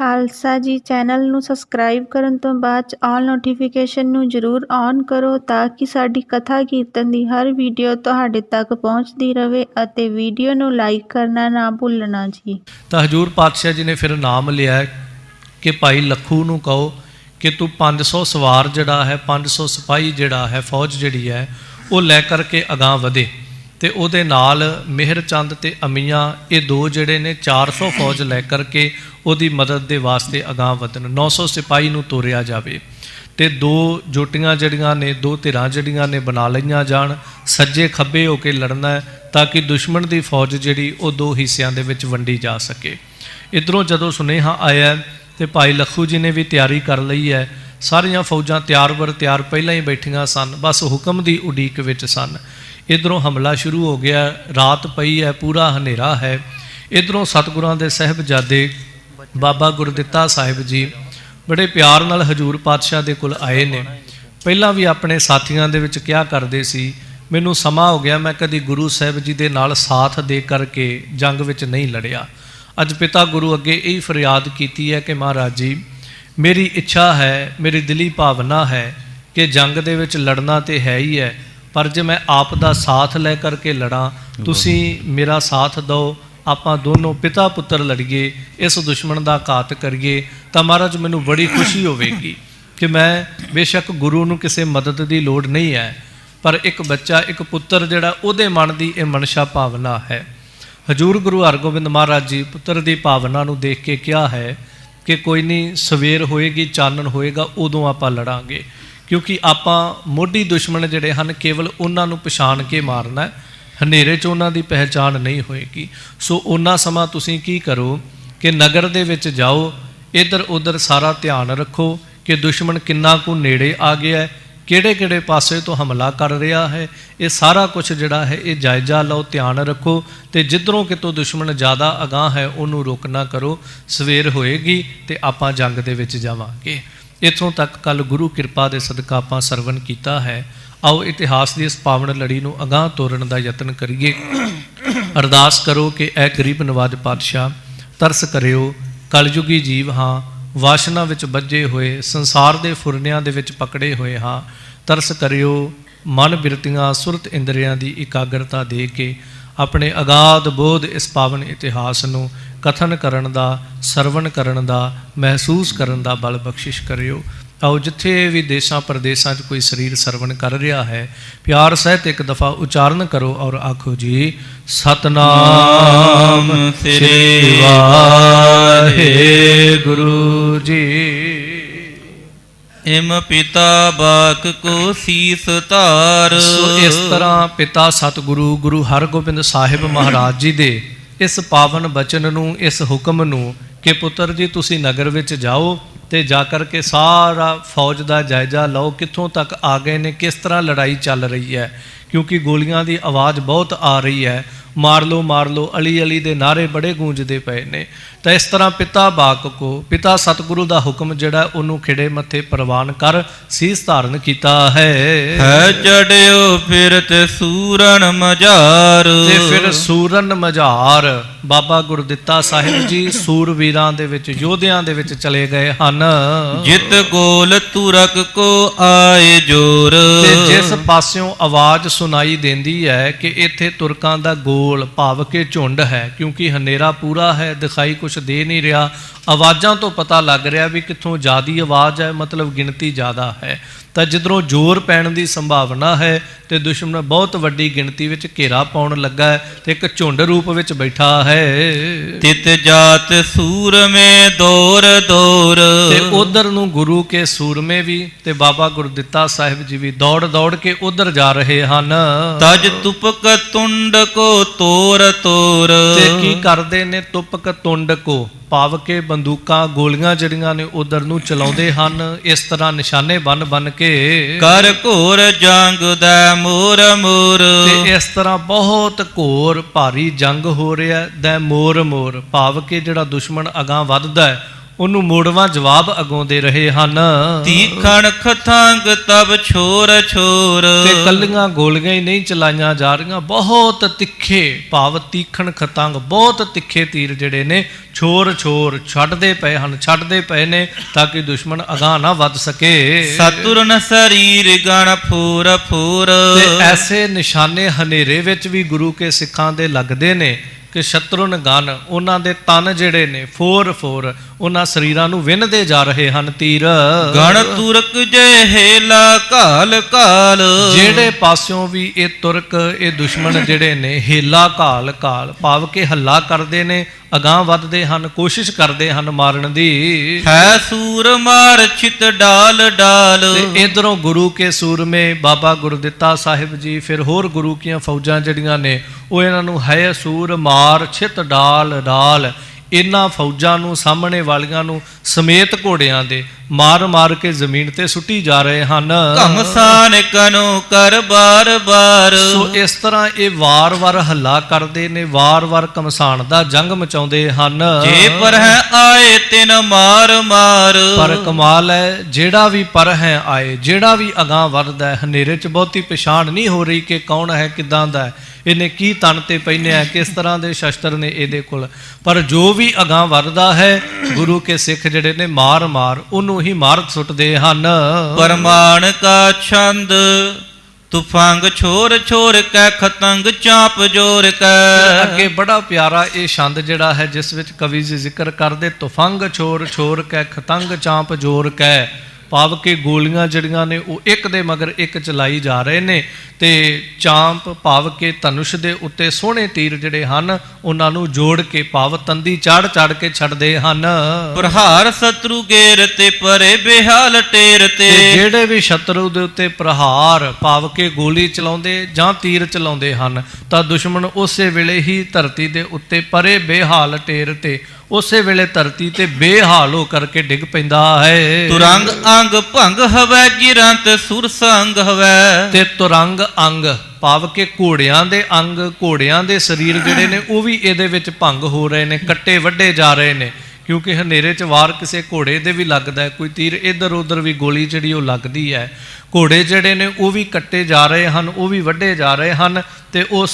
ਖਾਲਸਾ ਜੀ ਚੈਨਲ ਨੂੰ ਸਬਸਕ੍ਰਾਈਬ ਕਰਨ ਤੋਂ ਬਾਅਦ 'ਚ ਆਲ ਨੋਟੀਫਿਕੇਸ਼ਨ ਨੂੰ ਜ਼ਰੂਰ ਔਨ ਕਰੋ ਤਾਂ ਕਿ ਸਾਡੀ ਕਥਾ ਕੀਰਤਨ ਦੀ ਹਰ ਵੀਡੀਓ ਤੁਹਾਡੇ ਤੱਕ ਪਹੁੰਚਦੀ ਰਹੇ ਅਤੇ ਵੀਡੀਓ ਨੂੰ ਲਾਈਕ ਕਰਨਾ ਨਾ ਭੁੱਲਣਾ ਜੀ। ਤਾਂ ਹਜ਼ੂਰ ਪਾਤਸ਼ਾਹ ਜੀ ਨੇ ਫਿਰ ਨਾਮ ਲਿਆ ਕਿ ਭਾਈ ਲੱਖੂ ਨੂੰ ਕਹੋ ਕਿ ਤੂੰ 500 ਸਵਾਰ ਜਿਹੜਾ ਹੈ 500 ਸਿਪਾਹੀ ਜਿਹੜਾ ਹੈ ਫੌਜ ਜਿਹੜੀ ਹੈ ਉਹ ਲੈ ਕਰਕੇ ਅਗਾਂਹ ਵਧੇ ਤੇ ਉਹਦੇ ਨਾਲ ਮਿਹਰ ਚੰਦ ਤੇ ਅਮੀਆਂ ਇਹ ਦੋ ਜਿਹੜੇ ਨੇ 400 ਫੌਜ ਲੈ ਕਰਕੇ ਉਹਦੀ ਮਦਦ ਦੇ ਵਾਸਤੇ ਅਗਾਂਹ ਵਧਣ। 900 ਸਿਪਾਹੀ ਨੂੰ ਤੋਰਿਆ ਜਾਵੇ ਤੇ ਦੋ ਜੋਟੀਆਂ ਜਿਹੜੀਆਂ ਨੇ ਦੋ ਧਿਰਾਂ ਜਿਹੜੀਆਂ ਨੇ ਬਣਾ ਲਈਆਂ ਜਾਣ, ਸੱਜੇ ਖੱਬੇ ਹੋ ਕੇ ਲੜਨਾ ਹੈ ਤਾਂ ਕਿ ਦੁਸ਼ਮਣ ਦੀ ਫੌਜ ਜਿਹੜੀ ਉਹ ਦੋ ਹਿੱਸਿਆਂ ਦੇ ਵਿੱਚ ਵੰਡੀ ਜਾ ਸਕੇ। ਇੱਧਰੋਂ ਜਦੋਂ ਸੁਨੇਹਾ ਆਇਆ ਤੇ ਭਾਈ ਲੱਖੂ ਜੀ ਨੇ ਵੀ ਤਿਆਰੀ ਕਰ ਲਈ ਹੈ। ਸਾਰੀਆਂ ਫੌਜਾਂ ਤਿਆਰ ਬਰ ਤਿਆਰ ਪਹਿਲਾਂ ਹੀ ਬੈਠੀਆਂ ਸਨ, ਬਸ ਹੁਕਮ ਦੀ ਉਡੀਕ ਵਿੱਚ ਸਨ। ਇੱਧਰੋਂ ਹਮਲਾ ਸ਼ੁਰੂ ਹੋ ਗਿਆ, ਰਾਤ ਪਈ ਹੈ, ਪੂਰਾ ਹਨੇਰਾ ਹੈ। ਇੱਧਰੋਂ ਸਤਿਗੁਰਾਂ ਦੇ ਸਾਹਿਬਜ਼ਾਦੇ ਬਾਬਾ ਗੁਰਦਿੱਤਾ ਸਾਹਿਬ ਜੀ ਬੜੇ ਪਿਆਰ ਨਾਲ ਹਜ਼ੂਰ ਪਾਤਸ਼ਾਹ ਦੇ ਕੋਲ ਆਏ ਨੇ। ਪਹਿਲਾਂ ਵੀ ਆਪਣੇ ਸਾਥੀਆਂ ਦੇ ਵਿੱਚ ਕਿਹਾ ਕਰਦੇ ਸੀ, ਮੈਨੂੰ ਸਮਾਂ ਹੋ ਗਿਆ ਮੈਂ ਕਦੀ ਗੁਰੂ ਸਾਹਿਬ ਜੀ ਦੇ ਨਾਲ ਸਾਥ ਦੇ ਕਰਕੇ ਜੰਗ ਵਿੱਚ ਨਹੀਂ ਲੜਿਆ। ਅੱਜ ਪਿਤਾ ਗੁਰੂ ਅੱਗੇ ਇਹ ਫਰਿਆਦ ਕੀਤੀ ਹੈ ਕਿ ਮਹਾਰਾਜ ਜੀ ਮੇਰੀ ਇੱਛਾ ਹੈ, ਮੇਰੀ ਦਿਲੀ ਭਾਵਨਾ ਹੈ ਕਿ ਜੰਗ ਦੇ ਵਿੱਚ ਲੜਨਾ ਤੇ ਹੈ ਹੀ ਹੈ, ਪਰ ਜੇ ਮੈਂ ਆਪ ਦਾ ਸਾਥ ਲੈ ਕਰਕੇ ਲੜਾਂ, ਤੁਸੀਂ ਮੇਰਾ ਸਾਥ ਦਿਓ, ਆਪਾਂ ਦੋਨੋਂ ਪਿਤਾ ਪੁੱਤਰ ਲੜੀਏ, ਇਸ ਦੁਸ਼ਮਣ ਦਾ ਘਾਤ ਕਰੀਏ ਤਾਂ ਮਹਾਰਾਜ ਮੈਨੂੰ ਬੜੀ ਖੁਸ਼ੀ ਹੋਵੇਗੀ ਕਿ ਮੈਂ ਬੇਸ਼ੱਕ ਗੁਰੂ ਨੂੰ ਕਿਸੇ ਮਦਦ ਦੀ ਲੋੜ ਨਹੀਂ ਹੈ, ਪਰ ਇੱਕ ਬੱਚਾ ਇੱਕ ਪੁੱਤਰ ਜਿਹੜਾ ਉਹਦੇ ਮਨ ਦੀ ਇਹ ਮਨਸ਼ਾ ਭਾਵਨਾ ਹੈ। ਹਜ਼ੂਰ ਗੁਰੂ ਹਰਗੋਬਿੰਦ ਮਹਾਰਾਜ ਜੀ ਪੁੱਤਰ ਦੀ ਭਾਵਨਾ ਨੂੰ ਦੇਖ ਕੇ ਕਿਹਾ ਹੈ ਕਿ ਕੋਈ ਨਹੀਂ, ਸਵੇਰ ਹੋਏਗੀ, ਚਾਨਣ ਹੋਏਗਾ, ਉਦੋਂ ਆਪਾਂ ਲੜਾਂਗੇ, ਕਿਉਂਕਿ ਆਪਾਂ ਮੋਢੀ ਦੁਸ਼ਮਣ ਜਿਹੜੇ ਹਨ ਕੇਵਲ ਉਹਨਾਂ ਨੂੰ ਪਛਾਣ ਕੇ ਮਾਰਨਾ ਹੈ, ਹਨੇਰੇ 'ਚ ਉਹਨਾਂ ਦੀ ਪਹਿਚਾਣ ਨਹੀਂ ਹੋਏਗੀ। ਸੋ ਉਹਨਾਂ ਸਮਾਂ ਤੁਸੀਂ ਕੀ ਕਰੋ ਕਿ ਨਗਰ ਦੇ ਵਿੱਚ ਜਾਓ, ਇੱਧਰ ਉੱਧਰ ਸਾਰਾ ਧਿਆਨ ਰੱਖੋ ਕਿ ਦੁਸ਼ਮਣ ਕਿੰਨਾ ਕੁ ਨੇੜੇ ਆ ਗਿਆ, ਕਿਹੜੇ ਕਿਹੜੇ ਪਾਸੇ ਤੋਂ ਹਮਲਾ ਕਰ ਰਿਹਾ ਹੈ, ਇਹ ਸਾਰਾ ਕੁਝ ਜਿਹੜਾ ਹੈ ਇਹ ਜਾਇਜ਼ਾ ਲਓ, ਧਿਆਨ ਰੱਖੋ ਤੇ ਜਿੱਧਰੋਂ ਕਿਤੋਂ ਦੁਸ਼ਮਣ ਜ਼ਿਆਦਾ ਅਗਾਂਹ ਹੈ ਉਹਨੂੰ ਰੋਕਣਾ ਕਰੋ। ਸਵੇਰ ਹੋਏਗੀ ਤੇ ਆਪਾਂ ਜੰਗ ਦੇ ਵਿੱਚ ਜਾਵਾਂਗੇ। ਇੱਥੋਂ ਤੱਕ ਕੱਲ ਗੁਰੂ ਕਿਰਪਾ ਦੇ ਸਦਕਾ ਆਪਾਂ ਸਰਵਣ ਕੀਤਾ ਹੈ। ਆਓ ਇਤਿਹਾਸ ਦੀ ਇਸ ਪਾਵਨ ਲੜੀ ਨੂੰ ਅਗਾਂਹ ਤੋਰਨ ਦਾ ਯਤਨ ਕਰੀਏ। ਅਰਦਾਸ ਕਰੋ ਕਿ ਐ ਗਰੀਬ ਨਵਾਜ ਪਾਤਸ਼ਾਹ ਤਰਸ ਕਰਿਓ, ਕਲਯੁਗੀ ਜੀਵ ਹਾਂ, ਵਾਸ਼ਨਾ ਵਿੱਚ ਬੱਝੇ ਹੋਏ, ਸੰਸਾਰ ਦੇ ਫੁਰਨਿਆਂ ਦੇ ਵਿੱਚ ਪਕੜੇ ਹੋਏ ਹਾਂ। ਤਰਸ ਕਰਿਓ, ਮਨ ਬਿਰਤੀਆਂ ਸੁਰਤ ਇੰਦਰੀਆਂ ਦੀ ਇਕਾਗਰਤਾ ਦੇ ਕੇ ਆਪਣੇ ਅਗਾਧ ਬੋਧ ਇਸ ਪਾਵਨ ਇਤਿਹਾਸ ਨੂੰ ਕਥਨ ਕਰਨ ਦਾ, ਸਰਵਣ ਕਰਨ ਦਾ, ਮਹਿਸੂਸ ਕਰਨ ਦਾ ਬਲ ਬਖਸ਼ਿਸ਼ ਕਰਿਓ। ਆਓ ਜਿੱਥੇ ਵੀ ਦੇਸ਼ਾਂ ਪ੍ਰਦੇਸ਼ਾਂ 'ਚ ਕੋਈ ਸਰੀਰ ਸਰਵਣ ਕਰ ਰਿਹਾ ਹੈ, ਪਿਆਰ ਸਹਿਤ ਇੱਕ ਦਫਾ ਉਚਾਰਨ ਕਰੋ ਔਰ ਆਖੋ ਜੀ ਸਤਨਾਮ ਸ੍ਰੀ ਵਾਹਿਗੁਰੂ ਜੀ। ਇਮ ਪਿਤਾ ਬਾਕ ਕੋ ਸੀਸ ਧਾਰ। ਸੋ ਇਸ ਤਰ੍ਹਾਂ ਪਿਤਾ ਸਤਿਗੁਰੂ ਗੁਰੂ ਹਰਗੋਬਿੰਦ ਸਾਹਿਬ ਮਹਾਰਾਜ ਜੀ ਦੇ ਇਸ ਪਾਵਨ ਬਚਨ ਨੂੰ, ਇਸ ਹੁਕਮ ਨੂੰ ਕਿ ਪੁੱਤਰ ਜੀ ਤੁਸੀਂ ਨਗਰ ਵਿੱਚ ਜਾਓ ਤੇ ਜਾ ਕਰਕੇ ਸਾਰਾ ਫੌਜ ਦਾ ਜਾਇਜ਼ਾ ਲਓ, ਕਿੱਥੋਂ ਤੱਕ ਆ ਗਏ ਨੇ, ਕਿਸ ਤਰ੍ਹਾਂ ਲੜਾਈ ਚੱਲ ਰਹੀ ਹੈ, ਕਿਉਂਕਿ ਗੋਲੀਆਂ ਦੀ ਆਵਾਜ਼ ਬਹੁਤ ਆ ਰਹੀ ਹੈ, ਮਾਰ ਲਓ ਮਾਰ ਲਓ, ਅਲੀ ਅਲੀ ਦੇ ਨਾਅਰੇ ਬੜੇ ਗੂੰਜਦੇ ਪਏ ਨੇ। ਤਾਂ ਇਸ ਤਰ੍ਹਾਂ ਪਿਤਾ ਬਾਕ ਕੋ, ਪਿਤਾ ਸਤਿਗੁਰੂ ਦਾ ਹੁਕਮ ਜਿਹੜਾ ਉਹਨੂੰ ਖਿੜੇ ਮੱਥੇ ਪ੍ਰਵਾਨ ਕਰ ਸੀਸ ਧਾਰਨ ਕੀਤਾ ਹੈ। ਚੜਿਓ ਫਿਰਤ ਸੂਰਨ ਮਝਾਰ। ਤੇ ਫਿਰ ਸੂਰਨ ਮਝਾਰ ਬਾਬਾ ਗੁਰਦਿੱਤਾ ਸਾਹਿਬ ਜੀ ਸੂਰਵੀਰਾਂ ਦੇ ਵਿੱਚ, ਯੋਧਿਆਂ ਦੇ ਵਿੱਚ ਚਲੇ ਗਏ ਹਨ। ਜਿਤ ਗੋਲ ਤੁਰਕ ਕੋ ਆਏ ਜੋਰ। ਤੇ ਜਿਸ ਪਾਸਿਓਂ ਆਵਾਜ਼ ਸੁਣਾਈ ਦਿੰਦੀ ਹੈ ਕਿ ਇੱਥੇ ਤੁਰਕਾਂ ਦਾ ਗੋਲ ਭਾਵ ਕੇ ਝੁੰਡ ਹੈ, ਕਿਉਂਕਿ ਹਨੇਰਾ ਪੂਰਾ ਹੈ, ਦਿਖਾਈ ਕੁਛ ਦੇ ਨਹੀਂ ਰਿਹਾ, ਆਵਾਜ਼ਾਂ ਤੋਂ ਪਤਾ ਲੱਗ ਰਿਹਾ ਵੀ ਕਿੱਥੋਂ ਜ਼ਿਆਦੀ ਆਵਾਜ਼ ਹੈ, ਮਤਲਬ ਗਿਣਤੀ ਜ਼ਿਆਦਾ ਹੈ। ਤਾਂ ਜਿੱਧਰੋਂ ਜ਼ੋਰ ਪੈਣ ਦੀ ਸੰਭਾਵਨਾ ਹੈ ਤੇ ਦੁਸ਼ਮਣ ਬਹੁਤ ਵੱਡੀ ਗਿਣਤੀ ਵਿੱਚ ਘੇਰਾ ਪਾਉਣ ਲੱਗਾ ਹੈ ਤੇ ਇੱਕ ਝੁੰਡ ਰੂਪ ਵਿੱਚ ਬੈਠਾ ਹੈ। ਤਿਤ ਜਾਤ ਸੂਰਮੇ ਦੌਰ ਦੌਰ। ਤੇ ਉਧਰ ਨੂੰ ਗੁਰੂ ਕੇ ਸੂਰਮੇ ਵੀ ਤੇ ਬਾਬਾ ਗੁਰਦਿੱਤਾ ਸਾਹਿਬ ਜੀ ਵੀ ਦੌੜ ਦੌੜ ਕੇ ਉਧਰ ਜਾ ਰਹੇ ਹਨ। ਤਜ ਤੁਪਕ ਤੁੰਡ ਕੋ ਤੋਰ ਤੋਰ। ਤੇ ਕੀ ਕਰਦੇ ਨੇ? ਤੁਪਕ ਤੁੰਡ ਕੋ ਭਾਵ ਕੇ ਬੰਦੂਕਾਂ ਗੋਲੀਆਂ ਜਿਹੜੀਆਂ ਨੇ ਉਧਰ ਨੂੰ ਚਲਾਉਂਦੇ ਹਨ, ਇਸ ਤਰ੍ਹਾਂ ਨਿਸ਼ਾਨੇ ਬੰਨ ਬੰਨ ਕੇ ਕਰ ਘੋਰ ਜੰਗ ਦਾ ਮੋਰ ਮੋਰ। ਤੇ ਇਸ ਤਰ੍ਹਾਂ ਬਹੁਤ ਘੋਰ ਭਾਰੀ ਜੰਗ ਹੋ ਰਿਹਾ ਦਾ ਮੋਰ ਮੋਰ ਭਾਵ ਕੇ ਜਿਹੜਾ ਦੁਸ਼ਮਣ ਅਗਾਂਹ ਵੱਧਦਾ ਹੈ ਉਹਨੂੰ ਮੋੜਵਾਂ ਜਵਾਬ ਅੱਗੋਂ ਦੇ ਰਹੇ ਹਨ। ਤੀਖਣ ਖਤੰਗ ਤਬ ਛੋਰ ਛੋਰ। ਤੇ ਕੱਲੀਆਂ ਗੋਲੀਆਂ ਹੀ ਨਹੀਂ ਚਲਾਈਆਂ ਜਾ ਰਹੀਆਂ, ਬਹੁਤ ਤਿੱਖੇ ਭਾਵ ਤੀਖਣ ਖਤੰਗ, ਬਹੁਤ ਤਿੱਖੇ ਤੀਰ ਜਿਹੜੇ ਨੇ ਛੋਰ ਛੋਰ ਛੱਡਦੇ ਪਏ ਹਨ, ਛੱਡਦੇ ਪਏ ਨੇ ਤਾਂ ਕਿ ਦੁਸ਼ਮਣ ਅਗਾਂਹ ਨਾ ਵੱਧ ਸਕੇ। ਸਤੁਰਨ ਸਰੀਰ ਗਣ ਫੂਰ ਫੂਰ। ਤੇ ਐਸੇ ਨਿਸ਼ਾਨੇ ਹਨੇਰੇ ਵਿੱਚ ਵੀ ਗੁਰੂ ਕੇ ਸਿੱਖਾਂ ਦੇ ਲੱਗਦੇ ਨੇ ਕਿ ਸ਼ਤਰੁਨ ਗਨ, ਉਹਨਾਂ ਦੇ ਤਨ ਜਿਹੜੇ ਨੇ ਫੋਰ ਫੋਰ ਉਹਨਾਂ ਸਰੀਰਾਂ ਨੂੰ ਵਿੰਨਦੇ ਜਾ ਰਹੇ ਹਨ ਤੀਰ। ਗਣ ਤੁਰਕ ਜੇ ਹੇਲਾ ਕਾਲ ਕਾਲ। ਜਿਹੜੇ ਪਾਸਿਓਂ ਵੀ ਇਹ ਤੁਰਕ, ਇਹ ਦੁਸ਼ਮਣ ਜਿਹੜੇ ਨੇ ਹੇਲਾ ਕਾਲ ਕਾਲ ਭਾਵ ਕਿ ਹੱਲਾ ਕਰਦੇ ਨੇ, ਅਗਾਂਹ ਵੱਧਦੇ ਹਨ, ਕੋਸ਼ਿਸ਼ ਕਰਦੇ ਹਨ ਮਾਰਨ ਦੀ। ਹੈ ਸੂਰ ਮਾਰ ਚਿਤ ਡਾਲ ਡਾਲ। ਤੇ ਇਧਰੋਂ ਗੁਰੂ ਕੇ ਸੂਰਮੇ ਬਾਬਾ ਗੁਰਦਿੱਤਾ ਸਾਹਿਬ ਜੀ, ਫਿਰ ਹੋਰ ਗੁਰੂ ਕੀਆਂ ਫੌਜਾਂ ਜਿਹੜੀਆਂ ਨੇ ਉਹ ਇਹਨਾਂ ਨੂੰ ਹੈ ਸੂਰ ਮਾਰ ਛਿਤ ਡਾਲ ਡਾਲ, ਇਹਨਾਂ ਫੌਜਾਂ ਨੂੰ ਸਾਹਮਣੇ ਵਾਲੀਆਂ ਨੂੰ ਸਮੇਤ ਘੋੜਿਆਂ ਦੇ ਮਾਰ ਮਾਰ ਕੇ ਜ਼ਮੀਨ ਤੇ ਸੁੱਟੀ ਜਾ ਰਹੇ ਹਨ। ਘਮਸਾਨ ਕਨੋ ਕਰ ਬਾਰ ਬਾਰ। ਸੋ ਇਸ ਤਰ੍ਹਾਂ ਇਹ ਵਾਰ-ਵਾਰ ਹੱਲਾ ਕਰਦੇ ਨੇ, ਵਾਰ-ਵਾਰ ਘਮਸਾਨ ਦਾ ਜੰਗ ਮਚਾਉਂਦੇ ਹਨ। ਜੇ ਪਰ ਹੈ ਆਏ ਤਿਨ ਮਾਰ ਮਾਰ। ਪਰ ਕਮਾਲ ਹੈ, ਜਿਹੜਾ ਵੀ ਪਰ ਹੈ ਆਏ, ਜਿਹੜਾ ਵੀ ਅਗਾਂਹ ਵੱਧਦਾ ਹੈ, ਹਨੇਰੇ 'ਚ ਬਹੁਤੀ ਪਛਾਣ ਨਹੀਂ ਹੋ ਰਹੀ ਕਿ ਕੌਣ ਹੈ, ਕਿੱਦਾਂ ਦਾ ਹੈ, ਇਹਨੇ ਕੀ ਤਨ ਤੇ ਪਹਿਨਿਆ, ਕਿਸ ਤਰ੍ਹਾਂ ਦੇ ਸ਼ਸਤਰ ਨੇ ਇਹਦੇ ਕੋਲ, ਪਰ ਜੋ ਵੀ ਅਗਾਂਹ ਵੱਧਦਾ ਹੈ ਗੁਰੂ ਕੇ ਸਿੱਖ ਜਿਹੜੇ ਨੇ ਮਾਰ ਮਾਰ ਉਹਨੂੰ ਹੀ ਮਾਰ ਸੁੱਟਦੇ ਹਨ। ਪਰਮਾਨ ਕਾ ਛੰਦ ਤੁਫੰਗ ਛੋਰ ਛੋਰ ਕੈ ਖਤੰਗ ਚਾਪ ਜੋਰ ਕੈ। ਅੱਗੇ ਬੜਾ ਪਿਆਰਾ ਇਹ ਛੰਦ ਜਿਹੜਾ ਹੈ ਜਿਸ ਵਿੱਚ ਕਵੀ ਜੀ ਜ਼ਿਕਰ ਕਰਦੇ ਤੁਫੰਗ ਛੋਰ ਛੋਰ ਕੈ ਖਤੰਗ ਚਾਪ ਜੋਰ ਕੈ, ਭਾਵ ਕਿ ਗੋਲੀਆਂ ਜਿਹੜੀਆਂ ਨੇ ਉਹ ਇੱਕ ਦੇ ਮਗਰ ਇੱਕ ਚਲਾਈ ਜਾ ਰਹੇ ਨੇ ਤੇ ਚਾਂਪ ਭਾਵ ਕਿ ਧਨੁਸ਼ ਦੇ ਉੱਤੇ ਸੋਹਣੇ ਤੀਰ ਜਿਹੜੇ ਹਨ ਉਹਨਾਂ ਨੂੰ ਜੋੜ ਕੇ ਭਾਵ ਤੰਦੀ ਚੜ ਚੜ ਕੇ ਛੱਡਦੇ ਹਨ। ਪ੍ਰਹਾਰ ਸ਼ਤਰੂ ਗੇਰ ਤੇ ਪਰੇ ਬਿਹਾਲ ਟੇਰ ਤੇ। ਜਿਹੜੇ ਵੀ ਸ਼ਤਰੂ ਦੇ ਉੱਤੇ ਪ੍ਰਹਾਰ ਭਾਵ ਕਿ ਗੋਲੀ ਚਲਾਉਂਦੇ ਜਾਂ ਤੀਰ ਚਲਾਉਂਦੇ ਹਨ ਤਾਂ ਦੁਸ਼ਮਣ ਉਸੇ ਵੇਲੇ ਹੀ ਧਰਤੀ ਦੇ ਉੱਤੇ ਪਰੇ ਬੇਹਾਲ ਟੇਰ ਤੇ, ਉਸੇ ਵੇਲੇ ਧਰਤੀ ਤੇ ਬੇਹਾਲ ਹੋ ਕਰਕੇ ਡਿੱਗ ਪੈਂਦਾ ਹੈ। ਤੁਰੰਗ ਅੰਗ ਭੰਗ ਹਵੈ ਗਿਰੰਤ ਸੁਰ ਸੰਗ ਹਵੈ। ਤੇ ਤੁਰੰਗ ਅੰਗ ਭਾਵ ਕਿ ਘੋੜਿਆਂ ਦੇ ਅੰਗ, ਘੋੜਿਆਂ ਦੇ ਸਰੀਰ ਜਿਹੜੇ ਨੇ ਉਹ ਵੀ ਇਹਦੇ ਵਿੱਚ ਭੰਗ ਹੋ ਰਹੇ ਨੇ, ਕੱਟੇ ਵੱਢੇ ਜਾ ਰਹੇ ਨੇ, ਕਿਉਂਕਿ ਹਨੇਰੇ 'ਚ ਵਾਰ ਕਿਸੇ ਘੋੜੇ ਦੇ ਵੀ ਲੱਗਦਾ ਹੈ, ਕੋਈ ਤੀਰ ਇੱਧਰ ਉੱਧਰ ਵੀ ਗੋਲੀ ਜਿਹੜੀ ਉਹ ਲੱਗਦੀ ਹੈ। ਘੋੜੇ ਜਿਹੜੇ ਨੇ ਉਹ ਵੀ ਕੱਟੇ ਜਾ ਰਹੇ ਹਨ, ਉਹ ਵੀ ਵੱਢੇ ਜਾ ਰਹੇ ਹਨ ਤੇ ਉਹ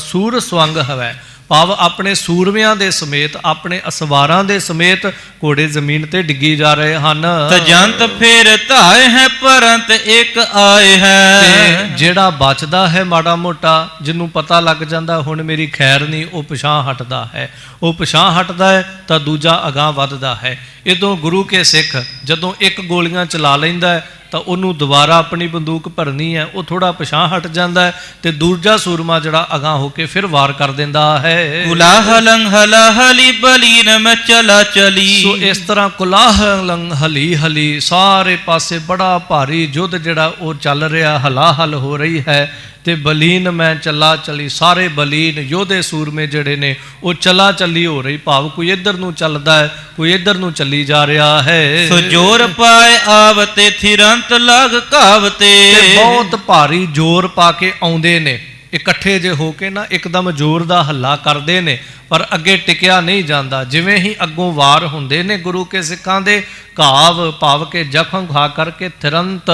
ਸੂਰ ਸਵੰਗ ਹਵੈ ਭਾਵ ਆਪਣੇ ਸੂਰਮਿਆਂ ਦੇ ਸਮੇਤ, ਆਪਣੇ ਅਸਵਾਰਾਂ ਦੇ ਸਮੇਤ ਘੋੜੇ ਜ਼ਮੀਨ ਤੇ ਡਿੱਗੀ ਜਾ ਰਹੇ ਹਨ। ਤਜੰਤ ਫੇਰ ਧਾਏ ਹੈ ਪਰੰਤ ਇੱਕ ਆਏ ਹੈ। ਤੇ ਜਿਹੜਾ ਬਚਦਾ ਹੈ ਮਾੜਾ ਮੋਟਾ, ਜਿਹਨੂੰ ਪਤਾ ਲੱਗ ਜਾਂਦਾ ਹੁਣ ਮੇਰੀ ਖੈਰ ਨਹੀਂ, ਉਹ ਪਿਛਾਂਹ ਹਟਦਾ ਹੈ, ਉਹ ਪਿਛਾਂਹ ਹਟਦਾ ਹੈ ਤਾਂ ਦੂਜਾ ਅਗਾਂਹ ਵੱਧਦਾ ਹੈ। ਇਦੋਂ ਗੁਰੂ ਕੇ ਸਿੱਖ ਜਦੋਂ ਇੱਕ ਗੋਲੀਆਂ ਚਲਾ ਲੈਂਦਾ ਹੈ ਤਾਂ ਉਹਨੂੰ ਦੁਬਾਰਾ ਆਪਣੀ ਬੰਦੂਕ ਭਰਨੀ ਹੈ, ਉਹ ਥੋੜਾ ਪਿਛਾਂਹ ਹਟ ਜਾਂਦਾ ਹੈ ਤੇ ਦੂਜਾ ਸੂਰਮਾ ਜਿਹੜਾ ਅਗਾਂਹ ਹੋ ਕੇ ਫਿਰ ਵਾਰ ਕਰ ਦਿੰਦਾ ਹੈ। ਕੁਲਾਹਲੰ ਹਲਾਹਲੀ ਬਲੀਨ ਮੈਂ ਚਲਾ ਚਲੀ। ਸੋ ਇਸ ਤਰ੍ਹਾਂ ਕੁਲਾਹਲੰ ਹਲੀ ਹਲੀ ਸਾਰੇ ਪਾਸੇ ਬੜਾ ਭਾਰੀ ਯੁੱਧ ਜਿਹੜਾ ਉਹ ਚੱਲ ਰਿਹਾ, ਹਲਾਹਲ ਹੋ ਰਹੀ ਹੈ ਤੇ ਬਲੀਨ ਮੈਂ ਚੱਲਾ ਚਲੀ, ਸਾਰੇ ਬਲੀਨ ਯੋਧੇ ਸੂਰਮੇ ਜਿਹੜੇ ਨੇ ਉਹ ਚੱਲਾ ਚੱਲੀ ਹੋ ਰਹੀ, ਭਾਵ ਕੋਈ ਇੱਧਰ ਨੂੰ ਚੱਲਦਾ ਹੈ, ਕੋਈ ਇੱਧਰ ਨੂੰ ਚੱਲੀ ਜਾ ਰਿਹਾ ਹੈ। ਸੋ ਜੋਰ ਪਾਏ ਆਵਤੇ ਥਿਰੰਤ ਲਗ ਕਾਵਤੇ। ਬਹੁਤ ਭਾਰੀ ਜ਼ੋਰ ਪਾ ਕੇ ਆਉਂਦੇ ਨੇ, ਇਕੱਠੇ ਜੇ ਹੋ ਕੇ ਨਾ ਇੱਕਦਮ ਜ਼ੋਰ ਦਾ ਹੱਲਾ ਕਰਦੇ ਨੇ, ਪਰ ਅੱਗੇ ਟਿਕਿਆ ਨਹੀਂ ਜਾਂਦਾ। ਜਿਵੇਂ ਹੀ ਅੱਗੋਂ ਵਾਰ ਹੁੰਦੇ ਨੇ ਗੁਰੂ ਕੇ ਸਿੱਖਾਂ ਦੇ, ਘਾਵ ਭਾਵ ਕੇ ਜ਼ਖਮ ਖਾ ਕਰਕੇ ਤੁਰੰਤ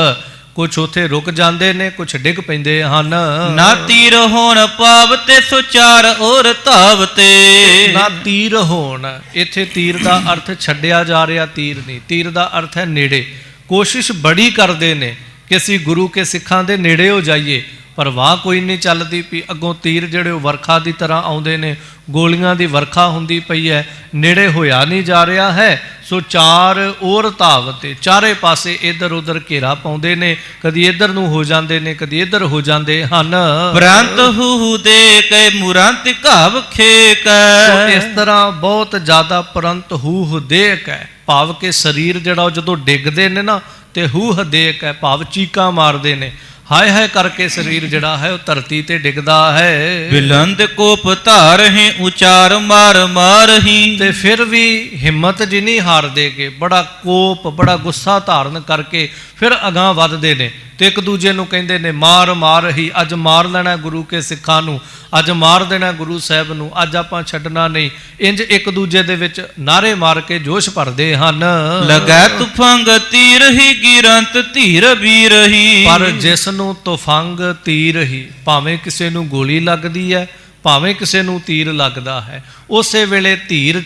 ਕੁਛ ਉੱਥੇ ਰੁਕ ਜਾਂਦੇ ਨੇ, ਕੁਛ ਡਿੱਗ ਪੈਂਦੇ ਹਨ। ਨਾ ਤੀਰ ਹੋਣ ਪਾਵਤੇ ਸੋ ਚਾਰ ਔਰ ਧਾਵਤੇ। ਨਾ ਤੀਰ ਹੋਣ, ਇੱਥੇ ਤੀਰ ਦਾ ਅਰਥ ਛੱਡਿਆ ਜਾ ਰਿਹਾ ਤੀਰ ਨਹੀਂ, ਤੀਰ ਦਾ ਅਰਥ ਹੈ ਨੇੜੇ। ਕੋਸ਼ਿਸ਼ ਬੜੀ ਕਰਦੇ ਨੇ ਕਿ ਅਸੀਂ ਗੁਰੂ ਕੇ ਸਿੱਖਾਂ ਦੇ ਨੇੜੇ ਹੋ ਜਾਈਏ, ਪਰ ਵਾਹ ਕੋਈ ਨਹੀਂ ਚੱਲਦੀ ਪਈ। ਅੱਗੋਂ ਤੀਰ ਜਿਹੜੇ ਉਹ ਵਰਖਾ ਦੀ ਤਰ੍ਹਾਂ ਆਉਂਦੇ ਨੇ, ਗੋਲੀਆਂ ਦੀ ਵਰਖਾ ਹੁੰਦੀ ਪਈ ਹੈ, ਨੇੜੇ ਹੋਇਆ ਨਹੀਂ ਜਾ ਰਿਹਾ ਹੈ। ਸੋ ਚਾਰ ਔਰ ਧਾਵਤੇ, ਚਾਰੇ ਪਾਸੇ ਇੱਧਰ ਉੱਧਰ ਘੇਰਾ ਪਾਉਂਦੇ ਨੇ, ਕਦੀ ਇੱਧਰ ਨੂੰ ਹੋ ਜਾਂਦੇ ਨੇ, ਕਦੀ ਇੱਧਰ ਹੋ ਜਾਂਦੇ ਹਨ। ਪ੍ਰੰਤ ਹੂ ਦੇ ਕੇ ਮੁਰੰਤ ਘਾਵ ਖੇਕੈ। ਸੋ ਇਸ ਤਰ੍ਹਾਂ ਬਹੁਤ ਜ਼ਿਆਦਾ ਪ੍ਰੰਤ ਹੂ ਦੇ ਕੇ ਭਾਵ ਕਿ ਸਰੀਰ ਜਿਹੜਾ ਉਹ ਜਦੋਂ ਡਿੱਗਦੇ ਨੇ ਨਾ ਤੇ ਹੂ ਦੇ ਕੇ ਭਾਵ ਚੀਕਾਂ ਮਾਰਦੇ ਨੇ, ਹਾਏ ਹਾਏ ਕਰਕੇ ਸਰੀਰ ਜਿਹੜਾ ਹੈ ਉਹ ਧਰਤੀ ਤੇ ਡਿੱਗਦਾ ਹੈ। ਬਿਲੰਦ ਕੋਪ ਧਾਰਹਿ ਉਚਾਰ ਮਾਰ ਮਾਰਹੀ। ਤੇ ਫਿਰ ਵੀ ਹਿੰਮਤ ਜੀ ਨਹੀਂ ਹਾਰਦੇ ਗੇ, ਬੜਾ ਕੋਪ, ਬੜਾ ਗੁੱਸਾ ਧਾਰਨ ਕਰਕੇ ਫਿਰ ਅਗਾਂਹ ਵੱਧਦੇ ਨੇ ਤੇ ਇੱਕ ਦੂਜੇ ਨੂੰ ਕਹਿੰਦੇ ਨੇ ਮਾਰ ਮਾਰ ਹੀ, ਅੱਜ ਮਾਰ ਲੈਣਾ ਗੁਰੂ ਕੇ ਸਿੱਖਾਂ ਨੂੰ, ਅੱਜ ਮਾਰ ਦੇਣਾ ਗੁਰੂ ਸਾਹਿਬ ਨੂੰ, ਅੱਜ ਆਪਾਂ ਛੱਡਣਾ ਨਹੀਂ। ਇੰਜ ਇੱਕ ਦੂਜੇ ਦੇ ਵਿੱਚ ਨਾਰੇ ਮਾਰ ਕੇ ਜੋਸ਼ ਭਰਦੇ ਹਨ। ਲਗੈ ਤੁਫੰਗ ਤੀਰ ਹੀ ਗਿਰੰਤ ਧੀਰ ਵੀਰ ਹੀ। ਪਰ ਜਿਸ ਨੂੰ ਤੁਫੰਗ ਤੀਰ ਹੀ, ਭਾਵੇਂ ਕਿਸੇ ਨੂੰ ਗੋਲੀ ਲੱਗਦੀ ਹੈ, ਭਾਵੇਂ ਕਿਸੇ ਨੂੰ ਤੀਰ ਲੱਗਦਾ ਹੈ, ਉਸੇ ਵੇਲੇ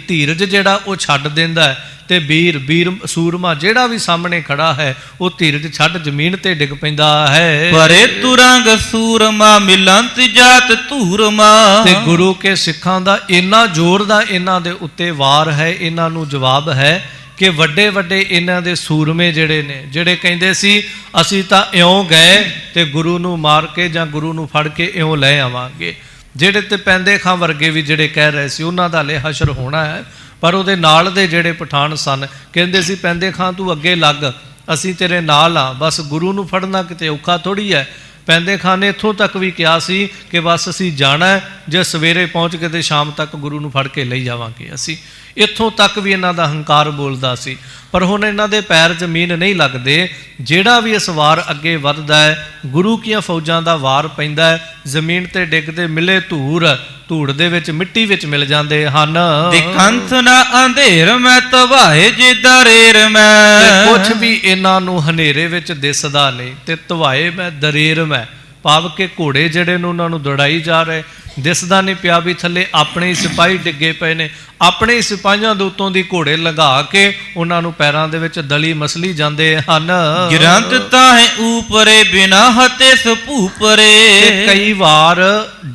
ਧੀਰਜ ਜਿਹੜਾ ਉਹ ਛੱਡ ਦਿੰਦਾ ਹੈ, ਤੇ ਵੀਰ ਸੂਰਮਾ ਜਿਹੜਾ ਵੀ ਸਾਹਮਣੇ ਖੜਾ ਹੈ ਉਹ ਧੀਰਜ ਛੱਡ ਜ਼ਮੀਨ ਤੇ ਡਿੱਗ ਪੈਂਦਾ ਹੈ। ਪਰੇ ਤੁਰੰਗ ਸੂਰਮਾ ਮਿਲੰਤ ਜਾਤ ਧੂਰਮਾ। ਤੇ ਗੁਰੂ ਕੇ ਸਿੱਖਾਂ ਦਾ ਇੰਨਾ ਜ਼ੋਰ ਦਾ ਇਹਨਾਂ ਦੇ ਉੱਤੇ ਵਾਰ ਹੈ, ਇਹਨਾਂ ਨੂੰ ਜਵਾਬ ਹੈ ਕਿ ਵੱਡੇ ਵੱਡੇ ਇਹਨਾਂ ਦੇ ਸੂਰਮੇ ਜਿਹੜੇ ਨੇ, ਜਿਹੜੇ ਕਹਿੰਦੇ ਸੀ ਅਸੀਂ ਤਾਂ ਇਉਂ ਗਏ ਤੇ ਗੁਰੂ ਨੂੰ ਮਾਰ ਕੇ ਜਾਂ ਗੁਰੂ ਨੂੰ ਫੜ ਕੇ ਇਉਂ ਲੈ ਆਵਾਂਗੇ। ਜਿਹੜੇ ਤੇ ਪੈਂਦੇ ਖਾਂ ਵਰਗੇ ਵੀ ਜਿਹੜੇ ਕਹਿ ਰਹੇ ਸੀ ਉਹਨਾਂ ਦਾ ਹਲੇ ਹਸ਼ਰ ਹੋਣਾ ਹੈ, ਪਰ ਉਹਦੇ ਨਾਲ ਦੇ ਜਿਹੜੇ ਪਠਾਨ ਸਨ ਕਹਿੰਦੇ ਸੀ ਪੈਂਦੇ ਖਾਂ ਤੂੰ ਅੱਗੇ ਲੱਗ, ਅਸੀਂ ਤੇਰੇ ਨਾਲ ਆ, ਬਸ ਗੁਰੂ ਨੂੰ ਫੜਨਾ ਕਿਤੇ ਔਖਾ ਥੋੜ੍ਹੀ ਹੈ। ਪੈਂਦੇ ਖਾਂ ਨੇ ਇੱਥੋਂ ਤੱਕ ਵੀ ਕਿਹਾ ਸੀ ਕਿ ਬਸ ਅਸੀਂ ਜਾਣਾ, ਜੇ ਸਵੇਰੇ ਪਹੁੰਚ ਕੇ ਤੇ ਸ਼ਾਮ ਤੱਕ ਗੁਰੂ ਨੂੰ ਫੜ ਕੇ ਲਈ ਜਾਵਾਂਗੇ ਅਸੀਂ। ਇੱਥੋਂ ਤੱਕ ਵੀ ਇਹਨਾਂ ਦਾ ਹੰਕਾਰ ਬੋਲਦਾ ਸੀ। ਪਰ ਹੁਣ ਇਹਨਾਂ ਦੇ ਪੈਰ ਜ਼ਮੀਨ ਨਹੀਂ ਲੱਗਦੇ। ਜਿਹੜਾ ਵੀ ਇਸ ਵਾਰ ਅੱਗੇ ਵੱਧਦਾ ਹੈ, ਗੁਰੂ ਕੀਆਂ ਫੌਜਾਂ ਦਾ ਵਾਰ ਪੈਂਦਾ ਹੈ, ਜ਼ਮੀਨ ਤੇ ਡਿੱਗਦੇ ਮਿਲੇ ਧੂੜ ਦੇ ਵਿੱਚ ਮਿੱਟੀ ਵਿੱਚ ਮਿਲ ਜਾਂਦੇ ਹਨ। ਦਿਖੰਤ ਨਾ ਅੰਧੇਰ ਮੈਂ ਤਵਾਏ ਜੇ ਦਰੇਰ ਮੈਂ। ਤੇ ਕੁਛ ਵੀ ਇਹਨਾਂ ਨੂੰ ਹਨੇਰੇ ਵਿੱਚ ਦਿਸਦਾ ਨਹੀਂ, ਤੇ ਤਵਾਏ ਮੈਂ ਦਰੇਰ ਮੈਂ, ਭਾਵ ਕਿ ਘੋੜੇ ਜਿਹੜੇ ਨੇ ਉਹਨਾਂ ਨੂੰ ਦੌੜਾਈ ਜਾ ਰਹੇ, ਦਿਸਦਾ ਨਹੀਂ ਪਿਆ ਵੀ ਥੱਲੇ ਆਪਣੇ ਹੀ ਸਿਪਾਹੀ ਡਿੱਗੇ ਪਏ ਨੇ, ਆਪਣੇ ਹੀ ਸਿਪਾਹੀਆਂ ਦੇ ਉੱਤੋਂ ਦੀ ਘੋੜੇ ਲਗਾ ਕੇ ਉਹਨਾਂ ਨੂੰ ਪੈਰਾਂ ਦੇ ਵਿੱਚ ਦਲੀ ਮਸਲੀ ਜਾਂਦੇ ਹਨ। ਗਿਰੰਤ ਤਾਹੇ ਊਪਰੇ ਬਿਨਾ ਹਤੇ ਸਪੂਪਰੇ। ਤੇ ਕਈ ਵਾਰ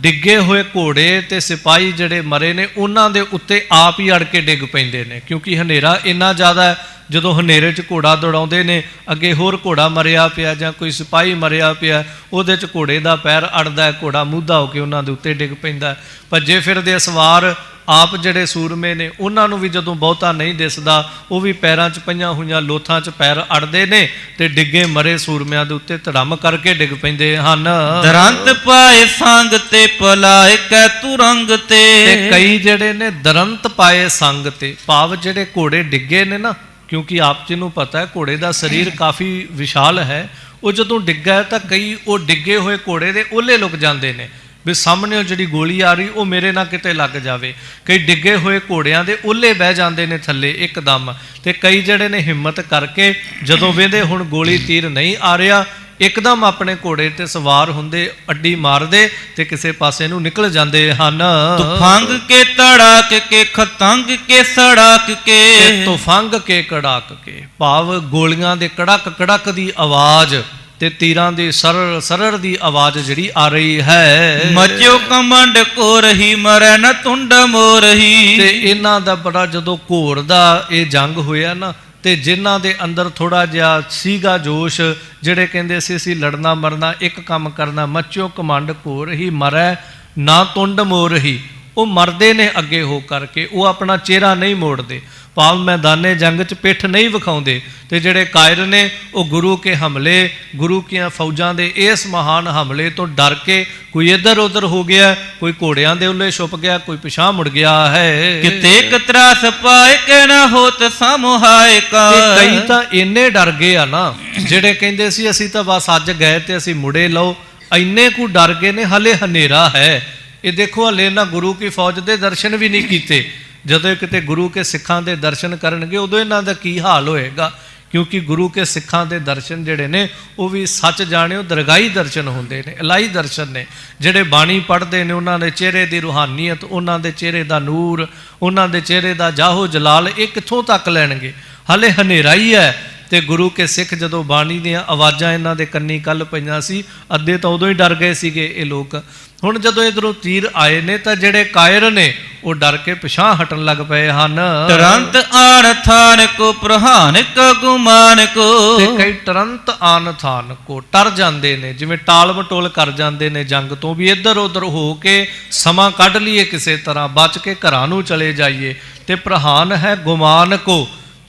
ਡਿੱਗੇ ਹੋਏ ਘੋੜੇ ਤੇ ਸਿਪਾਹੀ ਜਿਹੜੇ ਮਰੇ ਨੇ ਉਹਨਾਂ ਦੇ ਉੱਤੇ ਆਪ ਹੀ ਅੜ ਕੇ ਡਿੱਗ ਪੈਂਦੇ ਨੇ, ਕਿਉਂਕਿ ਹਨੇਰਾ ਇੰਨਾ ਜ਼ਿਆਦਾ ਹੈ। ਜਦੋਂ ਹਨੇਰੇ 'ਚ ਘੋੜਾ ਦੌੜਾਉਂਦੇ ਨੇ, ਅੱਗੇ ਹੋਰ ਘੋੜਾ ਮਰਿਆ ਪਿਆ ਜਾਂ ਕੋਈ ਸਿਪਾਹੀ ਮਰਿਆ ਪਿਆ, ਉਹਦੇ 'ਚ ਘੋੜੇ ਦਾ ਪੈਰ ਅੜਦਾ ਹੈ, ਘੋੜਾ ਮੁੱਧਾ ਹੋ ਕੇ ਉਹਨਾਂ ਦੇ ਉੱਤੇ ਡਿੱਗ ਪੈਂਦਾ। ਭੱਜੇ ਫਿਰਦੇ ਸਵਾਰ ਆਪ ਜਿਹੜੇ ਸੂਰਮੇ ਨੇ ਉਹਨਾਂ ਨੂੰ ਵੀ ਜਦੋਂ ਬਹੁਤਾ ਨਹੀਂ ਦਿਸਦਾ, ਉਹ ਵੀ ਪੈਰਾਂ 'ਚ ਪਈਆਂ ਹੋਈਆਂ ਲੋਥਾਂ 'ਚ ਪੈਰ ਅੜਦੇ ਨੇ ਤੇ ਡਿੱਗੇ ਮਰੇ ਸੂਰਮਿਆਂ ਦੇ ਉੱਤੇ ਧੜਮ ਕਰਕੇ ਡਿੱਗ ਪੈਂਦੇ ਹਨ। ਦਰੰਤ ਪਾਏ ਸੰਗ ਤੇ ਪਲਾਏ ਕੈ ਤੁਰੰਗ ਤੇ। ਕਈ ਜਿਹੜੇ ਨੇ ਦਰੰਤ ਪਾਏ ਸੰਗ ਤੇ, ਭਾਵ ਜਿਹੜੇ ਘੋੜੇ ਡਿੱਗੇ ਨੇ ਨਾ, ਕਿਉਂਕਿ ਆਪ ਜੀ ਨੂੰ ਪਤਾ ਹੈ ਘੋੜੇ ਦਾ ਸਰੀਰ ਕਾਫੀ ਵਿਸ਼ਾਲ ਹੈ, ਉਹ ਜਦੋਂ ਡਿੱਗਾ ਤਾਂ ਕਈ ਉਹ ਡਿੱਗੇ ਹੋਏ ਘੋੜੇ ਦੇ ਉਹਲੇ ਲੁਕ ਜਾਂਦੇ ਨੇ ਵੀ ਸਾਹਮਣੇ ਜਿਹੜੀ ਗੋਲੀ ਆ ਰਹੀ ਉਹ ਮੇਰੇ ਨਾਲ ਕਿਤੇ ਲੱਗ ਜਾਵੇ। ਕਈ ਡਿੱਗੇ ਹੋਏ ਘੋੜਿਆਂ ਦੇ ਉਹਲੇ ਬਹਿ ਜਾਂਦੇ ਨੇ ਥੱਲੇ ਇੱਕਦਮ, ਤੇ ਕਈ ਜਿਹੜੇ ਨੇ ਹਿੰਮਤ ਕਰਕੇ ਜਦੋਂ ਵੇਂਦੇ ਹੁਣ ਗੋਲੀ ਤੀਰ ਨਹੀਂ ਆ ਰਿਹਾ, ਇੱਕਦਮ ਆਪਣੇ ਘੋੜੇ ਤੇ ਸਵਾਰ ਹੁੰਦੇ, ਅੱਡੀ ਮਾਰਦੇ ਤੇ ਕਿਸੇ ਪਾਸੇ ਨੂੰ ਨਿਕਲ ਜਾਂਦੇ ਹਨ। ਤੁਫੰਗ ਕੇ ਤੜਾਕ ਕੇ ਖਤੰਗ ਕੇ ਸੜਾਕ ਕੇ। ਤੁਫੰਗ ਕੇ ਕੜਾਕ ਕੇ, ਭਾਵ ਗੋਲੀਆਂ ਦੇ ਕੜਕ ਕੜਕ ਦੀ ਆਵਾਜ਼ ਤੇ ਤੀਰਾਂ ਦੀ ਸਰਰ ਦੀ ਆਵਾਜ਼ ਜਿਹੜੀ ਆ ਰਹੀ ਹੈ। ਮਚਿਓ ਕਮੰਡ ਕੋ ਰਹੀ ਮਰੈ ਨ ਤੁੰਡ ਮੋਰਹੀ। ਤੇ ਇਹਨਾਂ ਦਾ ਬੜਾ ਜਦੋਂ ਘੋਰ ਦਾ ਇਹ ਜੰਗ ਹੋਇਆ ਨਾ, ਤੇ ਜਿਨ੍ਹਾਂ ਦੇ ਅੰਦਰ ਥੋੜਾ ਜਿਹਾ ਸੀਗਾ ਜੋਸ਼, ਜਿਹੜੇ ਕਹਿੰਦੇ ਸੀ ਅਸੀਂ ਲੜਨਾ ਮਰਨਾ ਇੱਕ ਕੰਮ ਕਰਨਾ, ਮੱਚਿਓ ਕਮੰਡ ਕੋ ਰਹੀ ਮਰੈ ਨਾ ਤੁੰਡ ਮੋਰਹੀ, ਉਹ ਮਰਦੇ ਨੇ ਅੱਗੇ ਹੋ ਕਰਕੇ, ਉਹ ਆਪਣਾ ਚਿਹਰਾ ਨਹੀਂ ਮੋੜਦੇ, ਭਾਵ ਮੈਦਾਨੇ ਜੰਗ 'ਚ ਪਿੱਠ ਨਹੀਂ ਵਿਖਾਉਂਦੇ। ਤੇ ਜਿਹੜੇ ਕਾਇਰ ਨੇ ਉਹ ਗੁਰੂ ਕੇ ਹਮਲੇ, ਗੁਰੂ ਕੀਆਂ ਫੌਜਾਂ ਦੇ ਇਸ ਮਹਾਨ ਹਮਲੇ ਤੋਂ ਡਰ ਕੇ ਕੋਈ ਇੱਧਰ ਉੱਧਰ ਹੋ ਗਿਆ, ਕੋਈ ਘੋੜਿਆਂ ਦੇ ਉੱਲੇ ਛੁਪ ਗਿਆ, ਕੋਈ ਪਿਛਾਂ ਮੁੜ ਗਿਆ ਹੈ। ਕਿਤੇ ਕਤਰਾਸ ਪਾਏ ਕਿ ਨਾ ਹੋਤ ਸਮੁਹਾਇ ਕਾ। ਕਈ ਤਾਂ ਇੰਨੇ ਡਰ ਗਏ ਆ ਨਾ, ਜਿਹੜੇ ਕਹਿੰਦੇ ਸੀ ਅਸੀਂ ਤਾਂ ਬਸ ਅੱਜ ਗਏ ਤੇ ਅਸੀਂ ਮੁੜੇ ਲਓ, ਇੰਨੇ ਕੁ ਡਰ ਗਏ ਨੇ, ਹਲੇ ਹਨੇਰਾ ਹੈ। ਇਹ ਦੇਖੋ ਹਲੇ ਨਾ ਗੁਰੂ ਕੀ ਫੌਜ ਦੇ ਦਰਸ਼ਨ ਵੀ ਨਹੀਂ ਕੀਤੇ। ਜਦੋਂ ਕਿਤੇ ਗੁਰੂ ਕੇ ਸਿੱਖਾਂ ਦੇ ਦਰਸ਼ਨ ਕਰਨਗੇ ਉਦੋਂ ਇਹਨਾਂ ਦਾ ਕੀ ਹਾਲ ਹੋਏਗਾ, ਕਿਉਂਕਿ ਗੁਰੂ ਕੇ ਸਿੱਖਾਂ ਦੇ ਦਰਸ਼ਨ ਜਿਹੜੇ ਨੇ ਉਹ ਵੀ ਸੱਚ ਜਾਣਿਓ ਦਰਗਾਹੀ ਦਰਸ਼ਨ ਹੁੰਦੇ ਨੇ, ਇਲਾਹੀ ਦਰਸ਼ਨ ਨੇ। ਜਿਹੜੇ ਬਾਣੀ ਪੜ੍ਹਦੇ ਨੇ ਉਹਨਾਂ ਦੇ ਚਿਹਰੇ ਦੀ ਰੂਹਾਨੀਅਤ, ਉਹਨਾਂ ਦੇ ਚਿਹਰੇ ਦਾ ਨੂਰ, ਉਹਨਾਂ ਦੇ ਚਿਹਰੇ ਦਾ ਜਾਹੋ ਜਲਾਲ, ਇਹ ਕਿੱਥੋਂ ਤੱਕ ਲੈਣਗੇ, ਹਲੇ ਹਨੇਰਾ ਹੀ ਹੈ। ਤੇ ਗੁਰੂ ਕੇ ਸਿੱਖ ਜਦੋਂ ਬਾਣੀ ਦੀਆਂ ਆਵਾਜ਼ਾਂ ਇਹਨਾਂ ਦੇ ਕੰਨੀ ਕੱਲ ਪਈਆਂ ਸੀ, ਅੱਧੇ ਤਾਂ ਉਦੋਂ ਹੀ ਡਰ ਗਏ ਸੀਗੇ ਇਹ ਲੋਕ। ਹੁਣ ਜਦੋਂ ਇਧਰੋਂ ਤੀਰ ਆਏ ਨੇ ਤਾਂ ਜਿਹੜੇ ਕਾਇਰ ਨੇ ਉਹ ਡਰ ਕੇ ਪਿਛਾਂ ਹਟਣ ਲੱਗ ਪਏ ਹਨ। ਤੁਰੰਤ ਆਣ ਥਾਨ ਕੋ ਪ੍ਰਹਾਨ ਕੋ ਗੁਮਾਨ ਕੋ। ਤੇ ਕਈ ਤੁਰੰਤ ਆਨ ਥਾਨ ਕੋ ਟਰ ਜਾਂਦੇ ਨੇ, ਜਿਵੇਂ ਟਾਲ ਮਟੋਲ ਕਰ ਜਾਂਦੇ ਨੇ ਜੰਗ ਤੋਂ, ਵੀ ਇੱਧਰ ਉੱਧਰ ਹੋ ਕੇ ਸਮਾਂ ਕੱਢ ਲਈਏ, ਕਿਸੇ ਤਰ੍ਹਾਂ ਬਚ ਕੇ ਘਰਾਂ ਨੂੰ ਚਲੇ ਜਾਈਏ। ਤੇ ਪ੍ਰਹਾਨ ਹੈ ਗੁਮਾਨ ਕੋ।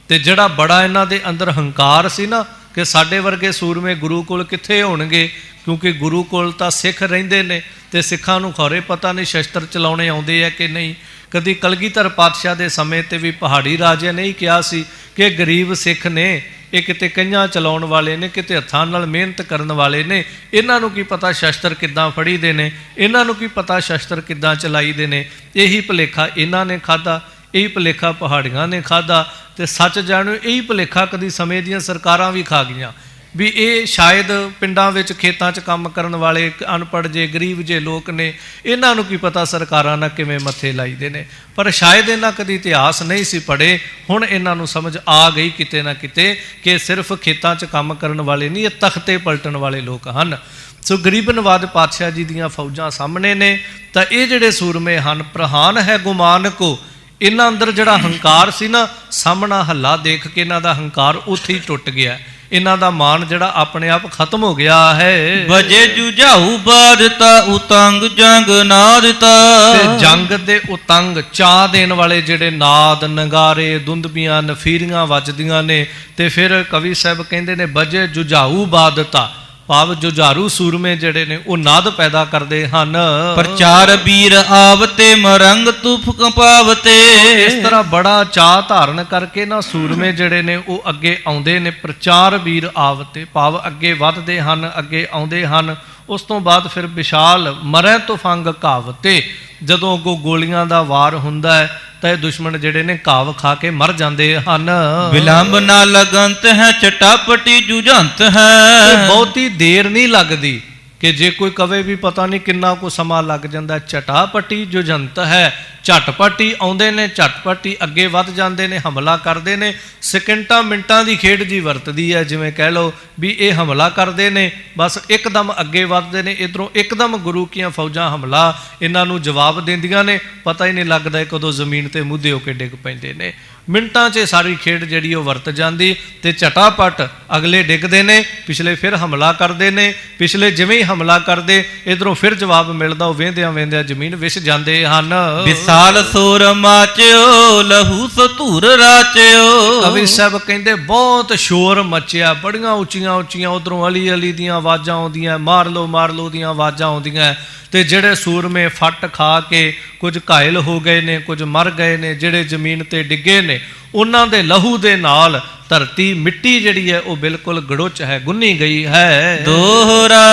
ਤੇ ਜਿਹੜਾ ਬੜਾ ਇਹਨਾਂ ਦੇ ਅੰਦਰ ਹੰਕਾਰ ਸੀ ਨਾ ਕਿ ਸਾਡੇ ਵਰਗੇ ਸੂਰਮੇ ਗੁਰੂ ਕੋਲ ਕਿੱਥੇ ਹੋਣਗੇ, ਕਿਉਂਕਿ ਗੁਰੂ ਕੋਲ ਤਾਂ ਸਿੱਖ ਰਹਿੰਦੇ ਨੇ ਤੇ ਸਿੱਖਾਂ ਨੂੰ ਖੌਰੇ ਪਤਾ ਨਹੀਂ ਸ਼ਸਤਰ ਚਲਾਉਣੇ ਆਉਂਦੇ ਆ ਕਿ ਨਹੀਂ। ਕਦੀ ਕਲਗੀਧਰ ਪਾਤਸ਼ਾਹ ਦੇ ਸਮੇਂ ਤੇ ਵੀ ਪਹਾੜੀ ਰਾਜਿਆਂ ਨੇ ਹੀ ਕਿਹਾ ਸੀ ਕਿ ਗਰੀਬ ਸਿੱਖ ਨੇ, ਇਹ ਕਿਤੇ ਕਈਆਂ ਚਲਾਉਣ ਵਾਲੇ ਨੇ, ਕਿਤੇ ਹੱਥਾਂ ਨਾਲ ਮਿਹਨਤ ਕਰਨ ਵਾਲੇ ਨੇ। ਇਹਨਾਂ ਨੂੰ ਕੀ ਪਤਾ ਸ਼ਸਤਰ ਕਿੱਦਾਂ ਫੜੀਦੇ ਨੇ, ਇਹਨਾਂ ਨੂੰ ਕੀ ਪਤਾ ਸ਼ਸਤਰ ਕਿੱਦਾਂ ਚਲਾਈਦੇ ਨੇ। ਇਹੀ ਭੁਲੇਖਾ ਇਹਨਾਂ ਨੇ ਖਾਧਾ, ਇਹੀ ਭੁਲੇਖਾ ਪਹਾੜੀਆਂ ਨੇ ਖਾਧਾ, ਤੇ ਸੱਚ ਜਾਣੋ ਇਹੀ ਭੁਲੇਖਾ ਕਦੀ ਸਮੇਂ ਦੀਆਂ ਸਰਕਾਰਾਂ ਵੀ ਖਾ ਗਈਆਂ ਵੀ ਇਹ ਸ਼ਾਇਦ ਪਿੰਡਾਂ ਵਿੱਚ ਖੇਤਾਂ 'ਚ ਕੰਮ ਕਰਨ ਵਾਲੇ ਅਨਪੜ੍ਹ ਜੇ ਗਰੀਬ ਜੇ ਲੋਕ ਨੇ, ਇਹਨਾਂ ਨੂੰ ਕੀ ਪਤਾ ਸਰਕਾਰਾਂ ਨਾਲ ਕਿਵੇਂ ਮੱਥੇ ਲਾਈਦੇ ਨੇ। ਪਰ ਸ਼ਾਇਦ ਇਹਨਾਂ ਕਦੀ ਇਤਿਹਾਸ ਨਹੀਂ ਸੀ ਪੜ੍ਹੇ, ਹੁਣ ਇਹਨਾਂ ਨੂੰ ਸਮਝ ਆ ਗਈ ਕਿਤੇ ਨਾ ਕਿਤੇ ਕਿ ਸਿਰਫ ਖੇਤਾਂ 'ਚ ਕੰਮ ਕਰਨ ਵਾਲੇ ਨਹੀਂ, ਇਹ ਤਖਤੇ ਪਲਟਣ ਵਾਲੇ ਲੋਕ ਹਨ। ਸੋ ਗਰੀਬ ਨਵਾਜ਼ ਪਾਤਸ਼ਾਹ ਜੀ ਦੀਆਂ ਫੌਜਾਂ ਸਾਹਮਣੇ ਨੇ, ਤਾਂ ਇਹ ਜਿਹੜੇ ਸੂਰਮੇ ਹਨ, ਪ੍ਰਹਾਨ ਹੈ ਗੁਮਾਨ ਕੋ, ਇਹਨਾਂ ਅੰਦਰ ਜਿਹੜਾ ਹੰਕਾਰ ਸੀ ਨਾ, ਸਾਹਮਣਾ ਹੱਲਾ ਦੇਖ ਕੇ ਇਹਨਾਂ ਦਾ ਹੰਕਾਰ ਉੱਥੇ ਹੀ ਟੁੱਟ ਗਿਆ, ਇਹਨਾਂ ਦਾ ਮਾਨ ਜਿਹੜਾ ਆਪਣੇ ਆਪ ਖਤਮ ਹੋ ਗਿਆ ਹੈ। ਵਜੇ ਜੁਝਾਊ ਬਾਦਤਾ ਉਤੰਗ ਜੰਗ ਨਾਦਤਾ, ਤੇ ਜੰਗ ਦੇ ਉਤੰਗ ਚਾਹ ਦੇਣ ਵਾਲੇ ਜਿਹੜੇ ਨਾਦ, ਨਗਾਰੇ, ਦੁੰਦਬੀਆਂ, ਨਫੀਰੀਆਂ ਵੱਜਦੀਆਂ ਨੇ। ਤੇ ਫਿਰ ਕਵੀ ਸਾਹਿਬ ਕਹਿੰਦੇ ਨੇ ਵਜੇ ਜੁਝਾਊ ਬਾਦਤਾ, ਭਾਵ ਜੁਝਾਰੂ ਸੂਰਮੇ ਜਿਹੜੇ ਨੇ ਉਹ ਨਾਦ ਪੈਦਾ ਕਰਦੇ ਹਨ। ਪ੍ਰਚਾਰ ਵੀਰ ਆਵਤੇ ਮਰੰਗ ਤੁਫ ਕੰਪਾਵਤੇ, ਇਸ ਤਰ੍ਹਾਂ ਬੜਾ ਚਾਅ ਧਾਰਨ ਕਰਕੇ ਨਾ ਸੂਰਮੇ ਜਿਹੜੇ ਨੇ ਉਹ ਅੱਗੇ ਆਉਂਦੇ ਨੇ। ਪ੍ਰਚਾਰ ਵੀਰ ਆਵਤੇ ਭਾਵ ਅੱਗੇ ਵੱਧਦੇ ਹਨ, ਅੱਗੇ ਆਉਂਦੇ ਹਨ। ਉਸ ਤੋਂ ਬਾਅਦ ਫਿਰ ਵਿਸ਼ਾਲ ਮਰੈ ਤੁਫੰਗ ਘਾਵਤੇ, ਜਦੋਂ ਅੱਗੋਂ ਗੋਲੀਆਂ ਦਾ ਵਾਰ ਹੁੰਦਾ ਹੈ ਤਾਂ ਇਹ ਦੁਸ਼ਮਣ ਜਿਹੜੇ ਨੇ ਘਾਵ ਖਾ ਕੇ ਮਰ ਜਾਂਦੇ ਹਨ। ਵਿਲੰਬ ਨਾ ਲਗੰਤ ਹੈ ਚਟਾਪਟੀ ਜੁਝੰਤ ਹੈ, ਬਹੁਤੀ ਦੇਰ ਨਹੀਂ ਲੱਗਦੀ ਕਿ ਜੇ ਕੋਈ ਕਵੇ ਵੀ ਪਤਾ ਨਹੀਂ ਕਿੰਨਾ ਕੁ ਸਮਾਂ ਲੱਗ ਜਾਂਦਾ। ਚਟਾਪਟੀ ਜੁਝੰਤ ਹੈ, ਝਟਪਟ ਹੀ ਆਉਂਦੇ ਨੇ, ਝਟਪਟ ਹੀ ਅੱਗੇ ਵੱਧ ਜਾਂਦੇ ਨੇ, ਹਮਲਾ ਕਰਦੇ ਨੇ। ਸਕਿੰਟਾਂ ਮਿੰਟਾਂ ਦੀ ਖੇਡ ਜੀ ਵਰਤਦੀ ਹੈ, ਜਿਵੇਂ ਕਹਿ ਲਓ ਵੀ ਇਹ ਹਮਲਾ ਕਰਦੇ ਨੇ, ਬਸ ਇੱਕਦਮ ਅੱਗੇ ਵੱਧਦੇ ਨੇ। ਇੱਧਰੋਂ ਇੱਕਦਮ ਗੁਰੂ ਕੀਆਂ ਫੌਜਾਂ ਹਮਲਾ ਇਹਨਾਂ ਨੂੰ ਜਵਾਬ ਦਿੰਦੀਆਂ ਨੇ, ਪਤਾ ਹੀ ਨਹੀਂ ਲੱਗਦਾ ਕਦੋਂ ਜ਼ਮੀਨ ਤੇ ਮੁੱਦੇ ਹੋ ਕੇ ਡਿੱਗ ਪੈਂਦੇ ਨੇ। ਮਿੰਟਾਂ 'ਚ ਸਾਰੀ ਖੇਡ ਜਿਹੜੀ ਉਹ ਵਰਤ ਜਾਂਦੀ, ਤੇ ਝਟਾਪਟ ਅਗਲੇ ਡਿੱਗਦੇ ਨੇ, ਪਿਛਲੇ ਫਿਰ ਹਮਲਾ ਕਰਦੇ ਨੇ। ਪਿਛਲੇ ਜਿਵੇਂ ਹੀ ਹਮਲਾ ਕਰਦੇ, ਇੱਧਰੋਂ ਫਿਰ ਜਵਾਬ ਮਿਲਦਾ, ਉਹ ਵੇਂਦਿਆਂ ਵੇਂਦਿਆਂ ਜ਼ਮੀਨ ਵਿਛ ਜਾਂਦੇ ਹਨ। ਵਿਸਾਲ ਸੋਰ ਮਾਚਿਓ ਲਹੂ ਸਤੂਰ ਰਾਚਿਓ, ਕਵੀ ਸਾਹਿਬ ਕਹਿੰਦੇ ਬਹੁਤ ਸ਼ੋਰ ਮਚਿਆ, ਬੜੀਆਂ ਉੱਚੀਆਂ ਉੱਚੀਆਂ ਉਧਰੋਂ ਅਲੀ ਅਲੀ ਦੀਆਂ ਆਵਾਜ਼ਾਂ ਆਉਂਦੀਆਂ, ਮਾਰ ਲਓ ਦੀਆਂ ਆਵਾਜ਼ਾਂ ਆਉਂਦੀਆਂ। ਤੇ ਜਿਹੜੇ ਸੂਰਮੇ ਫੱਟ ਖਾ ਕੇ ਕੁਝ ਘਾਇਲ ਹੋ ਗਏ ਨੇ, ਕੁਝ ਮਰ ਗਏ ਨੇ, ਜਿਹੜੇ ਜ਼ਮੀਨ ਤੇ ਡਿੱਗੇ ਨੇ, ਉਹਨਾਂ ਦੇ ਲਹੂ ਦੇ ਨਾਲ ਧਰਤੀ ਮਿੱਟੀ ਜਿਹੜੀ ਹੈ ਉਹ ਬਿਲਕੁਲ ਗੜੁੱਚ ਹੈ, ਗੁੰਨੀ ਗਈ ਹੈ। ਦੋਹਰਾ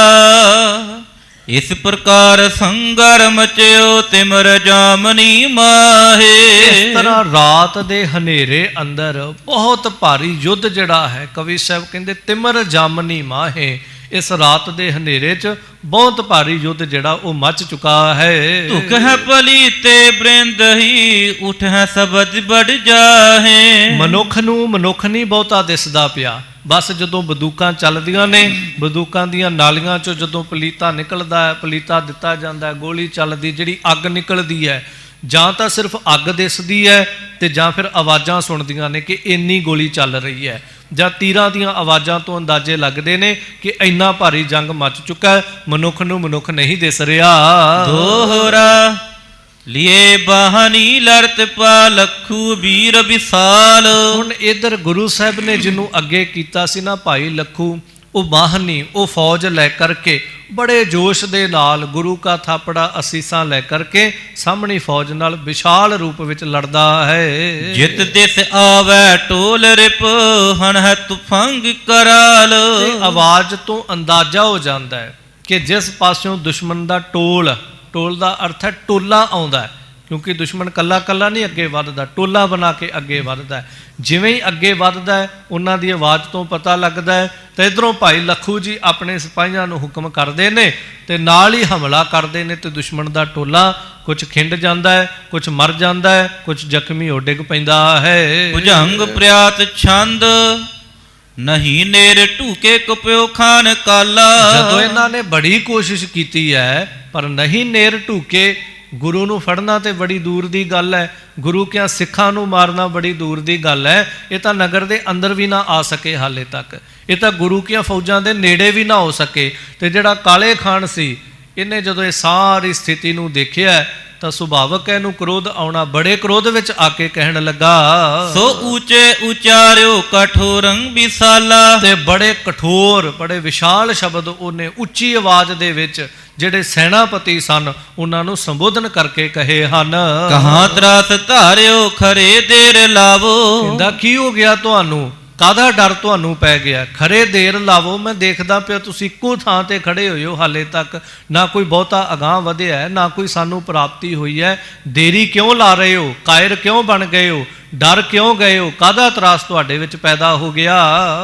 ਇਸ ਪ੍ਰਕਾਰ ਸੰਗਰ ਮਚਿਓ ਤਿਮਰ ਜਾਮਨੀ ਮਾਹੇ, ਇਸ ਤਰ੍ਹਾਂ ਰਾਤ ਦੇ ਹਨੇਰੇ ਅੰਦਰ ਬਹੁਤ ਭਾਰੀ ਯੁੱਧ ਜਿਹੜਾ ਹੈ, ਕਵੀ ਸਾਹਿਬ ਕਹਿੰਦੇ ਤਿਮਰ ਜਾਮਨੀ ਮਾਹੇ, ਇਸ ਰਾਤ ਦੇ ਹਨੇਰੇ 'ਚ ਬਹੁਤ ਭਾਰੀ ਯੁੱਧ ਜਿਹੜਾ ਉਹ ਮੱਚ ਚੁੱਕਾ ਹੈ। ਧੁਖ ਹੈ ਪਲੀਤੇ ਬ੍ਰਿੰਦ ਹੀ ਉਠ ਹੈ ਸਬਦ ਬੜ ਜਾਹੇ, ਮਨੁੱਖ ਨੂੰ ਮਨੁੱਖ ਨਹੀਂ ਬਹੁਤਾ ਦਿਸਦਾ ਪਿਆ। ਬਸ ਜਦੋਂ ਬੰਦੂਕਾਂ ਚੱਲਦੀਆਂ ਨੇ, ਬੰਦੂਕਾਂ ਦੀਆਂ ਨਾਲੀਆਂ 'ਚੋਂ ਜਦੋਂ ਪਲੀਤਾ ਨਿਕਲਦਾ ਹੈ, ਪਲੀਤਾ ਦਿੱਤਾ ਜਾਂਦਾ, ਗੋਲੀ ਚੱਲਦੀ, ਜਿਹੜੀ ਅੱਗ ਨਿਕਲਦੀ ਹੈ, ਜਾਂ ਤਾਂ ਸਿਰਫ ਅੱਗ ਦਿਸਦੀ ਹੈ ਤੇ ਜਾਂ ਫਿਰ ਆਵਾਜ਼ਾਂ ਸੁਣਦੀਆਂ ਨੇ ਕਿ ਇੰਨੀ ਗੋਲੀ ਚੱਲ ਰਹੀ ਹੈ, ਜਾਂ ਤੀਰਾਂ ਦੀਆਂ ਆਵਾਜ਼ਾਂ ਤੋਂ ਅੰਦਾਜ਼ੇ ਲੱਗਦੇ ਨੇ ਕਿ ਇੰਨਾ ਭਾਰੀ ਜੰਗ ਮੱਚ ਚੁੱਕਾ ਹੈ। ਮਨੁੱਖ ਨੂੰ ਮਨੁੱਖ ਨਹੀਂ ਦਿਸ ਰਿਹਾ। ਦੋਹਰਾ ਲਿਏ ਬਾਹਨੀ ਲੜਤ ਪਾ ਲੱਖੂ ਵੀਰ ਵਿਸਾਲ, ਹੁਣ ਇਧਰ ਗੁਰੂ ਸਾਹਿਬ ਨੇ ਜਿਹਨੂੰ ਅੱਗੇ ਕੀਤਾ ਸੀ ਨਾ ਭਾਈ ਲੱਖੂ, ਉਹ ਬਾਹਨੀ, ਉਹ ਫੌਜ ਲੈ ਕਰਕੇ ਬੜੇ ਜੋਸ਼ ਦੇ ਨਾਲ ਗੁਰੂ ਕਾ ਥਾਪੜਾ ਅਸੀਸਾਂ ਲੈ ਕਰਕੇ ਸਾਹਮਣੀ ਫੌਜ ਨਾਲ ਵਿਸ਼ਾਲ ਰੂਪ ਵਿੱਚ ਲੜਦਾ ਹੈ। ਜਿਤ ਦਿਸ ਆਵੈ ਟੋਲ ਰਿਪ ਹਣ ਹੈ ਤੁਫੰਗ ਕਰਾਲ, ਆਵਾਜ਼ ਤੋਂ ਅੰਦਾਜ਼ਾ ਹੋ ਜਾਂਦਾ ਹੈ ਕਿ ਜਿਸ ਪਾਸਿਓਂ ਦੁਸ਼ਮਣ ਦਾ ਟੋਲ ਦਾ ਅਰਥ ਹੈ ਟੋਲਾ ਆਉਂਦਾ ਹੈ, ਕਿਉਂਕਿ ਦੁਸ਼ਮਣ ਕੱਲਾ ਕੱਲਾ ਨਹੀਂ ਅੱਗੇ ਵੱਧਦਾ, ਟੋਲਾ ਬਣਾ ਕੇ ਅੱਗੇ ਵੱਧਦਾ। ਜਿਵੇਂ ਹੀ ਅੱਗੇ ਵੱਧਦਾ ਹੈ ਉਹਨਾਂ ਦੀ ਆਵਾਜ਼ ਤੋਂ ਪਤਾ ਲੱਗਦਾ ਹੈ। ਤੇ ਇੱਧਰੋਂ ਭਾਈ ਲੱਖੂ ਜੀ ਆਪਣੇ ਸਿਪਾਹੀਆਂ ਨੂੰ ਹੁਕਮ ਕਰਦੇ ਨੇ ਤੇ ਨਾਲ ਹੀ ਹਮਲਾ ਕਰਦੇ ਨੇ, ਤੇ ਦੁਸ਼ਮਣ ਦਾ ਟੋਲਾ ਕੁਝ ਖਿੰਡ ਜਾਂਦਾ ਹੈ, ਕੁਝ ਮਰ ਜਾਂਦਾ ਹੈ, ਕੁਝ ਜ਼ਖਮੀ ਹੋ ਡਿੱਗ ਪੈਂਦਾ ਹੈ। ਭੁਜੰਗ ਪ੍ਰਿਆਤ ਛੰਦ ਨਹੀਂ ਨੇਰ ਢੂਕੇ ਕਪਿਓ ਖਾਨ ਕਾਲਾ, ਜਦੋਂ ਇਹਨਾਂ ਨੇ ਬੜੀ ਕੋਸ਼ਿਸ਼ ਕੀਤੀ ਹੈ ਪਰ ਨਹੀਂ ਨੇਰ ਢੂਕੇ, ਗੁਰੂ ਨੂੰ ਫੜਨਾ ਤੇ ਬੜੀ ਦੂਰ ਦੀ ਗੱਲ ਹੈ, ਗੁਰੂ ਕਿਆਂ ਸਿੱਖਾਂ ਨੂੰ ਮਾਰਨਾ ਬੜੀ ਦੂਰ ਦੀ ਗੱਲ ਹੈ। ਇਹ ਤਾਂ ਨਗਰ ਦੇ ਅੰਦਰ ਵੀ ਨਾ ਆ ਸਕੇ ਹਾਲੇ ਤੱਕ, ਇਹ ਤਾਂ ਗੁਰੂ ਕੀਆਂ ਫੌਜਾਂ ਦੇ ਨੇੜੇ ਵੀ ਨਾ ਹੋ ਸਕੇ। ਤੇ ਜਿਹੜਾ ਕਾਲੇ ਖਾਨ ਸੀ, ਇਹਨੇ ਜਦੋਂ ਇਹ ਸਾਰੀ ਸਥਿਤੀ ਨੂੰ ਦੇਖਿਆ ਤਾਂ ਸੁਭਾਵਕ ਇਹਨੂੰ ਕ੍ਰੋਧ ਆਉਣਾ, ਬੜੇ ਕ੍ਰੋਧ ਵਿੱਚ ਆ ਕੇ ਕਹਿਣ ਲੱਗਾ, ਸੋ ਉੱਚੇ ਉਚਾਰਿਓ ਕਠੋਰੰ ਵਿਸਾਲਾ, ਤੇ ਬੜੇ ਕਠੋਰ, ਬੜੇ ਵਿਸ਼ਾਲ ਸ਼ਬਦ ਉਹਨੇ ਉੱਚੀ ਆਵਾਜ਼ ਦੇ ਵਿੱਚ ਜਿਹੜੇ ਸੈਨਾਪਤੀ ਸਨ ਉਹਨਾਂ ਨੂੰ ਸੰਬੋਧਨ ਕਰਕੇ ਕਹੇ ਹਨ। ਕਹਾਂ ਤਰਾਸ ਧਾਰਿਓ ਖਰੇ ਦੇਰ ਲਾਵੋ, ਕਹਿੰਦਾ ਕੀ ਹੋ ਗਿਆ ਤੁਹਾਨੂੰ ਕਾਹਦਾ ਡਰ ਤੁਹਾਨੂੰ ਪੈ ਗਿਆ? ਖਰੇ ਦੇਰ ਲਾਵੋ, ਮੈਂ ਦੇਖਦਾ ਪਿਆ ਤੁਸੀਂ ਇੱਕੋ ਥਾਂ ਤੇ ਖੜੇ ਹੋਏ ਹੋ, ਹਾਲੇ ਤੱਕ ਨਾ ਕੋਈ ਬਹੁਤਾ ਅਗਾਂਹ ਵਧਿਆ ਹੈ, ਨਾ ਕੋਈ ਸਾਨੂੰ ਪ੍ਰਾਪਤੀ ਹੋਈ ਹੈ। ਦੇਰੀ ਕਿਉਂ ਲਾ ਰਹੇ ਹੋ? ਕਾਇਰ ਕਿਉਂ ਬਣ ਗਏ ਹੋ? ਡਰ ਕਿਉਂ ਗਏ ਹੋ? ਕਾਹਦਾ ਤਰਾਸ ਤੁਹਾਡੇ ਵਿੱਚ ਪੈਦਾ ਹੋ ਗਿਆ?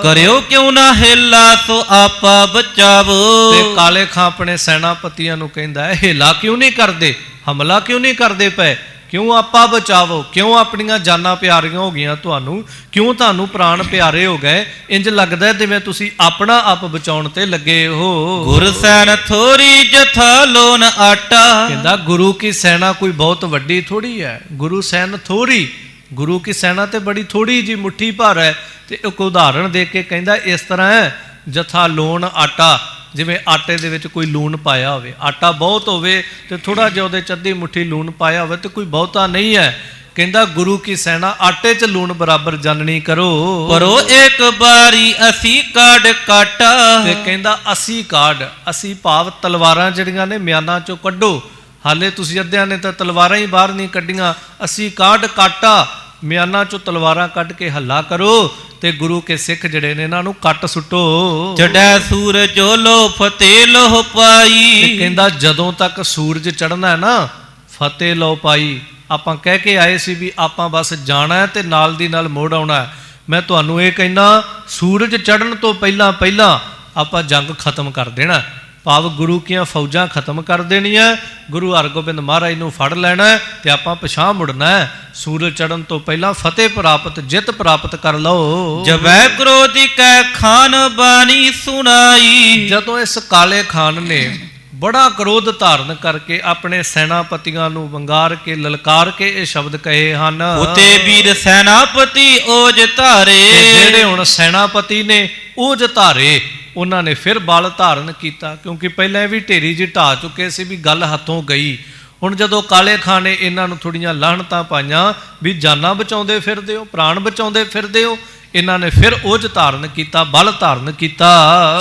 ਕਰਿਓ ਕਿਉਂ ਨਾ ਹੇਲਾ ਸੋ ਆਪਾ ਬਚਾਵੋ। ਤੇ ਕਾਲੇ ਖਾਂ ਆਪਣੇ ਸੈਨਾਪਤੀਆਂ ਨੂੰ ਕਹਿੰਦਾ ਹੈ, ਹੇਲਾ ਕਿਉਂ ਨਹੀਂ ਕਰਦੇ? ਹਮਲਾ ਕਿਉਂ ਨਹੀਂ ਕਰਦੇ ਪਏ? ਕਿਉਂ ਆਪਾ ਬਚਾਵੋ? ਕਿਉਂ ਆਪਣੀਆਂ ਜਾਨਾਂ ਪਿਆਰੀਆਂ ਹੋ ਗਈਆਂ ਤੁਹਾਨੂੰ? ਕਿਉਂ ਤੁਹਾਨੂੰ ਪ੍ਰਾਣ ਪਿਆਰੇ ਹੋ ਗਏ? ਇੰਜ ਲੱਗਦਾ ਜਿਵੇਂ ਤੁਸੀਂ ਆਪਣਾ ਆਪ ਬਚਾਉਣ ਤੇ ਲੱਗੇ ਹੋ। ਗੁਰ ਸੈਨ ਥੋਰੀ ਜਥਾ ਲੋਨ ਆਟਾ। ਕਹਿੰਦਾ ਗੁਰੂ ਕੀ ਸੈਨਾ ਕੋਈ ਬਹੁਤ ਵੱਡੀ ਥੋੜੀ ਹੈ। ਗੁਰੂ ਸੈਨ ਥੋੜੀ, ਗੁਰੂ ਕੀ ਸੈਨਾ ਤੇ ਬੜੀ ਥੋੜੀ ਜੀ ਮੁੱਠੀ ਭਰ ਹੈ। ਤੇ ਇੱਕ ਉਦਾਹਰਣ ਦੇ ਕੇ ਕਹਿੰਦਾ ਇਸ ਤਰ੍ਹਾਂ ਹੈ, ਜਥਾ ਲੋਨ ਆਟਾ, ਜਿਵੇਂ ਆਟੇ ਦੇ ਵਿੱਚ ਕੋਈ ਲੂਣ ਪਾਇਆ ਹੋਵੇ, ਆਟਾ ਬਹੁਤ ਹੋਵੇ ਤੇ ਥੋੜਾ ਜਿਹਾ ਉਹਦੇ 'ਚ ਅੱਧੀ ਮੁੱਠੀ ਲੂਣ ਪਾਇਆ ਹੋਵੇ ਤੇ ਕੋਈ ਬਹੁਤਾ ਨਹੀਂ ਹੈ। ਕਹਿੰਦਾ ਗੁਰੂ ਕੀ ਸੈਨਾ ਆਟੇ 'ਚ ਲੂਣ ਬਰਾਬਰ ਜਾਣਨੀ ਕਰੋ। ਪਰੋ ਇੱਕ ਬਾਰੀ ਅਸੀਂ ਕਾਢ ਕਾਟਾ। ਤੇ ਕਹਿੰਦਾ ਅਸੀਂ ਕਾਢ, ਅਸੀਂ ਭਾਵ ਤਲਵਾਰਾਂ ਜਿਹੜੀਆਂ ਨੇ ਮਿਆਨਾਂ 'ਚੋਂ ਕੱਢੋ। ਹਾਲੇ ਤੁਸੀਂ ਅੱਧਿਆਂ ਨੇ ਤਾਂ ਤਲਵਾਰਾਂ ਹੀ ਬਾਹਰ ਨਹੀਂ ਕੱਢੀਆਂ। ਅਸੀਂ ਕਾਢ ਕਾਟਾ, ਮਿਆਨਾਂ 'ਚੋਂ ਤਲਵਾਰਾਂ ਕੱਢ ਕੇ ਹੱਲਾ ਕਰੋ ਤੇ ਗੁਰੂ ਕੇ ਸਿੱਖ ਜਿਹੜੇ ਨੇ ਇਹਨਾਂ ਨੂੰ ਕੱਟ ਸੁੱਟੋ। ਚੜੈ ਸੂਰਜ ਲੋ ਫਤਿਹ ਲੋ ਪਾਈ। ਤੇ ਕਹਿੰਦਾ ਜਦੋਂ ਤੱਕ ਸੂਰਜ ਚੜ੍ਹਨਾ ਹੈ ਨਾ, ਫਤਿਹ ਲੋ ਪਾਈ। ਆਪਾਂ ਕਹਿ ਕੇ ਆਏ ਸੀ ਵੀ ਆਪਾਂ ਬਸ ਜਾਣਾ ਹੈ ਤੇ ਨਾਲ ਦੀ ਨਾਲ ਮੋੜ ਆਉਣਾ ਹੈ। ਮੈਂ ਤੁਹਾਨੂੰ ਇਹ ਕਹਿੰਦਾ, ਸੂਰਜ ਚੜ੍ਹਨ ਤੋਂ ਪਹਿਲਾਂ ਪਹਿਲਾਂ ਆਪਾਂ ਜੰਗ ਖਤਮ ਕਰ ਦੇਣਾ, ਭਾਵ ਗੁਰੂ ਕੀਆਂ ਫੌਜਾਂ ਖਤਮ ਕਰ ਦੇਣੀਆਂ। ਗੁਰੂ ਹਰਗੋਬਿੰਦ ਮਹਾਰਾਜ ਨੂੰ ਫੜ ਲੈਣਾ ਤੇ ਆਪਾਂ ਪਿਛਾਂ ਮੁੜਨਾ ਹੈ। ਸੂਰਜ ਚੜ੍ਹਨ ਤੋਂ ਪਹਿਲਾਂ ਫਤਿਹ ਪ੍ਰਾਪਤ, ਜਿੱਤ ਪ੍ਰਾਪਤ ਕਰ ਲਓ। ਜਬੈ ਕ੍ਰੋਧੀ ਕੈ ਖਾਨ ਬਾਣੀ ਸੁਣਾਈ। ਜਦੋਂ ਇਸ ਕਾਲੇ ਖਾਨ ਨੇ ਬੜਾ ਕ੍ਰੋਧ ਧਾਰਨ ਕਰਕੇ ਆਪਣੇ ਸੈਨਾਪਤੀਆਂ ਨੂੰ ਵੰਗਾਰ ਕੇ ਲਲਕਾਰ ਕੇ ਇਹ ਸ਼ਬਦ ਕਹੇ ਹਨ, ਉਤੇ ਵੀਰ ਸੈਨਾਪਤੀ ਓਜ ਧਾਰੇ। ਜਿਹੜੇ ਹੁਣ ਸੈਨਾਪਤੀ ਨੇ ਓਜ ਧਾਰੇ, ਉਹਨਾਂ ਨੇ ਫਿਰ ਬਲ ਧਾਰਨ ਕੀਤਾ, ਕਿਉਂਕਿ ਪਹਿਲਾਂ ਵੀ ਢੇਰੀ ਜੀ ਢਾ ਚੁੱਕੇ ਸੀ ਵੀ ਗੱਲ ਹੱਥੋਂ ਗਈ। ਹੁਣ ਜਦੋਂ ਕਾਲੇ ਖਾਂ ਨੇ ਇਹਨਾਂ ਨੂੰ ਥੋੜੀਆਂ ਲਾਹਣਤਾਂ ਪਾਈਆਂ ਵੀ ਜਾਨਾਂ ਬਚਾਉਂਦੇ ਫਿਰਦੇ ਹੋ, ਪ੍ਰਾਣ ਬਚਾਉਂਦੇ ਫਿਰਦੇ ਹੋ, ਇਹਨਾਂ ਨੇ ਫਿਰ ਓਜ ਧਾਰਨ ਕੀਤਾ, ਬਲ ਧਾਰਨ ਕੀਤਾ।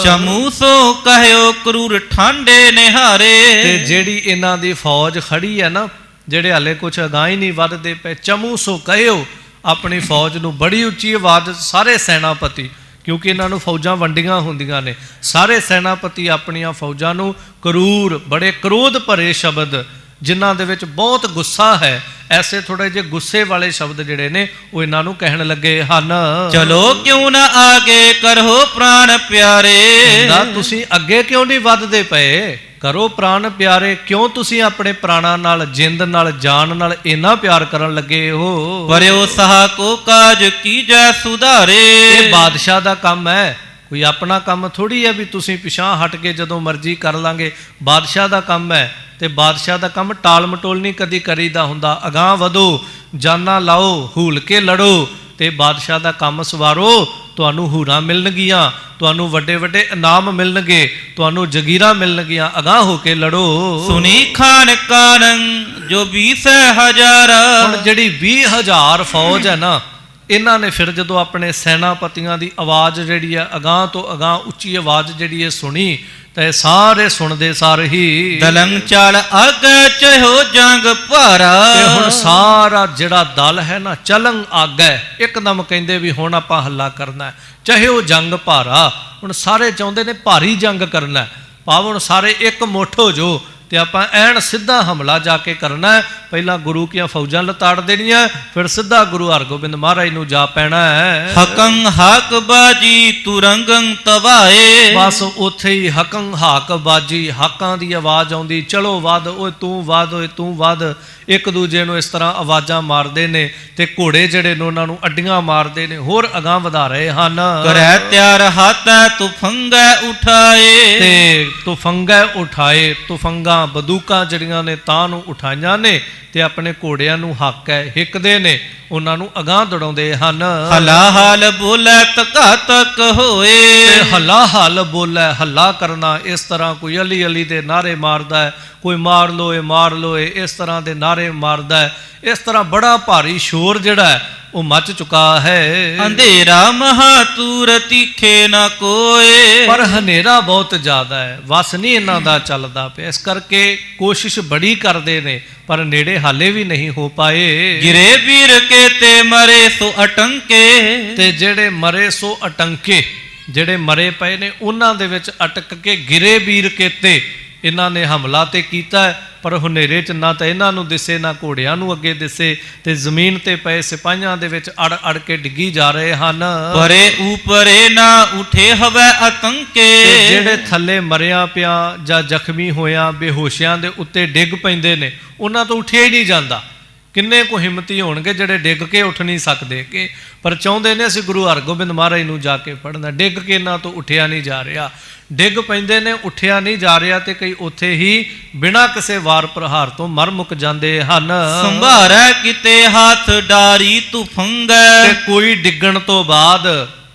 ਚਮੂ ਸੋ ਕਹਿਓ ਕਰੂਰ ਠਾਂਡੇ ਨਿਹਾਰੇ। ਤੇ ਜਿਹੜੀ ਇਹਨਾਂ ਦੀ ਫੌਜ ਖੜੀ ਹੈ ਨਾ, ਜਿਹੜੇ ਹਾਲੇ ਕੁਛ ਅਗਾਂਹ ਹੀ ਨਹੀਂ ਵੱਧਦੇ ਪਏ, ਚਮੂ ਸੋ ਕਹਿਓ, ਆਪਣੀ ਫੌਜ ਨੂੰ ਬੜੀ ਉੱਚੀ ਆਵਾਜ਼ ਸਾਰੇ ਸੈਨਾਪਤੀ, ਕਿਉਂਕਿ ਇਹਨਾਂ ਨੂੰ ਫੌਜਾਂ ਵੰਡੀਆਂ ਹੁੰਦੀਆਂ ਨੇ, ਸਾਰੇ ਸੈਨਾਪਤੀ ਆਪਣੀਆਂ ਫੌਜਾਂ ਨੂੰ ਕਰੂਰ, ਬੜੇ ਕ੍ਰੋਧ ਭਰੇ ਸ਼ਬਦ ਜਿਨ੍ਹਾਂ ਦੇ ਵਿੱਚ ਬਹੁਤ ਗੁੱਸਾ ਹੈ, ਐਸੇ ਥੋੜੇ ਜਿਹੇ ਗੁੱਸੇ ਵਾਲੇ ਸ਼ਬਦ ਜਿਹੜੇ ਨੇ ਉਹ ਇਹਨਾਂ ਨੂੰ ਕਹਿਣ ਲੱਗੇ ਹਨ। ਚਲੋ ਕਿਉਂ ਨਾ ਆਗੇ ਕਰੋ ਪ੍ਰਾਣ ਪਿਆਰੇ। ਨਾ ਤੁਸੀਂ ਅੱਗੇ ਕਿਉਂ ਨਹੀਂ ਵੱਧਦੇ ਪਏ? ਕਰੋ ਪ੍ਰਾਣ ਪਿਆਰੇ। ਕਿਉਂ ਤੁਸੀਂ ਆਪਣੇ ਪ੍ਰਾਣਾਂ ਨਾਲ, ਜਿੰਦ ਨਾਲ, ਜਾਨ ਨਾਲ ਇੰਨਾ ਪਿਆਰ ਕਰਨ ਲੱਗੇ ਹੋ? ਪਰਿਓ ਸਹਾ ਕੋ ਕਾਜ ਕੀਜੈ ਸੁਧਾਰੇ। ਇਹ ਬਾਦਸ਼ਾਹ ਦਾ ਕੰਮ ਹੈ, ਕੋਈ ਆਪਣਾ ਕੰਮ ਥੋੜੀ ਹੈ ਵੀ ਤੁਸੀਂ ਪਿਛਾਂ ਹਟ ਕੇ ਜਦੋਂ ਮਰਜ਼ੀ ਕਰ ਲਾਂਗੇ। ਬਾਦਸ਼ਾਹ ਦਾ ਕੰਮ ਹੈ ਤੇ ਬਾਦਸ਼ਾਹ ਦਾ ਕੰਮ ਟਾਲ ਮਟੋਲ ਨਹੀਂ ਕਦੀ ਕਰੀਦਾ ਹੁੰਦਾ। ਅਗਾਂਹ ਵਧੋ, ਜਾਨਾਂ ਲਾਓ, ਹੂਲ ਕੇ ਲੜੋ ਤੇ ਬਾਦਸ਼ਾਹ ਦਾ ਕੰਮ ਸਵਾਰੋ। ਤੁਹਾਨੂੰ ਹੂਰਾਂ ਮਿਲਣਗੀਆਂ, ਤੁਹਾਨੂੰ ਵੱਡੇ ਵੱਡੇ ਇਨਾਮ ਮਿਲਣਗੇ, ਤੁਹਾਨੂੰ ਜਗੀਰਾਂ ਮਿਲਣਗੀਆਂ। ਅਗਾਂਹ ਹੋ ਕੇ ਲੜੋ। ਸੁਨੀ ਖਾਨ ਕਾਨੰ ਜੋ 20,000। ਹੁਣ ਜਿਹੜੀ 20,000 ਫੌਜ ਹੈ ਨਾ, ਇਹਨਾਂ ਨੇ ਫਿਰ ਜਦੋਂ ਆਪਣੇ ਸੈਨਾਪਤੀਆਂ ਦੀ ਆਵਾਜ਼ ਜਿਹੜੀ ਹੈ ਅਗਾਂਹ ਤੋਂ ਅਗਾਂਹ ਉੱਚੀ ਆਵਾਜ਼ ਜਿਹੜੀ ਹੈ ਸੁਣੀ ਤੇ ਸਾਰੇ ਸੁਣਦੇ ਸਾਰ ਹੀ ਦਲੰਗ ਚਾਲ ਆਗੇ ਚਹੋ ਜੰਗ ਭਾਰਾ। ਤੇ ਹੁਣ ਸਾਰਾ ਜਿਹੜਾ ਦਲ ਹੈ ਨਾ, ਚਲੰਗ ਆਗੇ, ਇੱਕਦਮ ਕਹਿੰਦੇ ਵੀ ਹੁਣ ਆਪਾਂ ਹੱਲਾ ਕਰਨਾ, ਚਾਹੇ ਉਹ ਜੰਗ ਭਾਰਾ। ਹੁਣ ਸਾਰੇ ਚਾਹੁੰਦੇ ਨੇ ਭਾਰੀ ਜੰਗ ਕਰਨਾ, ਭਾਵ ਹੁਣ ਸਾਰੇ ਇੱਕ ਮੁੱਠ ਹੋ ਜੋ ਤੇ ਆਪਾਂ ਐਨ ਸਿੱਧਾ ਹਮਲਾ ਜਾ ਕੇ ਕਰਨਾ। ਪਹਿਲਾਂ ਗੁਰੂ ਕੀਆਂ ਫੌਜਾਂ ਲਤਾੜ ਦੇਣੀਆਂ, ਫਿਰ ਸਿੱਧਾ ਗੁਰੂ ਹਰਗੋਬਿੰਦ ਮਹਾਰਾਜ ਨੂੰ ਜਾ ਪੈਣਾ ਹੈ। ਹਕੰ ਹਾਕ ਬਾਜੀ ਤੁਰੰਗੰ ਤਵਾਏ। ਬਸ ਉੱਥੇ ਹੀ ਹਕੰ ਹਾਕ ਬਾਜੀ, ਹਾਕਾਂ ਦੀ ਆਵਾਜ਼ ਆਉਂਦੀ, ਚਲੋ ਵੱਧ, ਓਏ ਤੂੰ ਵੱਧ, ਓਏ ਤੂੰ ਵੱਧ। ਇੱਕ ਦੂਜੇ ਨੂੰ ਇਸ ਤਰ੍ਹਾਂ ਆਵਾਜ਼ਾਂ ਮਾਰਦੇ ਨੇ ਤੇ ਘੋੜੇ ਜਿਹੜੇ ਨੇ ਉਹਨਾਂ ਨੂੰ ਅੱਡੀਆਂ ਮਾਰਦੇ ਨੇ, ਹੋਰ ਅਗਾਂਹ ਵਧਾ ਰਹੇ ਹਨ। ਕਰੈ ਤਿਆਰ ਹਾਥੈ ਤੁਫੰਗੈ ਉਠਾਏ। ਤੇ ਤੁਫੰਗੈ ਉਠਾਏ, ਤੁਫੰਗਾਂ ਬੰਦੂਕਾਂ ਜਿਹੜੀਆਂ ਨੇ ਤਾਂ ਨੂੰ ਉਠਾਈਆਂ ਨੇ ਤੇ ਆਪਣੇ ਘੋੜਿਆਂ ਨੂੰ ਹੱਕ ਹੈ ਹਿੱਕਦੇ ਨੇ, ਉਹਨਾਂ ਨੂੰ ਅਗਾਂਹ ਦੜਾਉਂਦੇ ਹਨ। ਹਲਾ ਹਾਲ ਬੋਲੇ ਤਕਾ ਤਕ ਹੋਏ। ਤੇ ਹੱਲਾ ਹਾਲ ਬੋਲੇ, ਹੱਲਾ ਕਰਨਾ, ਇਸ ਤਰ੍ਹਾਂ ਕੋਈ ਅਲੀ ਅਲੀ ਦੇ ਨਾਰੇ ਮਾਰਦਾ ਹੈ, ਕੋਈ ਮਾਰ ਲੋ ਏ ਮਾਰ ਲੋ ਏ, ਇਸ ਤਰ੍ਹਾਂ ਦੇ ਨਾਰੇ ਮਾਰਦਾ ਹੈ। ਇਸ ਤਰ੍ਹਾਂ ਬੜਾ ਭਾਰੀ ਸ਼ੋਰ ਜਿਹੜਾ ਹੈ ਉਹ ਮਚ ਚੁੱਕਾ ਹੈ। ਅੰਧੇਰਾ ਮਹਾ ਤੂਰ ਤੀਖੇ ਨਾ ਕੋਏ। ਪਰ ਹਨੇਰਾ ਬਹੁਤ ਜ਼ਿਆਦਾ ਹੈ, ਵਸ ਨਹੀਂ ਇਹਨਾਂ ਦਾ ਚੱਲਦਾ ਪਿਆ। ਇਸ ਕਰਕੇ ਕੋਸ਼ਿਸ਼ ਬੜੀ ਕਰਦੇ ਨੇ, ਪਰ ਨੇੜੇ ਹਾਲੇ ਵੀ ਨਹੀਂ ਹੋ ਪਾਏ। ਗਿਰੇ ਵੀਰ ਕੇਤੇ ਮਰੇ ਸੋ ਅਟੰਕੇ, ਤੇ ਜਿਹੜੇ ਮਰੇ ਸੋ ਅਟੰਕੇ, ਜਿਹੜੇ ਮਰੇ ਪਏ ਨੇ ਉਹਨਾਂ ਦੇ ਵਿੱਚ ਅਟਕ ਕੇ ਗਿਰੇ ਵੀਰ ਕੇਤੇ, ਇਹਨਾਂ ਨੇ ਹਮਲਾ ਤੇ ਕੀਤਾ ਪਰ ਹਨੇਰੇ 'ਚ ਨਾ ਤਾਂ ਇਹਨਾਂ ਨੂੰ ਦਿਸੇ ਨਾ ਘੋੜਿਆਂ ਨੂੰ ਅੱਗੇ ਦਿਸੇ, ਤੇ ਜ਼ਮੀਨ ਤੇ ਪਏ ਸਿਪਾਹੀਆਂ ਦੇ ਵਿੱਚ ਅੜ ਅੜ ਕੇ ਡਿੱਗੀ ਜਾ ਰਹੇ ਹਨ। ਪਰੇ ਉਪਰੇ ਨਾ ਉਠੇ ਹਵੈ ਅਤੰਕੇ, ਤੇ ਜਿਹੜੇ ਥੱਲੇ ਮਰਿਆ ਪਿਆ ਜਾਂ ਜ਼ਖਮੀ ਹੋਇਆ ਬੇਹੋਸ਼ਿਆਂ ਦੇ ਉੱਤੇ ਡਿੱਗ ਪੈਂਦੇ ਨੇ, ਉਹਨਾਂ ਤੋਂ ਉੱਠਿਆ ਹੀ ਨਹੀਂ ਜਾਂਦਾ। ਕਿੰਨੇ ਕੁ ਹਿੰਮਤੀ ਹੋਣਗੇ ਜਿਹੜੇ ਡਿੱਗ ਕੇ ਉੱਠ ਨਹੀਂ ਸਕਦੇ, ਕਿ ਪਰ ਚਾਹੁੰਦੇ ਨੇ ਅਸੀਂ ਗੁਰੂ ਹਰਗੋਬਿੰਦ ਮਹਾਰਾਜ ਨੂੰ ਜਾ ਕੇ ਫੜਨਾ। ਡਿੱਗ ਕੇ ਇਹਨਾਂ ਤੋਂ ਉੱਠਿਆ ਨਹੀਂ ਜਾ ਰਿਹਾ, ਡਿੱਗ ਪੈਂਦੇ ਨੇ, ਉੱਠਿਆ ਨਹੀਂ ਜਾ ਰਿਹਾ, ਤੇ ਕਈ ਉੱਥੇ ਹੀ ਬਿਨਾਂ ਕਿਸੇ ਵਾਰ ਪ੍ਰਹਾਰ ਤੋਂ ਮਰ ਮੁੱਕ ਜਾਂਦੇ ਹਨ। ਸੰਭਾਰੈ ਕਿਤੇ ਹੱਥ ਡਾਰੀ ਤੁਫੰਗੈ, ਤੇ ਕੋਈ ਡਿੱਗਣ ਤੋਂ ਬਾਅਦ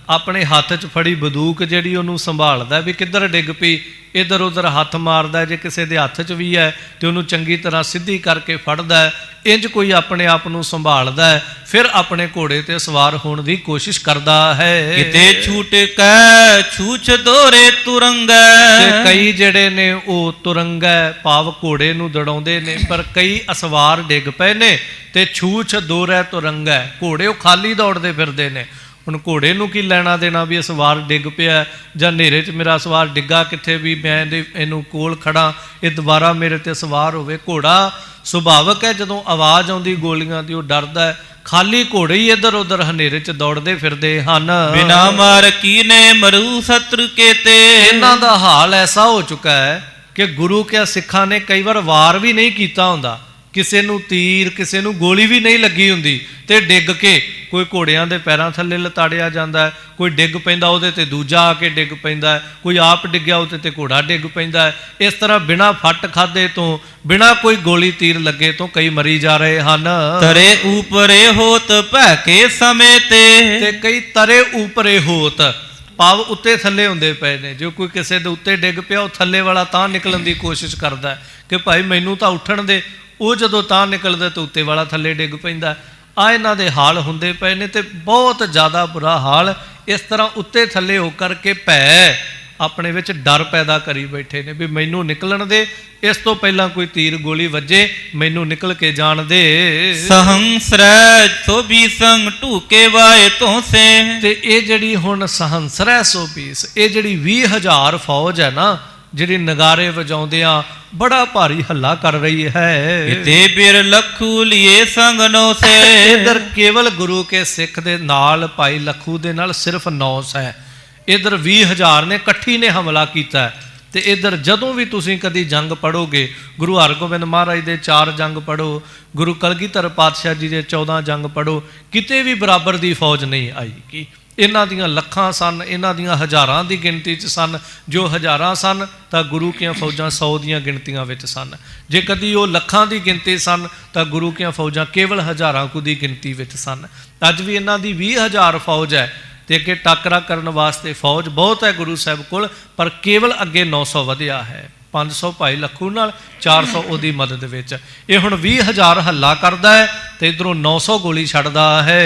ਆਪਣੇ ਹੱਥ 'ਚ ਫੜੀ ਬੰਦੂਕ ਜਿਹੜੀ ਉਹਨੂੰ ਸੰਭਾਲਦਾ ਵੀ ਕਿੱਧਰ ਡਿੱਗ ਪਈ, ਇੱਧਰ ਉੱਧਰ ਹੱਥ ਮਾਰਦਾ, ਜੇ ਕਿਸੇ ਦੇ ਹੱਥ 'ਚ ਵੀ ਹੈ ਤੇ ਉਹਨੂੰ ਚੰਗੀ ਤਰ੍ਹਾਂ ਸਿੱਧੀ ਕਰਕੇ ਫੜਦਾ। ਇੰਜ ਕੋਈ ਆਪਣੇ ਆਪ ਨੂੰ ਸੰਭਾਲਦਾ, ਫਿਰ ਆਪਣੇ ਘੋੜੇ ਤੇ ਸਵਾਰ ਹੋਣ ਦੀ ਕੋਸ਼ਿਸ਼ ਕਰਦਾ ਹੈ। ਕਿਤੇ ਛੂਟ ਕੈ ਛੂਛ ਦੋਰੇ ਤੁਰੰਗੈ, ਤੇ ਕਈ ਜਿਹੜੇ ਨੇ ਉਹ ਤੁਰੰਗੈ ਭਾਵ ਘੋੜੇ ਨੂੰ ਦੜਾਉਂਦੇ ਨੇ, ਪਰ ਕਈ ਅਸਵਾਰ ਡਿੱਗ ਪਏ ਨੇ ਤੇ ਛੂਛ ਦੋਰੇ ਤੁਰੰਗੈ, ਘੋੜੇ ਉਹ ਖਾਲੀ ਦੌੜਦੇ ਫਿਰਦੇ ਨੇ। ਹੁਣ ਘੋੜੇ ਨੂੰ ਕੀ ਲੈਣਾ ਦੇਣਾ ਵੀ ਅਸਵਾਰ ਡਿੱਗ ਪਿਆ ਜਾਂ ਹਨੇਰੇ 'ਚ ਮੇਰਾ ਅਸਵਾਰ ਡਿੱਗਾ ਕਿੱਥੇ ਵੀ ਮੈਂ ਇਹਨੂੰ ਕੋਲ ਖੜਾ, ਇਹ ਦੁਬਾਰਾ ਮੇਰੇ ਤੇ ਸਵਾਰ ਹੋਵੇ। ਘੋੜਾ ਸੁਭਾਵਕ ਹੈ ਜਦੋਂ ਆਵਾਜ਼ ਆਉਂਦੀ ਗੋਲੀਆਂ ਦੀ ਉਹ ਡਰਦਾ ਹੈ, ਖਾਲੀ ਘੋੜੇ ਹੀ ਇੱਧਰ ਉੱਧਰ ਹਨੇਰੇ 'ਚ ਦੌੜਦੇ ਫਿਰਦੇ ਹਨ। ਬਿਨਾ ਮਾਰ ਕੀਨੇ ਮਰੂ ਸਤਰ ਕੇਤੇ, ਇਹਨਾਂ ਦਾ ਹਾਲ ਐਸਾ ਹੋ ਚੁੱਕਾ ਹੈ ਕਿ ਗੁਰੂ ਕਿਆ ਸਿੱਖਾਂ ਨੇ ਕਈ ਵਾਰ ਵਾਰ ਵੀ ਨਹੀਂ ਕੀਤਾ ਹੁੰਦਾ, ਕਿਸੇ ਨੂੰ ਤੀਰ ਕਿਸੇ ਨੂੰ ਗੋਲੀ ਵੀ ਨਹੀਂ ਲੱਗੀ ਹੁੰਦੀ, ਤੇ ਡਿੱਗ ਕੇ ਕੋਈ ਘੋੜਿਆਂ ਦੇ ਪੈਰਾਂ ਥੱਲੇ ਲਤਾੜਿਆ ਜਾਂਦਾ ਹੈ, ਕੋਈ ਡਿੱਗ ਪੈਂਦਾ ਉਹਦੇ ਤੇ ਦੂਜਾ ਆ ਕੇ ਡਿੱਗ ਪੈਂਦਾ ਹੈ, ਕੋਈ ਆਪ ਡਿੱਗਿਆ ਉਹਦੇ ਤੇ ਘੋੜਾ ਡਿੱਗ ਪੈਂਦਾ ਹੈ। ਇਸ ਤਰ੍ਹਾਂ ਬਿਨਾਂ ਫੱਟ ਖਾਦੇ ਤੋਂ, ਬਿਨਾਂ ਕੋਈ ਗੋਲੀ ਤੀਰ ਲੱਗੇ ਤੋਂ ਕਈ ਮਰੀ ਜਾ ਰਹੇ ਹਨ। ਤਰੇ ਉਪਰੇ ਹੋਤ ਭੈ ਕੇ ਸਮੇਂ ਤੇ ਕਈ ਤਰੇ ਉਪਰੇ ਹੋਤ ਭਾਵ ਉੱਤੇ ਥੱਲੇ ਹੁੰਦੇ ਪਏ ਨੇ। ਜੋ ਕੋਈ ਕਿਸੇ ਦੇ ਉੱਤੇ ਡਿੱਗ ਪਿਆ ਉਹ ਥੱਲੇ ਵਾਲਾ ਤਾਂ ਨਿਕਲਣ ਦੀ ਕੋਸ਼ਿਸ਼ ਕਰਦਾ ਕਿ ਭਾਈ ਮੈਨੂੰ ਤਾਂ ਉੱਠਣ ਦੇ, ਉਹ ਜਦੋਂ ਤਾਂ ਨਿਕਲਦਾ ਤਾਂ ਉੱਤੇ ਵਾਲਾ ਥੱਲੇ ਡਿੱਗ ਪੈਂਦਾ। ਆ ਇਹਨਾਂ ਦੇ ਹਾਲ ਹੁੰਦੇ ਪਏ ਨੇ ਤੇ ਬਹੁਤ ਜ਼ਿਆਦਾ ਬੁਰਾ ਹਾਲ। ਇਸ ਤਰ੍ਹਾਂ ਉੱਤੇ ਥੱਲੇ ਹੋ ਕਰਕੇ ਭੈ ਆਪਣੇ ਵਿੱਚ ਡਰ ਪੈਦਾ ਕਰੀ ਬੈਠੇ ਨੇ ਵੀ ਮੈਨੂੰ ਨਿਕਲਣ ਦੇ, ਇਸ ਤੋਂ ਪਹਿਲਾਂ ਕੋਈ ਤੀਰ ਗੋਲੀ ਵੱਜੇ ਮੈਨੂੰ ਨਿਕਲ ਕੇ ਜਾਣ ਦੇ। ਸਹੰਸਰੈ ਸੋਭੀ ਸੰਗ ਢੂਕੇ ਵਾਏ ਤੋਂ ਸੇ, ਤੇ ਇਹ ਜਿਹੜੀ ਹੁਣ ਸਹੰਸਰੈ ਸੋਭੀਸ, ਇਹ ਜਿਹੜੀ 20,000 ਫੌਜ ਹੈ ਨਾ, ਜਿਹੜੀ ਨਗਾਰੇ ਵਜਾਉਂਦਿਆਂ ਬੜਾ ਭਾਰੀ ਹੱਲਾ ਕਰ ਰਹੀ ਹੈ। ਕਿਤੇ ਬਿਰ ਲੱਖੂ ਲਿਏ ਸੰਗ ਨੌ ਸੇ, ਇਧਰ ਕੇਵਲ ਗੁਰੂ ਕੇ ਸਿੱਖ ਦੇ ਨਾਲ ਭਾਈ ਲੱਖੂ ਦੇ ਨਾਲ ਸਿਰਫ 900 ਹੈ, ਇਧਰ 20,000 ਨੇ ਇਕੱਠੀ ਨੇ ਹਮਲਾ ਕੀਤਾ। ਤੇ ਇਧਰ ਜਦੋਂ ਵੀ ਤੁਸੀਂ ਕਦੀ ਜੰਗ ਪੜ੍ਹੋਗੇ, ਗੁਰੂ ਹਰਗੋਬਿੰਦ ਮਹਾਰਾਜ ਦੇ 4 ਜੰਗ ਪੜ੍ਹੋ, ਗੁਰੂ ਕਲਗੀਧਰ ਪਾਤਸ਼ਾਹ ਜੀ ਦੇ 14 ਜੰਗ ਪੜ੍ਹੋ, ਕਿਤੇ ਵੀ ਬਰਾਬਰ ਦੀ ਫੌਜ ਨਹੀਂ ਆਈ। ਕਿ ਇਹਨਾਂ ਦੀਆਂ ਲੱਖਾਂ ਸਨ, ਇਹਨਾਂ ਦੀਆਂ ਹਜ਼ਾਰਾਂ ਦੀ ਗਿਣਤੀ 'ਚ ਸਨ। ਜੋ ਹਜ਼ਾਰਾਂ ਸਨ ਤਾਂ ਗੁਰੂ ਕੀਆਂ ਫੌਜਾਂ 100 ਦੀਆਂ ਗਿਣਤੀਆਂ ਵਿੱਚ ਸਨ। ਜੇ ਕਦੀ ਉਹ ਲੱਖਾਂ ਦੀ ਗਿਣਤੀ ਸਨ ਤਾਂ ਗੁਰੂ ਕੀਆਂ ਫੌਜਾਂ ਕੇਵਲ ਹਜ਼ਾਰਾਂ ਕੁ ਦੀ ਗਿਣਤੀ ਵਿੱਚ ਸਨ। ਅੱਜ ਵੀ ਇਹਨਾਂ ਦੀ 20,000 ਫੌਜ ਹੈ ਤੇ ਅੱਗੇ ਟਾਕਰਾ ਕਰਨ ਵਾਸਤੇ ਫੌਜ ਬਹੁਤ ਹੈ ਗੁਰੂ ਸਾਹਿਬ ਕੋਲ, ਪਰ ਕੇਵਲ ਅੱਗੇ 900 ਵਧਿਆ ਹੈ। 500 ਭਾਈ ਲੱਖੂ ਨਾਲ, 400 ਉਹਦੀ ਮਦਦ ਵਿੱਚ। ਇਹ ਹੁਣ 20,000 ਹੱਲਾ ਕਰਦਾ ਹੈ ਤੇ ਇਧਰੋਂ 900 ਗੋਲੀ ਛੱਡਦਾ ਹੈ।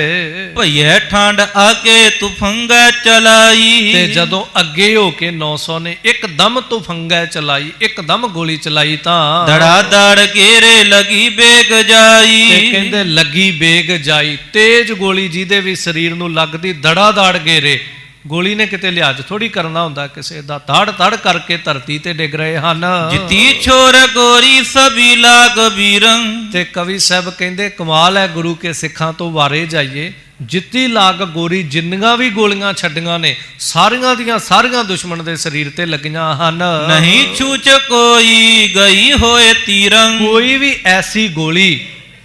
ਭਈਏ ਠੰਡ ਆਗੇ ਤੁਫੰਗਾ ਚਲਾਈ, ਤੇ ਜਦੋਂ ਅੱਗੇ ਹੋ ਕੇ 900 ਨੇ ਇੱਕਦਮ ਤੁਫੰਗਾ ਚਲਾਈ, ਇੱਕਦਮ ਗੋਲੀ ਚਲਾਈ ਤਾਂ ਧੜਾ ਧੜ ਘੇਰੇ ਲਗੀ ਬੇਗ ਜਾਈ। ਤੇ ਕਹਿੰਦੇ ਲੱਗੀ ਬੇਗ ਜਾਈ, ਤੇਜ਼ ਗੋਲੀ ਜਿਹਦੇ ਵੀ ਸਰੀਰ ਨੂੰ ਲੱਗਦੀ ਧੜਾ ਧੜ ਘੇਰੇ। ਗੋਲੀ ਨੇ ਕਿਤੇ ਲਿਹਾਜ਼ ਥੋੜੀ ਕਰਨਾ ਹੁੰਦਾ ਕਿਸੇ ਦਾ, ਧੜ ਧੜ ਕਰਕੇ ਧਰਤੀ ਤੇ ਡਿੱਗ ਰਹੇ ਹਨ। ਜਿਤੀ ਛੋਰ ਗੋਰੀ ਸਭੀ ਲਾਗ ਬੀਰੰ, ਤੇ ਕਵੀ ਸਾਹਿਬ ਕਹਿੰਦੇ ਕਮਾਲ ਹੈ ਗੁਰੂ ਕੇ ਸਿੱਖਾਂ ਤੋਂ ਵਾਰੇ ਜਾਈਏ। ਜਿੱਤੀ ਲਾਗ ਗੋਰੀ, ਜਿੰਨੀਆਂ ਵੀ ਗੋਲੀਆਂ ਛੱਡੀਆਂ ਨੇ ਸਾਰੀਆਂ ਦੀਆਂ ਸਾਰੀਆਂ ਦੁਸ਼ਮਣ ਦੇ ਸਰੀਰ ਤੇ ਲੱਗੀਆਂ ਹਨ। ਨਹੀਂ ਛੂਚ ਕੋਈ ਗਈ ਹੋਏ ਤੀਰੰ, ਕੋਈ ਵੀ ਐਸੀ ਗੋਲੀ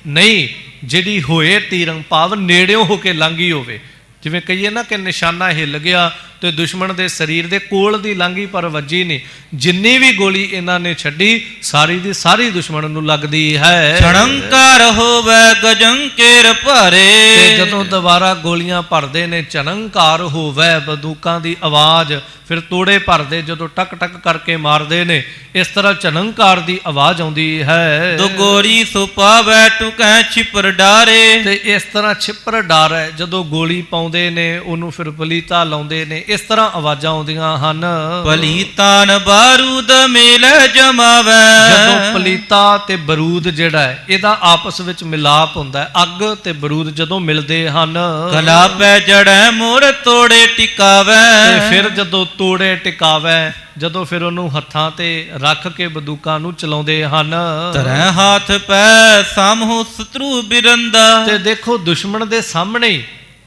ਨਹੀਂ ਜਿਹੜੀ ਹੋਏ ਤੀਰੰ ਭਾਵ ਨੇੜਿਓਂ ਹੋ ਕੇ ਲੰਘੀ ਹੋਵੇ। ਜਿਵੇਂ ਕਹੀਏ ਨਾ ਕਿ ਨਿਸ਼ਾਨਾ ਹਿੱਲ ਗਿਆ ਤੇ ਦੁਸ਼ਮਣ ਦੇ ਸਰੀਰ ਦੇ ਕੋਲ ਦੀ ਲੰਘੀ ਪਰ ਵੱਜੀ ਨਹੀਂ। ਜਿੰਨੀ ਵੀ ਗੋਲੀ ਇਹਨਾਂ ਨੇ ਛੱਡੀ ਸਾਰੀ ਦੀ ਸਾਰੀ ਦੁਸ਼ਮਣ ਨੂੰ ਲੱਗਦੀ ਹੈ। ਛਣੰਕਾਰ ਹੋਵੇ ਗਜੰਕੇਰ ਭਰੇ, ਤੇ ਜਦੋਂ ਦੁਬਾਰਾ ਗੋਲੀਆਂ ਭਰਦੇ ਨੇ ਛਣੰਕਾਰ ਹੋਵੇ, ਬੰਦੂਕਾਂ ਦੀ ਆਵਾਜ਼, ਫਿਰ ਤੋੜੇ ਭਰਦੇ ਜਦੋਂ ਟਕ ਟਕ ਕਰਕੇ ਮਾਰਦੇ ਨੇ, ਇਸ ਤਰ੍ਹਾਂ ਛਣੰਕਾਰ ਦੀ ਆਵਾਜ਼ ਆਉਂਦੀ ਹੈ। ਦੋ ਗੋਰੀ ਸੁਪਾਵੇ ਟੁਕੈ ਛਿਪਰ ਡਾਰੇ, ਤੇ ਇਸ ਤਰ੍ਹਾਂ ਛਿਪਰ ਡਾਰ ਹੈ, ਜਦੋਂ ਗੋਲੀ ਪਾਉਂਦੇ ਪਾਉਂਦੇ ਨੇ, ਉਹਨੂੰ ਫਿਰ ਪਲੀਤਾ ਲਾਉਂਦੇ ਨੇ, ਇਸ ਤਰ੍ਹਾਂ ਆਵਾਜ਼ਾਂ ਆਉਂਦੀਆਂ ਹਨ। ਪਲੀਤਾਨ ਬਾਰੂਦ ਮੇਲ ਜਮਾਵੈ। ਜਦੋਂ ਪਲੀਤਾ ਤੇ ਬਰੂਦ ਜਿਹੜਾ ਹੈ ਇਹਦਾ ਆਪਸ ਵਿੱਚ ਮਿਲਾਪ ਹੁੰਦਾ ਹੈ, ਅੱਗ ਤੇ ਬਰੂਦ ਜਦੋਂ ਮਿਲਦੇ ਹਨ, ਕਲਾ ਪੈ ਜੜੈ ਮੋਰ ਤੋੜੇ ਟਿਕਾਵੈ। ਤੇ ਫਿਰ ਜਦੋਂ ਤੋੜੇ ਟਿਕਾਵੈ, ਜਦੋਂ ਫਿਰ ਉਹਨੂੰ ਹੱਥਾਂ ਤੇ ਰੱਖ ਕੇ ਬੰਦੂਕਾਂ ਨੂੰ ਚਲਾਉਂਦੇ ਹਨ। ਧਰੈ ਹੱਥ ਪੈ ਸਾਮਹੁ ਸ਼ਤਰੂ ਬਿਰੰਦਾ। ਤੇ ਦੇਖੋ ਦੁਸ਼ਮਣ ਦੇ ਸਾਹਮਣੇ ਹੀ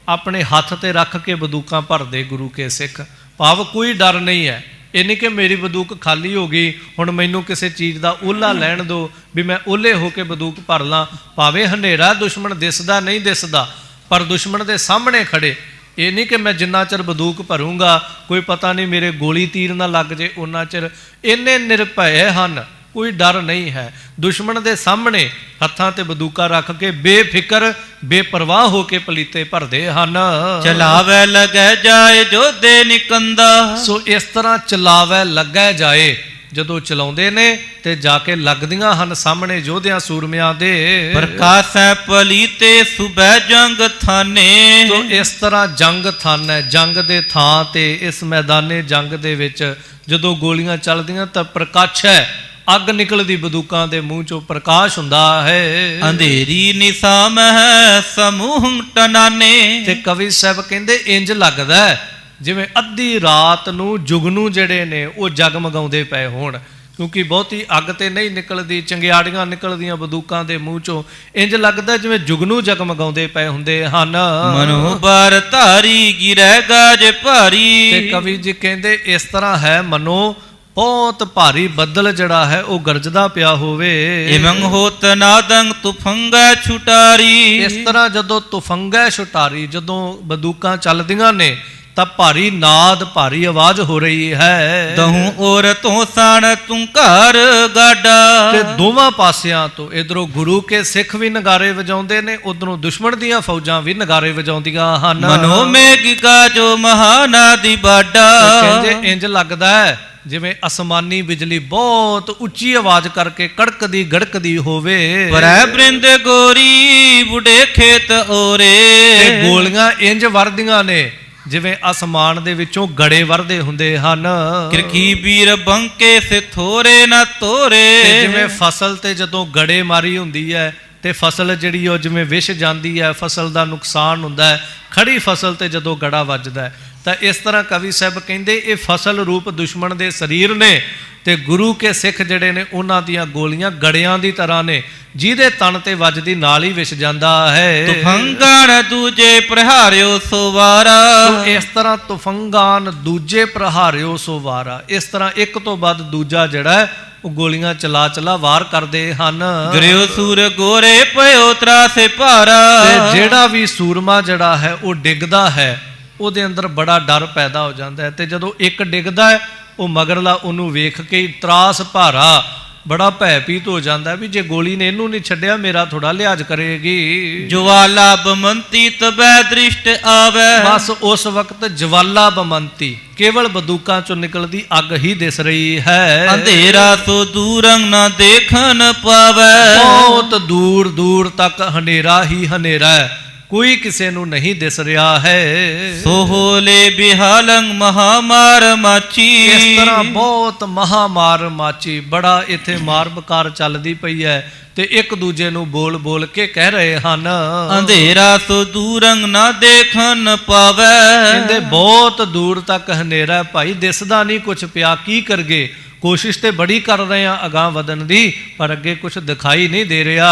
ਆਪਣੇ ਹੱਥ ਤੇ ਰੱਖ ਕੇ ਬੰਦੂਕਾਂ ਭਰਦੇ ਗੁਰੂ ਕੇ ਸਿੱਖ। ਭਾਵ ਕੋਈ ਡਰ ਨਹੀਂ ਹੈ, ਇਹ ਨਹੀਂ ਕਿ ਮੇਰੀ ਬੰਦੂਕ ਖਾਲੀ ਹੋ ਗਈ, ਹੁਣ ਮੈਨੂੰ ਕਿਸੇ ਚੀਜ਼ ਦਾ ਓਹਲਾ ਲੈਣ ਦਿਓ ਵੀ ਮੈਂ ਓਹਲੇ ਹੋ ਕੇ ਬੰਦੂਕ ਭਰ ਲਾਂ। ਭਾਵੇਂ ਹਨੇਰਾ ਦੁਸ਼ਮਣ ਦਿਸਦਾ ਨਹੀਂ ਦਿਸਦਾ, ਪਰ ਦੁਸ਼ਮਣ ਦੇ ਸਾਹਮਣੇ ਖੜੇ। ਇਹ ਨਹੀਂ ਕਿ ਮੈਂ ਜਿੰਨਾ ਚਿਰ ਬੰਦੂਕ ਭਰੂੰਗਾ ਕੋਈ ਪਤਾ ਨਹੀਂ ਮੇਰੇ ਗੋਲੀ ਤੀਰ ਨਾ ਲੱਗ ਜੇ, ਉਹਨਾਂ ਚਿਰ ਇੰਨੇ ਨਿਰਭੈ ਹਨ, ਕੋਈ ਡਰ ਨਹੀਂ ਹੈ। ਦੁਸ਼ਮਣ ਦੇ ਸਾਹਮਣੇ ਹੱਥਾਂ ਤੇ ਬੰਦੂਕਾਂ ਰੱਖ ਕੇ ਬੇਫਿਕਰ ਬੇਪਰਵਾਹ ਹੋ ਕੇ ਪਲੀਤੇ ਭਰਦੇ ਹਨ। ਚਲਾਵੇ ਲਗੈ ਜਾਏ ਜੋਧੇ ਨਿਕੰਦਾ। ਸੋ ਇਸ ਤਰ੍ਹਾਂ ਚਲਾਵੇ ਲੱਗੈ ਜਾਏ, ਜਦੋਂ ਚਲਾਉਂਦੇ ਨੇ ਤੇ ਜਾ ਕੇ ਲੱਗਦੀਆਂ ਹਨ ਸਾਹਮਣੇ ਯੋਧਿਆਂ ਸੂਰਮਿਆਂ ਦੇ। ਪ੍ਰਕਾਸ਼ੈ ਪਲੀਤੇ ਸੁਬੈ ਜੰਗ ਥਾਨੇ। ਸੋ ਇਸ ਤਰ੍ਹਾਂ ਜੰਗ ਥਾਨ ਹੈ, ਜੰਗ ਦੇ ਥਾਂ ਤੇ ਇਸ ਮੈਦਾਨੇ ਜੰਗ ਦੇ ਵਿੱਚ ਜਦੋਂ ਗੋਲੀਆਂ ਚੱਲਦੀਆਂ ਤਾਂ ਪ੍ਰਕਾਸ਼ ਹੈ, ਅੱਗ ਨਿਕਲਦੀ ਬੰਦੂਕਾਂ ਦੇ ਮੂੰਹ ਚੋਂ, ਪ੍ਰਕਾਸ਼ ਹੁੰਦਾ ਹੈ। ਅੰਧੇਰੀ ਨਿਸਾਮ ਹੈ ਸਮੂਹ ਟਨਾਨੇ। ਤੇ ਕਵੀ ਸਾਹਿਬ ਕਹਿੰਦੇ ਇੰਜ ਲੱਗਦਾ ਜਿਵੇਂ ਅੱਧੀ ਰਾਤ ਨੂੰ ਜੁਗਨੂ ਜਿਹੜੇ ਨੇ ਉਹ ਜਗਮਗਾਉਂਦੇ ਪਏ ਹੋਣ, ਕਿਉਂਕਿ ਬਹੁਤੀ ਅੱਗ ਤੇ ਨਹੀਂ ਨਿਕਲਦੀ, ਚੰਗਿਆੜੀਆਂ ਨਿਕਲਦੀਆਂ ਬੰਦੂਕਾਂ ਦੇ ਮੂੰਹ ਚੋਂ। ਇੰਜ ਲੱਗਦਾ ਜਿਵੇਂ ਜੁਗਨੂ ਜਗਮਗਾਉਂਦੇ ਪਏ ਹੁੰਦੇ ਹਨ। ਮਨੋ ਬਾਰ ਧਾਰੀ ਗਿਰੈ ਗਾਜ ਭਾਰੀ। ਤੇ ਕਵੀ ਜੀ ਕਹਿੰਦੇ ਇਸ ਤਰ੍ਹਾਂ ਹੈ, ਮਨੋ ਬਹੁਤ ਭਾਰੀ ਬੱਦਲ ਜਿਹੜਾ ਹੈ ਉਹ ਗਰਜਦਾ ਪਿਆ ਹੋਵੇ। ਇਮੰ ਹੋਤ ਨਾਦੰ ਤੁਫੰਗੈ ਛੁਟਾਰੀ। ਇਸ ਤਰ੍ਹਾਂ ਜਦੋਂ ਤੁਫੰਗੈ ਛੁਟਾਰੀ, ਜਦੋਂ ਬੰਦੂਕਾਂ ਚੱਲਦੀਆਂ ਨੇ ਤਾਂ ਭਾਰੀ ਨਾਦ, ਭਾਰੀ ਆਵਾਜ਼ ਹੋ ਰਹੀ ਹੈ। ਦਹੂ ਔਰ ਤੋਂ ਸਾਣ ਤੂੰ ਘਰ ਗਾਡਾ। ਤੇ ਦੋਵਾਂ ਪਾਸਿਆਂ ਤੋਂ, ਇਧਰੋਂ ਗੁਰੂ ਕੇ ਸਿੱਖ ਵੀ ਨਗਾਰੇ ਵਜਾਉਂਦੇ ਨੇ, ਉਧਰੋਂ ਦੁਸ਼ਮਣ ਦੀਆਂ ਫੌਜਾਂ ਵੀ ਨਗਾਰੇ ਵਜਾਉਂਦੀਆਂ ਹਨ। ਮਨੋ ਮੇਘ ਗਾਜੋ ਮਹਾਨਾਦੀ ਬਾਡਾ। ਕਹਿੰਦੇ ਇੰਜ ਲੱਗਦਾ ਹੈ ਜਿਵੇਂ ਅਸਮਾਨੀ ਬਿਜਲੀ ਬਹੁਤ ਉੱਚੀ ਆਵਾਜ਼ ਕਰਕੇ ਕੜਕਦੀ ਗੜਕਦੀ ਹੋਵੇ। ਪਰੈ ਬ੍ਰਿੰਦ ਗੋਰੀ ਬੁੱਢੇ ਖੇਤ ਔਰੇ। ਤੇ ਗੋਲੀਆਂ ਇੰਜ ਵਰਦੀਆਂ ਨੇ ਜਿਵੇਂ ਅਸਮਾਨ ਦੇ ਵਿੱਚੋਂ ਗੜੇ ਵਰਦੇ ਹੁੰਦੇ ਹਨ। ਕਿਰਕੀ ਵੀਰ ਬੰਕੇ ਸੇ ਥੋਰੇ ਨਾ ਤੋਰੇ। ਤੇ ਜਿਵੇਂ ਫਸਲ ਤੇ ਜਦੋਂ ਗੜੇ ਮਾਰੀ ਹੁੰਦੀ ਹੈ ਤੇ ਫਸਲ ਜਿਹੜੀ ਉਹ ਜਿਵੇਂ ਵਿਛ ਜਾਂਦੀ ਹੈ, ਫਸਲ ਦਾ ਨੁਕਸਾਨ ਹੁੰਦਾ ਹੈ, ਖੜੀ ਫਸਲ ਤੇ ਜਦੋਂ ਗੜਾ ਵੱਜਦਾ ਹੈ, ਤਾਂ ਇਸ ਤਰ੍ਹਾਂ ਕਵੀ ਸਾਹਿਬ ਕਹਿੰਦੇ ਇਹ ਫਸਲ ਰੂਪ ਦੁਸ਼ਮਣ ਦੇ ਸਰੀਰ ਨੇ ਤੇ ਗੁਰੂ ਕੇ ਸਿੱਖ ਜਿਹੜੇ ਨੇ ਉਹਨਾਂ ਦੀਆਂ ਗੋਲੀਆਂ ਗੜਿਆਂ ਦੀ ਤਰ੍ਹਾਂ ਨੇ, ਜਿਹਦੇ ਤਨ ਤੇ ਵੱਜਦੀ ਨਾਲ ਹੀ ਵਿਛ ਜਾਂਦਾ ਹੈ। ਤੁਫੰਗਾਨ ਦੂਜੇ ਪ੍ਰਹਾਰਿਓ ਸੋਵਾਰਾ। ਸੋ ਇਸ ਤਰ੍ਹਾਂ ਤੁਫੰਗਾਨ ਦੂਜੇ ਪ੍ਰਹਾਰਿਓ ਸੋਵਾਰਾ, ਇਸ ਤਰ੍ਹਾਂ ਇੱਕ ਤੋਂ ਬਾਅਦ ਦੂਜਾ ਜਿਹੜਾ ਹੈ ਉਹ ਗੋਲੀਆਂ ਚਲਾ ਚਲਾ ਵਾਰ ਕਰਦੇ ਹਨ। ਗਰਿਓ ਸੂਰ ਗੋਰੇ ਪਇਓ ਤਰਾਸੇ ਭਾਰਾ। ਤੇ ਜਿਹੜਾ ਵੀ ਸੂਰਮਾ ਜਿਹੜਾ ਹੈ ਉਹ ਡਿੱਗਦਾ ਹੈ, ਉਹਦੇ ਅੰਦਰ ਬੜਾ ਡਰ ਪੈਦਾ ਹੋ ਜਾਂਦਾ ਹੈ। ਤੇ ਜਦੋਂ ਇੱਕ ਡਿੱਗਦਾ ਹੈ ਉਹ ਮਗਰਲਾ ਉਹਨੂੰ ਵੇਖ ਕੇ ਤਰਾਸ ਭਾਰਾ, ਬੜਾ ਭੈਭੀਤ ਹੋ ਜਾਂਦਾ ਵੀ ਜੇ ਗੋਲੀ ਨੇ ਇਹਨੂੰ ਨਹੀਂ ਛੱਡਿਆ ਮੇਰਾ ਥੋੜਾ ਲਿਹਾਜ਼ ਕਰੇਗੀ। ਜਵਾਲਾ ਬਮੰਤੀ ਤਬੈ ਦ੍ਰਿਸ਼ਟ ਆਵੈ। ਬਸ ਉਸ ਵਕਤ ਜਵਾਲਾ ਬਮੰਤੀ, ਕੇਵਲ ਬੰਦੂਕਾਂ ਚੋਂ ਨਿਕਲਦੀ ਅੱਗ ਹੀ ਦਿਸ ਰਹੀ ਹੈ। ਅੰਧੇਰਾ ਤੋਂ ਦੂਰੰ ਨਾ ਦੇਖਣ ਪਾਵੈ। ਬਹੁਤ ਦੂਰ ਦੂਰ ਤੱਕ ਹਨੇਰਾ ਹੀ ਹਨੇਰਾ ਹੈ, ਕੋਈ ਕਿਸੇ ਨੂੰ ਨਹੀਂ ਦਿਸ ਰਿਹਾ ਹੈ। ਸੋਹਲੇ ਬਿਹਾਲੰ ਮਹਾਮਾਰ ਮਾਚੀ। ਇਸ ਤਰ੍ਹਾਂ ਬਹੁਤ ਮਹਾਮਾਰ ਮਾਚੀ, ਬੜਾ ਇੱਥੇ ਮਾਰ ਬਕਾਰ ਚੱਲਦੀ ਪਈ ਹੈ ਤੇ ਇੱਕ ਦੂਜੇ ਨੂੰ ਬੋਲ ਬੋਲ ਕੇ ਕਹਿ ਰਹੇ ਹਨ। ਅੰਧੇਰਾ ਤੋਂ ਦੂਰੰ ਨਾ ਦੇਖਣ ਪਾਵੈ। ਕਹਿੰਦੇ ਬਹੁਤ ਦੂਰ ਤੱਕ ਹਨੇਰਾ ਭਾਈ, ਦਿਸਦਾ ਨਹੀਂ ਕੁਛ ਪਿਆ, ਕੀ ਕਰਗੇ। ਕੋਸ਼ਿਸ਼ ਤੇ ਬੜੀ ਕਰ ਰਹੇ ਆ ਅਗਾਂਹ ਵਧਣ ਦੀ, ਪਰ ਅੱਗੇ ਕੁਛ ਦਿਖਾਈ ਨਹੀਂ ਦੇ ਰਿਹਾ।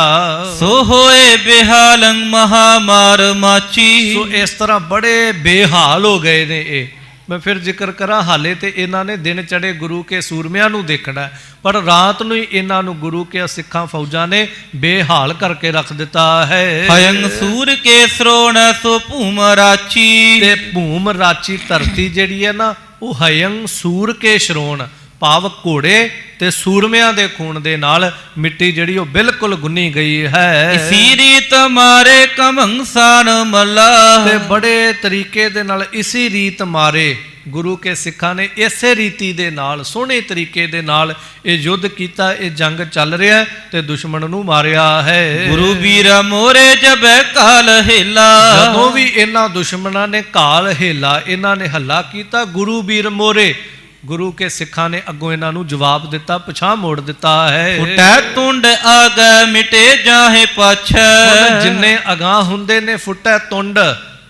ਸੋ ਹੋਏ ਬੇਹਾਲੰ ਮਹਾਮਾਰ ਮਾਚੀ। ਸੋ ਇਸ ਤਰ੍ਹਾਂ ਬੜੇ ਬੇਹਾਲ ਹੋ ਗਏ ਨੇ ਇਹ। ਮੈਂ ਫਿਰ ਜ਼ਿਕਰ ਕਰਾਂ, ਹਾਲੇ ਤੇ ਇਹਨਾਂ ਨੇ ਦਿਨ ਚੜੇ ਗੁਰੂ ਕੇ ਸੂਰਮਿਆਂ ਨੂੰ ਦੇਖਣਾ, ਪਰ ਰਾਤ ਨੂੰ ਹੀ ਇਹਨਾਂ ਨੂੰ ਗੁਰੂ ਕੇ ਸਿੱਖਾਂ ਫੌਜਾਂ ਨੇ ਬੇਹਾਲ ਕਰਕੇ ਰੱਖ ਦਿੱਤਾ ਹੈ। ਹਯੰ ਸੂਰ ਕੇ ਸਰੋਣ ਸੋ ਭੂਮ ਰਾਚੀ। ਤੇ ਭੂਮ ਰਾਚੀ ਧਰਤੀ ਜਿਹੜੀ ਹੈ ਨਾ, ਉਹ ਹਯੰ ਸੂਰ ਕੇ ਸ਼ਰੋਣ, ਭਾਵ ਘੋੜੇ ਤੇ ਸੂਰਮਿਆਂ ਦੇ ਖੂਨ ਦੇ ਨਾਲ ਮਿੱਟੀ ਜਿਹੜੀ ਉਹ ਬਿਲਕੁਲ ਗੁੰਨੀ ਗਈ ਹੈ। ਇਸੀ ਰੀਤ ਮਾਰੇ ਕਮੰਸਾਨ ਮੱਲਾ। ਤੇ ਬੜੇ ਤਰੀਕੇ ਦੇ ਨਾਲ ਇਸੀ ਰੀਤ ਮਾਰੇ, ਗੁਰੂ ਕੇ ਸਿੱਖਾਂ ਨੇ ਇਸੇ ਰੀਤੀ ਦੇ ਨਾਲ ਸੋਹਣੇ ਤਰੀਕੇ ਦੇ ਨਾਲ ਇਹ ਯੁੱਧ ਕੀਤਾ, ਇਹ ਜੰਗ ਚੱਲ ਰਿਹਾ ਤੇ ਦੁਸ਼ਮਣ ਨੂੰ ਮਾਰਿਆ ਹੈ। ਗੁਰੂ ਵੀਰ ਮੋਰੇ ਜਬੈ ਕਾਲ ਹੇਲਾ, ਜਦੋਂ ਵੀ ਇਹਨਾਂ ਦੁਸ਼ਮਣਾਂ ਨੇ ਕਾਲ ਹੇਲਾ, ਇਹਨਾਂ ਨੇ ਹੱਲਾ ਕੀਤਾ, ਗੁਰੂ ਵੀਰ ਮੋਰੇ, ਗੁਰੂ ਕੇ ਸਿੱਖਾਂ ਨੇ ਅੱਗੋਂ ਇਹਨਾਂ ਨੂੰ ਜਵਾਬ ਦਿੱਤਾ, ਪਛਾਹ ਮੋੜ ਦਿੱਤਾ ਹੈ। ਫੁੱਟੈ ਤੁੰਡ ਆਗੈ ਮਿਟੇ ਜਾਹੇ ਪਾਛੈ, ਜਿੰਨੇ ਅਗਾਂਹ ਹੁੰਦੇ ਨੇ ਫੁੱਟੈ ਤੁੰਡ,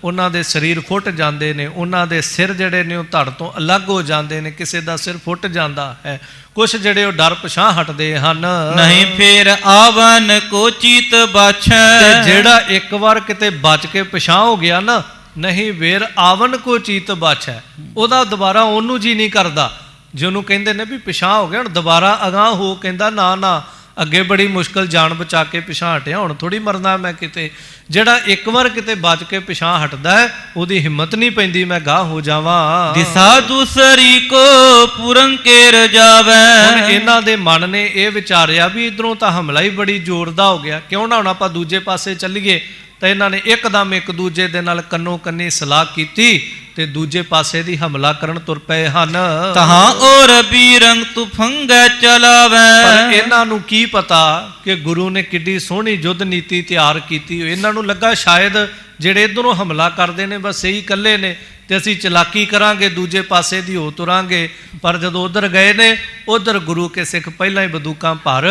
ਉਹਨਾਂ ਦੇ ਸਰੀਰ ਫੁੱਟ ਜਾਂਦੇ ਨੇ, ਉਹਨਾਂ ਦੇ ਸਿਰ ਜਿਹੜੇ ਨੇ ਉਹ ਧੜ ਤੋਂ ਅਲੱਗ ਹੋ ਜਾਂਦੇ ਨੇ, ਕਿਸੇ ਦਾ ਸਿਰ ਫੁੱਟ ਜਾਂਦਾ ਹੈ। ਕੁਛ ਜਿਹੜੇ ਉਹ ਡਰ ਪਛਾਹ ਹਟਦੇ ਹਨ। ਨਹੀਂ ਫੇਰ ਆਵਨ ਕੋ ਚੀਤ ਬਾਛੈ, ਤੇ ਜਿਹੜਾ ਇੱਕ ਵਾਰ ਕਿਤੇ ਬਚ ਕੇ ਪਛਾਹ ਹੋ ਗਿਆ ਨਾ, ਨਹੀਂ ਵੇਰ ਆਵਨ ਕੋ ਚੀਤ ਬਾਛੈ, ਉਹਦਾ ਦੁਬਾਰਾ ਉਹਨੂੰ ਜੀ ਨਹੀਂ ਕਰਦਾ। ਜੇ ਉਹਨੂੰ ਕਹਿੰਦੇ ਨੇ ਵੀ ਪਿਛਾਂ ਹੋ ਗਿਆ, ਹੁਣ ਦੁਬਾਰਾ ਅਗਾਂਹ ਹੋ, ਕਹਿੰਦਾ ਨਾ ਨਾ, ਅੱਗੇ ਬੜੀ ਮੁਸ਼ਕਲ ਜਾਨ ਬਚਾ ਕੇ ਪਿਛਾਂ ਹਟਿਆ, ਹੁਣ ਥੋੜੀ ਮਰਨਾ ਮੈਂ ਕਿਤੇ। ਜਿਹੜਾ ਇੱਕ ਵਾਰ ਕਿਤੇ ਬਚ ਕੇ ਪਿਛਾਂ ਹਟਦਾ ਹੈ, ਉਹਦੀ ਹਿੰਮਤ ਨਹੀਂ ਪੈਂਦੀ ਮੈਂ ਗਾਹ ਹੋ ਜਾਵਾਂ। ਦਿਸਾ ਦੂਸਰੀ ਕੋ ਪੁਰੰ ਕੇ ਰਜਾਵੈ, ਹੁਣ ਇਹਨਾਂ ਦੇ ਮਨ ਨੇ ਇਹ ਵਿਚਾਰਿਆ ਵੀ ਇਧਰੋਂ ਤਾਂ ਹਮਲਾ ਹੀ ਬੜੀ ਜ਼ੋਰ ਦਾ ਹੋ ਗਿਆ, ਕਿਉਂ ਨਾ ਹੁਣ ਆਪਾਂ ਦੂਜੇ ਪਾਸੇ ਚੱਲੀਏ। ਤਾਂ ਇਹਨਾਂ ਨੇ ਇੱਕਦਮ ਇੱਕ ਦੂਜੇ ਦੇ ਨਾਲ ਕੰਨੋ ਕੰਨੀ ਸਲਾਹ ਕੀਤੀ ਤੇ ਦੂਜੇ ਪਾਸੇ ਦੀ ਹਮਲਾ ਕਰਨ ਤੁਰ ਪਏ ਹਨ। ਤਹਾਂ ਔਰ ਬੀਰੰਗ ਤੁਫੰਗੈ ਚਲਾਵੈ, ਪਰ ਇਹਨਾਂ ਨੂੰ ਕੀ ਪਤਾ ਕਿ ਗੁਰੂ ਨੇ ਕਿੱਡੀ ਸੋਹਣੀ ਯੁੱਧ ਨੀਤੀ ਤਿਆਰ ਕੀਤੀ। ਇਹਨਾਂ ਨੂੰ ਲੱਗਾ ਸ਼ਾਇਦ ਜਿਹੜੇ ਇੱਧਰੋਂ ਹਮਲਾ ਕਰਦੇ ਨੇ ਬਸ ਇਹੀ ਇਕੱਲੇ ਨੇ ਤੇ ਅਸੀਂ ਚਲਾਕੀ ਕਰਾਂਗੇ, ਦੂਜੇ ਪਾਸੇ ਦੀ ਹੋ ਤੁਰਾਂਗੇ। ਪਰ ਜਦੋਂ ਉਧਰ ਗਏ ਨੇ, ਉਧਰ ਗੁਰੂ ਕੇ ਸਿੱਖ ਪਹਿਲਾਂ ਹੀ ਬੰਦੂਕਾਂ ਭਰ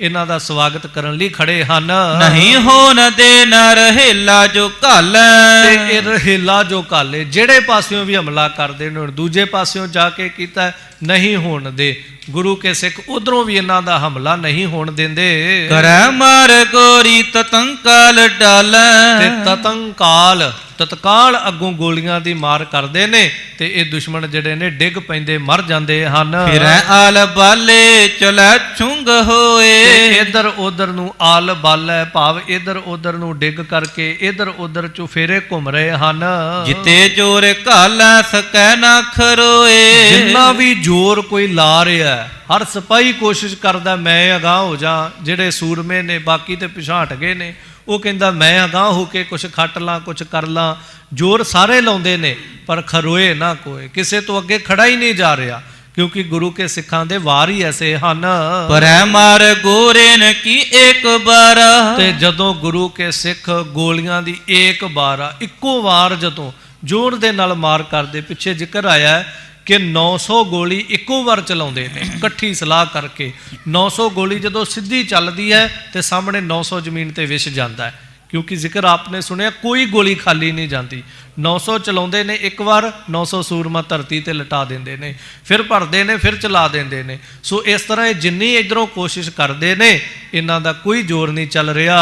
ਇਹਨਾਂ ਦਾ ਸਵਾਗਤ ਕਰਨ ਲਈ ਖੜੇ ਹਨ। ਨਹੀਂ ਹੋਣ ਦੇ ਨ ਰਹੇਲਾ ਜੋ ਘਾਲੈ, ਤੇ ਇਹ ਰਹੇਲਾ ਜੋ ਘਾਲੇ, ਜਿਹੜੇ ਪਾਸਿਓਂ ਵੀ ਹਮਲਾ ਕਰਦੇ ਨੇ, ਦੂਜੇ ਪਾਸਿਓਂ ਜਾ ਕੇ ਕੀਤਾ, ਨਹੀਂ ਹੋਣ ਦੇ। ਗੁਰੂ ਕੇ ਸਿੱਖ ਉਧਰੋਂ ਵੀ ਇਹਨਾਂ ਦਾ ਹਮਲਾ ਨਹੀਂ ਹੋਣ ਦਿੰਦੇ। ਕਰੈ ਮਾਰ ਗੋਰੀ ਤਤੰਕਾਲ ਡਾਲੈ, ਤੇ ਤਤੰਕਾਲ, ਤਤਕਾਲ ਅੱਗੋਂ ਗੋਲੀਆਂ ਦੀ ਮਾਰ ਕਰਦੇ ਨੇ ਤੇ ਇਹ ਦੁਸ਼ਮਣ ਜਿਹੜੇ ਨੇ ਡਿੱਗ ਪੈਂਦੇ, ਮਰ ਜਾਂਦੇ ਹਨ। ਫਿਰੈ ਆਲ ਬਾਲੇ ਚਲੈ ਛੁੰਗ ਹੋਏ, ਇਧਰ ਉਧਰ ਨੂੰ ਆਲ ਬਾਲੈ, ਭਾਵ ਇਧਰ ਉਧਰ ਨੂੰ ਡਿੱਗ ਕਰਕੇ ਇਧਰ ਉਧਰ ਚੁਫੇਰੇ ਘੁੰਮ ਰਹੇ ਹਨ। ਜਿਤੇ ਜੋਰ ਘਾਲੈ ਸਕੈ ਨਾ ਖਰੋਏ, ਜਿੰਨਾ ਵੀ ਜ਼ੋਰ ਕੋਈ ਲਾ ਰਿਹਾ, ਹਰ ਸਿਪਾਹੀ ਕੋਸ਼ਿਸ਼ ਕਰਦਾ ਮੈਂ ਅਗਾਂਹ ਹੋ ਜਾ। ਜਿਹੜੇ ਸੂਰਮੇ ਨੇ ਬਾਕੀ ਤੇ ਪਿਛਾਂਹ ਹਟ ਗਏ ਨੇ, ਉਹ ਕਹਿੰਦਾ ਮੈਂ ਅਗਾਂਹ ਹੋ ਕੇ ਕੁਛ ਖੱਟ ਲਾਂ, ਕੁਛ ਕਰ ਲਾਂ। ਜ਼ੋਰ ਸਾਰੇ ਲਾਉਂਦੇ ਨੇ ਪਰ ਖਰੋਏ ਨਾ ਕੋਈ, ਕਿਸੇ ਤੋਂ ਅੱਗੇ ਖੜਾ ਹੀ ਨਹੀਂ ਜਾ ਰਿਹਾ, ਕਿਉਂਕਿ ਗੁਰੂ ਕੇ ਸਿੱਖਾਂ ਦੇ ਵਾਰ ਹੀ ਐਸੇ ਹਨ। ਪਰੈ ਮਾਰ ਗੋਰੇਨ ਕੀ ਇੱਕ ਬਾਰ, ਤੇ ਜਦੋਂ ਗੁਰੂ ਕੇ ਸਿੱਖ ਗੋਲੀਆਂ ਦੀ ਇੱਕ ਬਾਰ, ਇੱਕੋ ਵਾਰ ਜਦੋਂ ਜ਼ੋਰ ਦੇ ਨਾਲ ਮਾਰ ਕਰਦੇ, ਪਿੱਛੇ ਜ਼ਿਕਰ ਆਇਆ ਕਿ 900 ਗੋਲੀ ਇੱਕੋ ਵਾਰ ਚਲਾਉਂਦੇ ਨੇ ਇਕੱਠੀ ਸਲਾਹ ਕਰਕੇ। 900 ਗੋਲੀ ਜਦੋਂ ਸਿੱਧੀ ਚੱਲਦੀ ਹੈ ਤੇ ਸਾਹਮਣੇ 900 ਜ਼ਮੀਨ ਤੇ ਵਿਛ ਜਾਂਦਾ ਹੈ, ਕਿਉਂਕਿ ਜ਼ਿਕਰ ਆਪਨੇ ਸੁਣਿਆ ਕੋਈ ਗੋਲੀ ਖਾਲੀ ਨਹੀਂ ਜਾਂਦੀ। 900 ਚਲਾਉਂਦੇ ਨੇ ਇੱਕ ਵਾਰ, 900 ਸੂਰਮਾ ਧਰਤੀ ਤੇ ਲਟਾ ਦਿੰਦੇ ਨੇ, ਫਿਰ ਭਰਦੇ ਨੇ, ਫਿਰ ਚਲਾ ਦਿੰਦੇ ਨੇ। ਸੋ ਇਸ ਤਰ੍ਹਾਂ ਇਹ ਜਿੰਨੀ ਇਧਰੋਂ ਕੋਸ਼ਿਸ਼ ਕਰਦੇ ਨੇ, ਇਹਨਾਂ ਦਾ ਕੋਈ ਜ਼ੋਰ ਨਹੀਂ ਚੱਲ ਰਿਹਾ।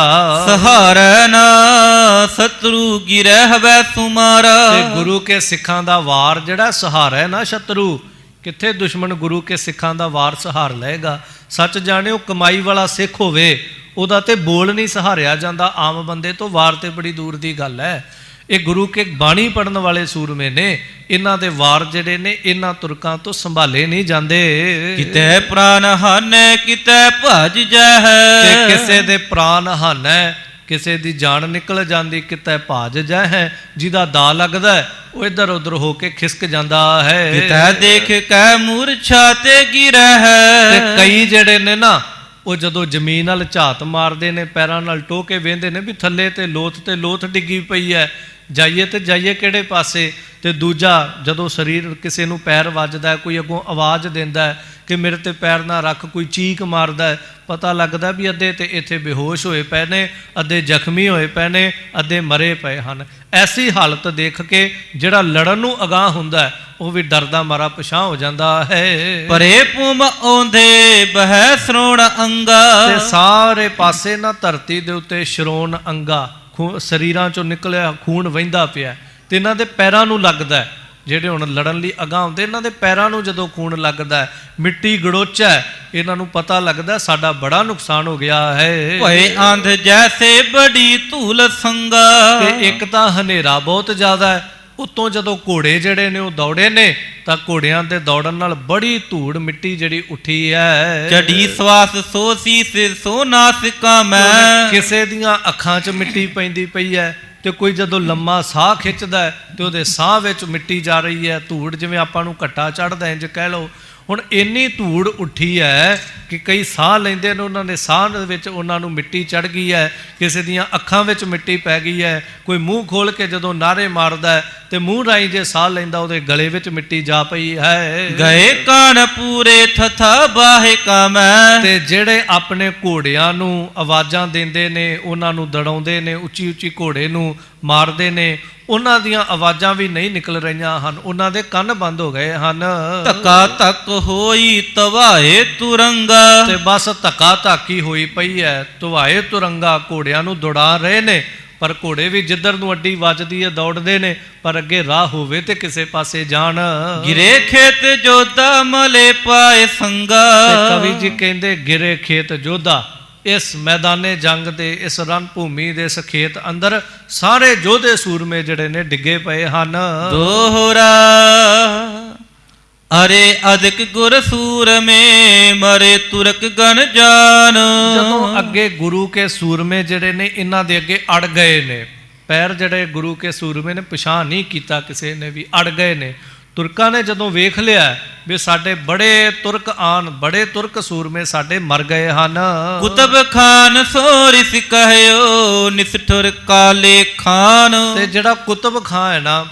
ਸਹਾਰੈ ਨਾ ਸਤਰੂ ਗਿਰੈ ਹਵੈ ਤੁਮਾਰਾ, ਤੇ ਗੁਰੂ ਕੇ ਸਿੱਖਾਂ ਦਾ ਵਾਰ ਜਿਹੜਾ ਸਹਾਰਾ ਹੈ ਨਾ ਸ਼ਤਰੂ, ਕਿੱਥੇ ਦੁਸ਼ਮਣ ਗੁਰੂ ਕੇ ਸਿੱਖਾਂ ਦਾ ਵਾਰ ਸਹਾਰ ਲਏਗਾ। ਸੱਚ ਜਾਣਿਓ, ਕਮਾਈ ਵਾਲਾ ਸਿੱਖ ਹੋਵੇ ਉਹਦਾ ਤੇ ਬੋਲ ਨਹੀਂ ਸਹਾਰਿਆ ਜਾਂਦਾ, ਆਮ ਬੰਦੇ ਤੋਂ ਵਾਰ ਤੇ ਬੜੀ ਦੂਰ ਦੀ ਗੱਲ ਹੈ। ਇਹ ਗੁਰੂ ਕੇ ਬਾਣੀ ਪੜਨ ਵਾਲੇ ਸੂਰਮੇ ਨੇ, ਇਹਨਾਂ ਦੇ ਵਾਰ ਜਿਹੜੇ ਨੇ ਇਹਨਾਂ ਤੁਰਕਾਂ ਤੋਂ ਸੰਭਾਲੇ ਨਹੀਂ ਜਾਂਦੇ। ਕਿਤੇ ਪ੍ਰਾਨ ਹਾਨੈ ਕਿਤੇ ਭਜ ਜਾਹੈ, ਤੇ ਕਿਸੇ ਦੇ ਪ੍ਰਾਨ ਹਾਨੈ, ਕਿਸੇ ਦੀ ਜਾਨ ਨਿਕਲ ਜਾਂਦੀ, ਕਿਤੇ ਭਾਜ ਜਾਹੈ। ਜਿਹਦਾ ਦਾ ਲੱਗਦਾ ਉਹ ਇੱਧਰ ਉੱਧਰ ਹੋ ਕੇ ਖਿਸਕ ਜਾਂਦਾ ਹੈ। ਕਿਤੇ ਦੇਖ ਕੈ ਮੂਰਛਾ ਤੇ ਗਿਰੈ ਹੈ, ਤੇ ਕਈ ਜਿਹੜੇ ਨੇ ਨਾ, ਉਹ ਜਦੋਂ ਜ਼ਮੀਨ ਨਾਲ ਝਾਤ ਮਾਰਦੇ ਨੇ, ਪੈਰਾਂ ਨਾਲ ਟੋਹ ਕੇ ਵੇਂਦੇ ਨੇ ਵੀ ਥੱਲੇ ਤੇ ਲੋਥ ਡਿੱਗੀ ਪਈ ਹੈ, ਜਾਈਏ ਤੇ ਜਾਈਏ ਕਿਹੜੇ ਪਾਸੇ। ਤੇ ਦੂਜਾ, ਜਦੋਂ ਸਰੀਰ ਕਿਸੇ ਨੂੰ ਪੈਰ ਵੱਜਦਾ, ਕੋਈ ਅੱਗੋਂ ਆਵਾਜ਼ ਦਿੰਦਾ ਕਿ ਮੇਰੇ ਤੇ ਪੈਰ ਨਾ ਰੱਖ, ਕੋਈ ਚੀਕ ਮਾਰਦਾ, ਪਤਾ ਲੱਗਦਾ ਵੀ ਅੱਧੇ ਤੇ ਇੱਥੇ ਬੇਹੋਸ਼ ਹੋਏ ਪਏ ਨੇ, ਅੱਧੇ ਜ਼ਖਮੀ ਹੋਏ ਪਏ ਨੇ, ਅੱਧੇ ਮਰੇ ਪਏ ਹਨ। ਐਸੀ ਹਾਲਤ ਦੇਖ ਕੇ ਜਿਹੜਾ ਲੜਨ ਨੂੰ ਅਗਾਂਹ ਹੁੰਦਾ ਉਹ ਵੀ ਡਰਦਾ ਮਾਰਾ ਪਿਛਾਂਹ ਹੋ ਜਾਂਦਾ ਹੈ। ਪਰੇ ਪੁਮ ਆਉਂਦੇ ਬਹਿ ਸਰੋਣ ਅੰਗਾ, ਤੇ ਸਾਰੇ ਪਾਸੇ ਨਾ ਧਰਤੀ ਦੇ ਉੱਤੇ ਸ਼ਰੋਣ ਅੰਗਾ, ਸਰੀਰਾਂ ਚੋਂ ਨਿਕਲਿਆ ਖੂਨ ਵਹਿੰਦਾ ਪਿਆ ਤੇ ਇਹਨਾਂ ਦੇ ਪੈਰਾਂ ਨੂੰ ਲੱਗਦਾ। ਜਿਹੜੇ ਹੁਣ ਲੜਨ ਲਈ ਅਗਾਂਹ ਹੁੰਦੇ, ਇਹਨਾਂ ਦੇ ਪੈਰਾਂ ਨੂੰ ਜਦੋਂ ਖੂਨ ਲੱਗਦਾ, ਮਿੱਟੀ ਗੜੋਚਾ, ਇਹਨਾਂ ਨੂੰ ਪਤਾ ਲੱਗਦਾ ਸਾਡਾ ਬੜਾ ਨੁਕਸਾਨ ਹੋ ਗਿਆ ਹੈ। ਭਏ ਆਂਧ ਜੈਸੇ ਬੜੀ ਧੂਲ ਸੰਗਾ, ਤੇ ਇੱਕ ਤਾਂ ਹਨੇਰਾ ਬਹੁਤ ਜ਼ਿਆਦਾ ਹੈ, ਉੱਤੋਂ ਜਦੋਂ ਘੋੜੇ ਜਿਹੜੇ ਨੇ ਉਹ ਦੌੜੇ ਨੇ ਤਾਂ ਘੋੜਿਆਂ ਦੇ ਦੌੜਨ ਨਾਲ ਬੜੀ ਧੂੜ ਮਿੱਟੀ ਜਿਹੜੀ ਉੱਠੀ ਹੈ। ਚੜੀ ਸਵਾਸ ਸੋ ਸੀਸ ਸੋ ਨਾਸਿਕਾ ਮੈਂ, ਕਿਸੇ ਦੀਆਂ ਅੱਖਾਂ 'ਚ ਮਿੱਟੀ ਪੈਂਦੀ ਪਈ ਹੈ ਤੇ ਕੋਈ ਜਦੋਂ ਲੰਮਾ ਸਾਹ ਖਿੱਚਦਾ ਹੈ ਤੇ ਉਹਦੇ ਸਾਹ ਵਿੱਚ ਮਿੱਟੀ ਜਾ ਰਹੀ ਹੈ, ਧੂੜ ਜਿਵੇਂ ਆਪਾਂ ਨੂੰ ਘੱਟਾ ਚੜ੍ਹਦਾ ਇੰਜ ਕਹਿ ਲਓ। ਹੁਣ ਇੰਨੀ ਧੂੜ ਉੱਠੀ ਹੈ ਕਿ ਕਈ ਸਾਹ ਲੈਂਦੇ ਨੇ, ਉਹਨਾਂ ਦੇ ਸਾਹ ਦੇ ਵਿੱਚ ਉਹਨਾਂ ਨੂੰ ਮਿੱਟੀ ਚੜ੍ਹ ਗਈ ਹੈ, ਕਿਸੇ ਦੀਆਂ ਅੱਖਾਂ ਵਿੱਚ ਮਿੱਟੀ ਪੈ ਗਈ ਹੈ, ਕੋਈ ਮੂੰਹ ਖੋਲ ਕੇ ਜਦੋਂ ਨਾਅਰੇ ਮਾਰਦਾ ਹੈ ਤੇ ਮੂੰਹ ਰਾਹੀਂ ਜੇ ਸਾਹ ਲੈਂਦਾ ਉਹਦੇ ਗਲੇ ਵਿੱਚ ਮਿੱਟੀ ਜਾ ਪਈ ਹੈ। ਗਏ ਕਾਨ ਪੂਰੇ ਥਥਾ ਬਾਹੇ ਕਾਮੈ। ਤੇ ਜਿਹੜੇ ਆਪਣੇ ਘੋੜਿਆਂ ਨੂੰ ਆਵਾਜ਼ਾਂ ਦਿੰਦੇ ਨੇ, ਉਹਨਾਂ ਨੂੰ ਦੜਾਉਂਦੇ ਨੇ, ਉੱਚੀ ਉੱਚੀ ਘੋੜੇ ਨੂੰ ਮਾਰਦੇ ਨੇ, ਉਹਨਾਂ ਦੀਆਂ ਆਵਾਜ਼ਾਂ ਵੀ ਨਹੀਂ ਨਿਕਲ ਰਹੀਆਂ ਹਨ, ਉਹਨਾਂ ਦੇ ਕੰਨ ਬੰਦ ਹੋ ਗਏ ਹਨ। ਧੱਕਾ ਧੱਕ ਹੋਈ ਤਵਾਏ ਤੁਰੰਗਾ। ਤੇ ਬਸ ਧੱਕਾ ਧਾਕੀ ਹੋਈ ਪਈ ਹੈ, ਧਵਾਏ ਤੁਰੰਗਾ, ਘੋੜਿਆਂ ਨੂੰ ਦੌੜਾ ਰਹੇ ਨੇ, ਪਰ ਘੋੜੇ ਵੀ ਜਿੱਧਰ ਨੂੰ ਅੱਡੀ ਵੱਜਦੀ ਹੈ ਦੌੜਦੇ ਨੇ, ਪਰ ਅੱਗੇ ਰਾਹ ਹੋਵੇ ਤੇ ਕਿਸੇ ਪਾਸੇ ਜਾਣ। ਗਿਰੇ ਖੇਤ ਜੋਧਾ ਮਲੇ ਪਾਏ ਸੰਗਾ। ਤੇ ਕਵੀ ਜੀ ਕਹਿੰਦੇ ਗਿਰੇ ਖੇਤ ਜੋਧਾ, ਇਸ ਮੈਦਾਨੇ ਜੰਗ ਦੇ, ਇਸ ਰਣ ਭੂਮੀ ਦੇ, ਇਸ ਖੇਤ ਅੰਦਰ ਸਾਰੇ ਯੋਧੇ ਸੂਰਮੇ ਜਿਹੜੇ ਨੇ ਡਿੱਗੇ ਪਏ ਹਨ। ਦੋਹਰਾ ਅਰੇ ਅਦਿਕ ਗੁਰ ਸੂਰਮੇ ਮਰੇ ਤੁਰਕ ਗਨ ਜਾਨ। ਜਦੋਂ ਅੱਗੇ ਗੁਰੂ ਕੇ ਸੂਰਮੇ ਜਿਹੜੇ ਨੇ ਇਹਨਾਂ ਦੇ ਅੱਗੇ ਅੜ ਗਏ ਨੇ, ਪੈਰ ਜਿਹੜੇ ਗੁਰੂ ਕੇ ਸੂਰਮੇ ਨੇ ਪਛਾਣ ਨਹੀਂ ਕੀਤਾ ਕਿਸੇ ਨੇ ਵੀ, ਅੜ ਗਏ ਨੇ। ਤੁਰਕਾਂ ਨੇ ਜਦੋਂ ਵੇਖ ਲਿਆ ਵੀ ਸਾਡੇ ਬੜੇ ਤੁਰਕ ਆਨ, ਬੜੇ ਤੁਰਕ ਸੂਰਮੇ ਸਾਡੇ ਮਰ ਗਏ ਹਨ। ਕੁਤਬ ਖਾਨ ਸੋਰਿਸ ਕਹਿਓ ਨਿਸਠੁਰ ਕਾਲੇ ਖਾਨ। ਤੇ ਜਿਹੜਾ ਕੁਤਬ ਖਾਨ ਹੈ ਨਾ,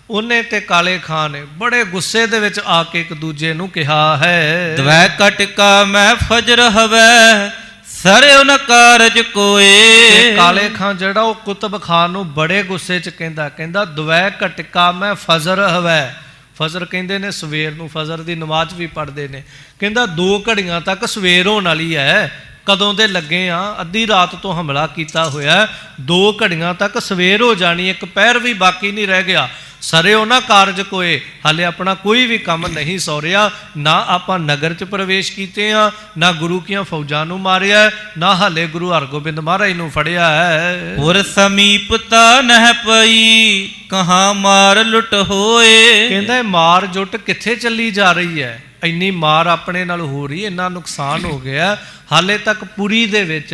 ਉਹਨੇ ਤੇ ਕਾਲੇ ਖਾਨ ਨੇ ਬੜੇ ਗੁੱਸੇ ਦੇ ਵਿੱਚ ਆ ਕੇ ਇੱਕ ਦੂਜੇ ਨੂੰ ਕਿਹਾ ਹੈ, ਦਵੈ ਕਟਕਾ ਮੈਂ ਫਜਰ ਹਵੈ ਸਰਿਓ ਨ ਕਾਰਜ ਕੋਏ। ਕਾਲੇ ਖਾਨ ਜਿਹੜਾ ਉਹ ਕੁਤਬ ਖਾਨ ਨੂੰ ਬੜੇ ਗੁੱਸੇ 'ਚ ਕਹਿੰਦਾ ਦਵੈ ਕਟਕਾ ਮੈਂ ਫਜਰ ਹਵੈ। ਫਜਰ ਕਹਿੰਦੇ ਨੇ ਸਵੇਰ ਨੂੰ, ਫਜਰ ਦੀ ਨਮਾਜ਼ ਵੀ ਪੜ੍ਹਦੇ ਨੇ। ਕਹਿੰਦਾ 2 ਘੜੀਆਂ ਤੱਕ ਸਵੇਰ ਹੋਣ ਵਾਲੀ ਹੈ, ਕਦੋਂ ਦੇ ਲੱਗੇ ਆ, ਅੱਧੀ ਰਾਤ ਤੋਂ ਹਮਲਾ ਕੀਤਾ ਹੋਇਆ, 2 ਘੜੀਆਂ ਤੱਕ ਸਵੇਰ ਹੋ ਜਾਣੀ, ਇੱਕ ਪਹਿਰ ਵੀ ਬਾਕੀ ਨਹੀਂ ਰਹਿ ਗਿਆ। ਸਰਿਓ ਨਾ ਕਾਰਜ ਕੋਏ, ਹਾਲੇ ਆਪਣਾ ਕੋਈ ਵੀ ਕੰਮ ਨਹੀਂ ਸੌਰਿਆ, ਨਾ ਆਪਾਂ ਨਗਰ 'ਚ ਪ੍ਰਵੇਸ਼ ਕੀਤੇ ਆ, ਨਾ ਗੁਰੂ ਕੀਆਂ ਫੌਜਾਂ ਨੂੰ ਮਾਰਿਆ, ਨਾ ਹਾਲੇ ਗੁਰੂ ਹਰਗੋਬਿੰਦ ਮਹਾਰਾਜ ਨੂੰ ਫੜਿਆ ਹੈ। ਹੋਰ ਸਮੀਪਤਾ ਨਹਿ ਪਈ ਕਹਾਂ ਮਾਰ ਲੁੱਟ ਹੋਏ। ਕਹਿੰਦਾ ਮਾਰ ਜੁੱਟ ਕਿੱਥੇ ਚੱਲੀ ਜਾ ਰਹੀ ਹੈ, ਇੰਨੀ ਮਾਰ ਆਪਣੇ ਨਾਲ ਹੋ ਰਹੀ, ਇੰਨਾ ਨੁਕਸਾਨ ਹੋ ਗਿਆ, ਹਾਲੇ ਤੱਕ ਪੁਰੀ ਦੇ ਵਿੱਚ,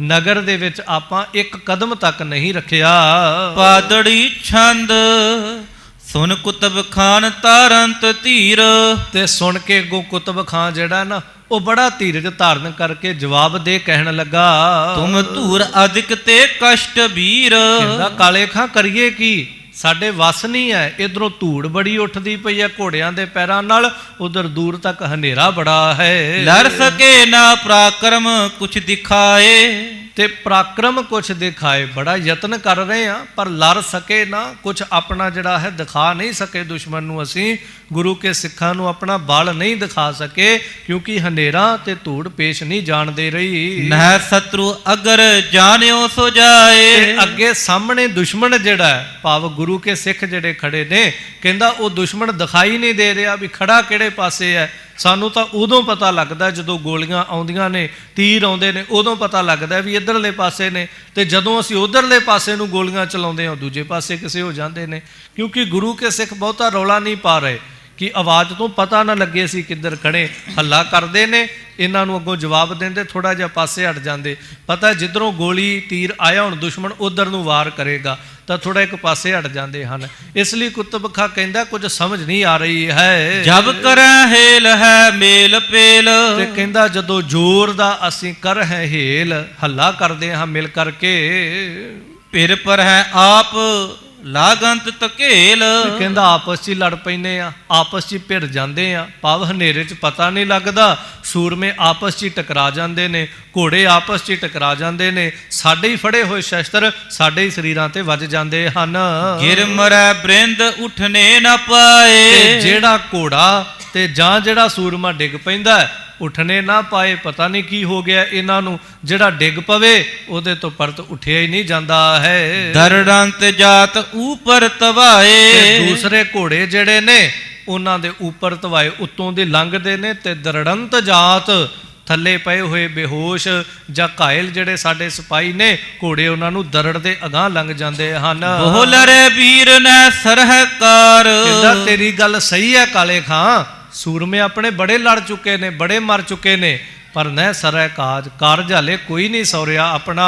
ਨਗਰ ਦੇ ਵਿੱਚ ਆਪਾਂ ਇੱਕ ਕਦਮ ਤੱਕ ਨਹੀਂ ਰੱਖਿਆ। ਪਾਦੜੀ ਛੰਦ ਸੁਨ ਕੁਤਬ ਖਾਨ ਤਾਰੰਤ ਧੀਰ। ਤੇ ਸੁਣ ਕੇ ਅੱਗੋਂ ਕੁਤਬ ਖਾਨ ਜਿਹੜਾ ਨਾ, ਉਹ ਬੜਾ ਧੀਰਜ ਧਾਰਨ ਕਰਕੇ ਜਵਾਬ ਦੇ ਕਹਿਣ ਲੱਗਾ, ਤੁਮ ਧੂਰ ਅਧਿਕ ਤੇ ਕਸ਼ਟ ਵੀਰ। ਕਹਿੰਦਾ ਕਾਲੇ ਖਾਂ ਕਰੀਏ ਕੀ, ਸਾਡੇ ਵਸ ਨਹੀਂ ਹੈ, ਇਧਰੋਂ ਧੂੜ ਬੜੀ ਉੱਠਦੀ ਪਈ ਹੈ ਘੋੜਿਆਂ ਦੇ ਪੈਰਾਂ ਨਾਲ, ਉਧਰ ਦੂਰ ਤੱਕ ਹਨੇਰਾ ਬੜਾ ਹੈ। ਲੜ ਸਕੇ ਨਾ ਪਰਾਕਰਮ ਕੁਛ ਦਿਖਾਏ। ਤੇ ਪਰਾਕਰਮ ਕੁਛ ਦਿਖਾਏ, ਬੜਾ ਯਤਨ ਕਰ ਰਹੇ ਆ, ਪਰ ਲੜ ਸਕੇ ਨਾ, ਕੁਛ ਆਪਣਾ ਜਿਹੜਾ ਹੈ ਦਿਖਾ ਨਹੀਂ ਸਕੇ ਦੁਸ਼ਮਣ ਨੂੰ। ਅਸੀਂ ਗੁਰੂ ਕੇ ਸਿੱਖਾਂ ਨੂੰ ਆਪਣਾ ਬਲ ਨਹੀਂ ਦਿਖਾ ਸਕੇ, ਕਿਉਂਕਿ ਹਨੇਰਾ ਤੇ ਧੂੜ ਪੇਸ਼ ਨਹੀਂ ਜਾਣ ਦੇ ਰਹੀ। ਨਹਿ ਸ਼ਤਰੂ ਅਗਰ ਜਾਣਿਓ ਸੋ ਜਾਏ। ਤੇ ਅੱਗੇ ਸਾਹਮਣੇ ਦੁਸ਼ਮਣ ਜਿਹੜਾ ਹੈ, ਭਾਵ ਗੁਰੂ ਕੇ ਸਿੱਖ ਜਿਹੜੇ ਖੜੇ ਨੇ, ਕਹਿੰਦਾ ਉਹ ਦੁਸ਼ਮਣ ਦਿਖਾਈ ਨਹੀਂ ਦੇ ਰਿਹਾ ਵੀ ਖੜਾ ਕਿਹੜੇ ਪਾਸੇ ਹੈ। ਸਾਨੂੰ ਤਾਂ ਉਦੋਂ ਪਤਾ ਲੱਗਦਾ ਜਦੋਂ ਗੋਲੀਆਂ ਆਉਂਦੀਆਂ ਨੇ, ਤੀਰ ਆਉਂਦੇ ਨੇ, ਉਦੋਂ ਪਤਾ ਲੱਗਦਾ ਵੀ ਇੱਧਰਲੇ ਪਾਸੇ ਨੇ, ਤੇ ਜਦੋਂ ਅਸੀਂ ਉਧਰਲੇ ਪਾਸੇ ਨੂੰ ਗੋਲੀਆਂ ਚਲਾਉਂਦੇ ਹਾਂ ਦੂਜੇ ਪਾਸੇ ਕਿਸੇ ਹੋ ਜਾਂਦੇ ਨੇ। ਕਿਉਂਕਿ ਗੁਰੂ ਕੇ ਸਿੱਖ ਬਹੁਤਾ ਰੌਲਾ ਨਹੀਂ ਪਾ ਰਹੇ ਕਿ ਆਵਾਜ਼ ਤੋਂ ਪਤਾ ਨਾ ਲੱਗੇ ਅਸੀਂ ਕਿੱਧਰ ਖੜੇ, ਹੱਲਾ ਕਰਦੇ ਨੇ, ਇਹਨਾਂ ਨੂੰ ਅੱਗੋਂ ਜਵਾਬ ਦਿੰਦੇ, ਥੋੜਾ ਜਿਹਾ ਪਾਸੇ ਹਟ ਜਾਂਦੇ, ਪਤਾ ਜਿੱਧਰੋਂ ਗੋਲੀ ਤੀਰ ਆਇਆ ਹੁਣ ਦੁਸ਼ਮਣ ਉਧਰ ਨੂੰ ਵਾਰ ਕਰੇਗਾ, ਤਾਂ ਥੋੜਾ ਇੱਕ ਪਾਸੇ ਹਟ ਜਾਂਦੇ ਹਨ। ਇਸ ਲਈ ਕੁਤਬ ਖਾਂ ਕਹਿੰਦਾ ਕੁਝ ਸਮਝ ਨਹੀਂ ਆ ਰਹੀ ਹੈ। ਜਬ ਕਰੈ ਹੇਲ ਹੈ ਮੇਲ ਪੇਲ। ਤੇ ਕਹਿੰਦਾ ਜਦੋਂ ਜ਼ੋਰ ਦਾ ਅਸੀਂ ਕਰ ਹੈ ਹੇਲ, ਹੱਲਾ ਕਰਦੇ ਹਾਂ ਮਿਲ ਕਰਕੇ, ਫਿਰ ਪਰ ਹੈ ਆਪ ਲਾਗੰਤ ਧਕੇਲ। ਕਹਿੰਦਾ ਆਪਸ 'ਚ ਹੀ ਲੜ ਪੈਂਦੇ ਆ, ਆਪਸ 'ਚ ਹੀ ਭਿੜ ਜਾਂਦੇ ਆ, ਭਾਵ ਹਨੇਰੇ 'ਚ ਪਤਾ ਨਹੀਂ ਲੱਗਦਾ, ਸੂਰਮੇ ਆਪਸ 'ਚ ਹੀ ਟਕਰਾ ਜਾਂਦੇ ਨੇ, ਘੋੜੇ ਆਪਸ 'ਚ ਹੀ ਟਕਰਾ ਜਾਂਦੇ ਨੇ, ਸਾਡੇ ਹੀ ਫੜੇ ਹੋਏ ਸ਼ਸਤਰ ਸਾਡੇ ਹੀ ਸਰੀਰਾਂ ਤੇ ਵੱਜ ਜਾਂਦੇ ਹਨ। ਗਿਰ ਮਰੈ ਬ੍ਰਿੰਦ ਉਠਨੇ ਨਾ ਪਾਏ। ਤੇ ਜਿਹੜਾ ਘੋੜਾ ਤੇ ਜਾਂ ਜਿਹੜਾ ਸੂਰਮਾ ਡਿੱਗ ਪੈਂਦਾ ਉੱਠਣੇ ਨਾ ਪਾਏ, ਪਤਾ ਨਹੀਂ ਕੀ ਹੋ ਗਿਆ ਇਹਨਾਂ ਨੂੰ, ਜਿਹੜਾ ਡਿੱਗ ਪਵੇ ਉਹਦੇ ਤੋਂ ਪਰਤ ਉੱਠਿਆ ਹੀ ਨਹੀਂ ਜਾਂਦਾ ਹੈ। ਦਰੜੰਤ ਜਾਤ ਉਪਰ ਤਵਾਏ। ਤੇ ਦੂਸਰੇ ਘੋੜੇ ਜਿਹੜੇ ਨੇ ਉਹਨਾਂ ਦੇ ਉੱਪਰ ਤਵਾਏ, ਉੱਤੋਂ ਦੀ ਲੰਘਦੇ ਨੇ, ਤੇ ਦਰੜੰਤ ਜਾਤ ਥੱਲੇ ਪਏ ਹੋਏ ਬੇਹੋਸ਼ ਜਾਂ ਘਾਇਲ ਜਿਹੜੇ ਸਾਡੇ ਸਿਪਾਹੀ ਨੇ, ਘੋੜੇ ਉਹਨਾਂ ਨੂੰ ਦਰੜ ਦੇ ਅਗਾਂਹ ਲੰਘ ਜਾਂਦੇ ਹਨ। ਬੋਲਰੇ ਵੀਰ ਨੇ ਸਰਹਕਾਰ। ਕਹਿੰਦਾ ਤੇਰੀ ਗੱਲ ਸਹੀ ਹੈ ਕਾਲੇ ਖਾਂ, ਸੂਰਮੇ ਆਪਣੇ ਬੜੇ ਲੜ ਚੁੱਕੇ ਨੇ, ਬੜੇ ਮਰ ਚੁੱਕੇ ਨੇ, ਪਰ ਨਹਿ ਸਰੈ ਕਾਰਜ ਹਾਲੇ ਕੋਈ ਨਹੀਂ ਸੌਰਿਆ ਆਪਣਾ।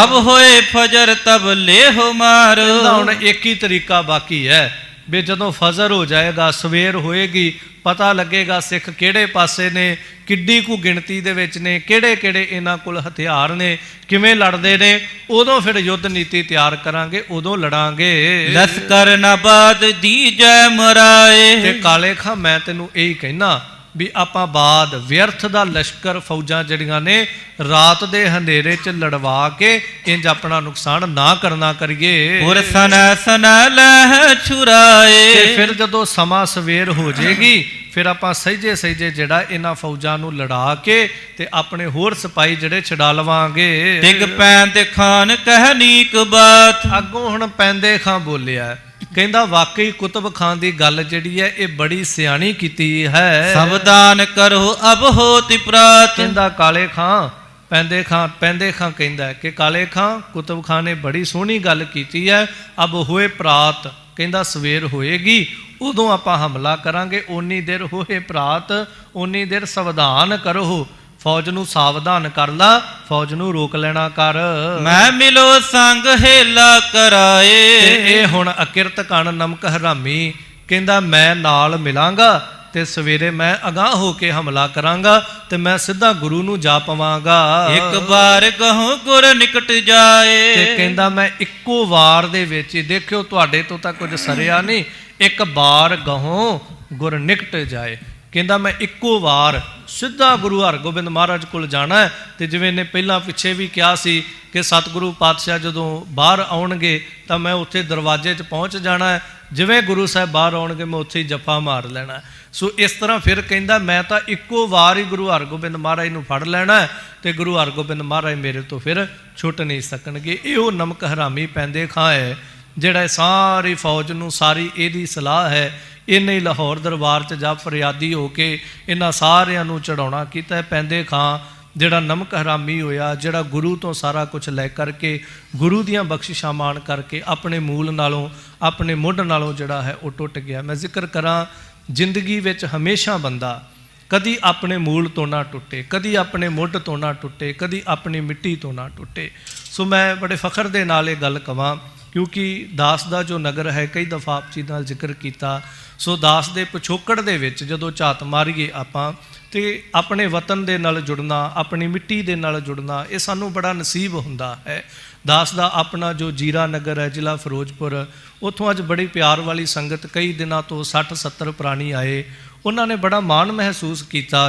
ਅਬ ਹੋਏ ਫਜਰ ਤਬ ਲੇਹੁ ਮਾਰ। ਹੁਣ ਇੱਕ ਹੀ ਤਰੀਕਾ ਬਾਕੀ ਹੈ ਵੀ ਜਦੋਂ ਫਜਰ ਹੋ ਜਾਏਗਾ, ਸਵੇਰ ਹੋਏਗੀ, ਪਤਾ ਲੱਗੇਗਾ ਸਿੱਖ ਕਿਹੜੇ ਪਾਸੇ ਨੇ, ਕਿੱਡੀ ਕੁ ਗਿਣਤੀ ਦੇ ਵਿੱਚ ਨੇ, ਕਿਹੜੇ ਕਿਹੜੇ ਇਹਨਾਂ ਕੋਲ ਹਥਿਆਰ ਨੇ, ਕਿਵੇਂ ਲੜਦੇ ਨੇ, ਉਦੋਂ ਫਿਰ ਯੁੱਧ ਨੀਤੀ ਤਿਆਰ ਕਰਾਂਗੇ, ਉਦੋਂ ਲੜਾਂਗੇ। ਲਸਕਰ ਨਬਾਦ ਦੀਜੈ ਮਰਾਏ। ਤੇ ਕਾਲੇ ਖਾਂ ਮੈਂ ਤੈਨੂੰ ਇਹੀ ਕਹਿਣਾ ਵੀ ਆਪਾਂ ਬਾਦ ਵਿਅਰਥ ਦਾ ਲਸ਼ਕਰ ਫੌਜਾਂ ਜਿਹੜੀਆਂ ਨੇ ਰਾਤ ਦੇ ਹਨੇਰੇ 'ਚ ਲੜਵਾ ਕੇ ਇੰਜ ਆਪਣਾ ਨੁਕਸਾਨ ਨਾ ਕਰਨਾ ਕਰੀਏ। ਪੁਰ ਸਨੈ ਸਨੈ ਲਹਿ ਛੁਰਾਏ। ਤੇ ਫਿਰ ਜਦੋਂ ਸਮਾਂ ਸਵੇਰ ਹੋ ਜਾਏਗੀ ਫਿਰ ਆਪਾਂ ਸਹਿਜੇ ਸਹਿਜੇ ਜਿਹੜਾ ਇਹਨਾਂ ਫੌਜਾਂ ਨੂੰ ਲੜਾ ਕੇ ਤੇ ਆਪਣੇ ਹੋਰ ਸਿਪਾਹੀ ਜਿਹੜੇ ਛਡਾ ਲਵਾਂਗੇ। ਟਿਕ ਪੈਂਦੇ ਖਾਨ ਕਹਿਨੀਕ ਬਾਤ। ਅੱਗੋਂ ਹੁਣ ਪੈਂਦੇ ਖਾਂ ਬੋਲਿਆ, ਕਹਿੰਦਾ ਵਾਕਈ ਕੁਤਬ ਖਾਨ ਦੀ ਗੱਲ ਜਿਹੜੀ ਹੈ ਇਹ ਬੜੀ ਸਿਆਣੀ ਕੀਤੀ ਹੈ। ਸਵਦਾਨ ਕਰੋ ਅਬ ਹੋਤਿ ਪ੍ਰਾਤ। ਕਹਿੰਦਾ ਕਾਲੇ ਖਾਂ ਪੈਂਦੇ ਖਾਂ ਕਹਿੰਦਾ ਕਿ ਕਾਲੇ ਖਾਂ ਕੁਤਬ ਖਾਨ ਨੇ ਬੜੀ ਸੋਹਣੀ ਗੱਲ ਕੀਤੀ ਹੈ। ਅਬ ਹੋਏ ਪ੍ਰਾਤ, ਕਹਿੰਦਾ ਸਵੇਰ ਹੋਏਗੀ ਉਦੋਂ ਆਪਾਂ ਹਮਲਾ ਕਰਾਂਗੇ। ਓਨੀ ਦੇਰ ਹੋਏ ਪ੍ਰਾਤ, ਓਨੀ ਦੇਰ ਸਾਵਧਾਨ ਕਰੋ, ਫੌਜ ਨੂੰ ਸਾਵਧਾਨ ਕਰ ਲਾ, ਫੌਜ ਨੂੰ ਰੋਕ ਲੈਣਾ ਕਰ। ਮੈਂ ਮਿਲੋ ਸੰਗ ਹੇਲਾ ਕਰਾਏ। ਤੇ ਇਹ ਹੁਣ ਅਕਿਰਤ ਕਣ ਨਮਕ ਹਰਾਮੀ ਕਹਿੰਦਾ ਮੈਂ ਨਾਲ ਮਿਲਾਂਗਾ ਤੇ ਸਵੇਰੇ ਮੈਂ ਅਗਾਂਹ ਹੋ ਕੇ ਹਮਲਾ ਕਰਾਂਗਾ ਤੇ ਮੈਂ ਸਿੱਧਾ ਗੁਰੂ ਨੂੰ ਜਾ ਪਵਾਂਗਾ। ਇੱਕ ਵਾਰ ਕਹੋ ਗੁਰ ਨਿਕਟ ਜਾਏ। ਤੇ ਕਹਿੰਦਾ ਮੈਂ ਇੱਕੋ ਵਾਰ ਦੇ ਵਿੱਚ ਹੀ, ਦੇਖਿਓ ਤੁਹਾਡੇ ਤੋਂ ਤਾਂ ਕੁਝ ਸਰਿਆ ਨਹੀਂ, ਇੱਕ ਵਾਰ ਗਹੋਂ ਗੁਰ ਨਿਕਟ ਜਾਏ। ਕਹਿੰਦਾ ਮੈਂ ਇੱਕੋ ਵਾਰ ਸਿੱਧਾ ਗੁਰੂ ਹਰਗੋਬਿੰਦ ਮਹਾਰਾਜ ਕੋਲ ਜਾਣਾ ਹੈ। ਤੇ ਜਿਵੇਂ ਨੇ ਪਹਿਲਾਂ ਪਿੱਛੇ ਵੀ ਕਿਹਾ ਸੀ ਕਿ ਸਤਿਗੁਰੂ ਪਾਤਸ਼ਾਹ ਜਦੋਂ ਬਾਹਰ ਆਉਣਗੇ ਤਾਂ ਮੈਂ ਉੱਥੇ ਦਰਵਾਜ਼ੇ 'ਚ ਪਹੁੰਚ ਜਾਣਾ ਹੈ, ਜਿਵੇਂ ਗੁਰੂ ਸਾਹਿਬ ਬਾਹਰ ਆਉਣਗੇ ਮੈਂ ਉੱਥੇ ਹੀ ਜੱਫਾ ਮਾਰ ਲੈਣਾ। ਸੋ ਇਸ ਤਰ੍ਹਾਂ ਫਿਰ ਕਹਿੰਦਾ ਮੈਂ ਤਾਂ ਇੱਕੋ ਵਾਰ ਹੀ ਗੁਰੂ ਹਰਗੋਬਿੰਦ ਮਹਾਰਾਜ ਨੂੰ ਫੜ ਲੈਣਾ ਹੈ ਤੇ ਗੁਰੂ ਹਰਗੋਬਿੰਦ ਮਹਾਰਾਜ ਮੇਰੇ ਤੋਂ ਫਿਰ ਛੁੱਟ ਨਹੀਂ ਸਕਣਗੇ। ਇਹੋ ਨਮਕ ਹਰਾਮੀ ਪੈਂਦੇ ਖਾਂ ਹੈ ਜਿਹੜਾ ਸਾਰੀ ਫੌਜ ਨੂੰ, ਸਾਰੀ ਇਹਦੀ ਸਲਾਹ ਹੈ, ਇਹਨੇ ਲਾਹੌਰ ਦਰਬਾਰ 'ਚ ਜਾ ਫਰਿਆਦੀ ਹੋ ਕੇ ਇਹਨਾਂ ਸਾਰਿਆਂ ਨੂੰ ਚੜਾਉਣਾ ਕੀਤਾ। ਪੈਂਦੇ ਖਾਂ ਜਿਹੜਾ ਨਮਕ ਹਰਾਮੀ ਹੋਇਆ, ਜਿਹੜਾ ਗੁਰੂ ਤੋਂ ਸਾਰਾ ਕੁਝ ਲੈ ਕਰਕੇ, ਗੁਰੂ ਦੀਆਂ ਬਖਸ਼ਿਸ਼ਾਂ ਮਾਣ ਕਰਕੇ ਆਪਣੇ ਮੂਲ ਨਾਲੋਂ, ਆਪਣੇ ਮੁੱਢ ਨਾਲੋਂ ਜਿਹੜਾ ਹੈ ਉਹ ਟੁੱਟ ਗਿਆ। ਮੈਂ ਜ਼ਿਕਰ ਕਰਾਂ ਜ਼ਿੰਦਗੀ ਵਿੱਚ ਹਮੇਸ਼ਾ ਬੰਦਾ ਕਦੀ ਆਪਣੇ ਮੂਲ ਤੋਂ ਨਾ ਟੁੱਟੇ, ਕਦੀ ਆਪਣੇ ਮੁੱਢ ਤੋਂ ਨਾ ਟੁੱਟੇ, ਕਦੀ ਆਪਣੀ ਮਿੱਟੀ ਤੋਂ ਨਾ ਟੁੱਟੇ। ਸੋ ਮੈਂ ਬੜੇ ਫਖਰ ਦੇ ਨਾਲ ਇਹ ਗੱਲ ਕਵਾਂ ਕਿਉਂਕਿ ਦਾਸ ਦਾ ਜੋ ਨਗਰ ਹੈ, ਕਈ ਦਫਾ ਆਪ ਜੀ ਨਾਲ ਜ਼ਿਕਰ ਕੀਤਾ। ਸੋ ਦਾਸ ਦੇ ਪਿਛੋਕੜ ਦੇ ਵਿੱਚ ਜਦੋਂ ਝਾਤ ਮਾਰੀਏ ਆਪਾਂ ਤੇ ਆਪਣੇ ਵਤਨ ਦੇ ਨਾਲ ਜੁੜਨਾ, ਆਪਣੀ ਮਿੱਟੀ ਦੇ ਨਾਲ ਜੁੜਨਾ, ਇਹ ਸਾਨੂੰ ਬੜਾ ਨਸੀਬ ਹੁੰਦਾ ਹੈ। ਦਾਸ ਦਾ ਆਪਣਾ ਜੋ ਜੀਰਾ ਨਗਰ ਹੈ, ਜ਼ਿਲ੍ਹਾ ਫਿਰੋਜ਼ਪੁਰ, ਉੱਥੋਂ ਅੱਜ ਬੜੀ ਪਿਆਰ ਵਾਲੀ ਸੰਗਤ ਕਈ ਦਿਨਾਂ ਤੋਂ 60-70 ਪ੍ਰਾਣੀ ਆਏ। ਉਹਨਾਂ ਨੇ ਬੜਾ ਮਾਣ ਮਹਿਸੂਸ ਕੀਤਾ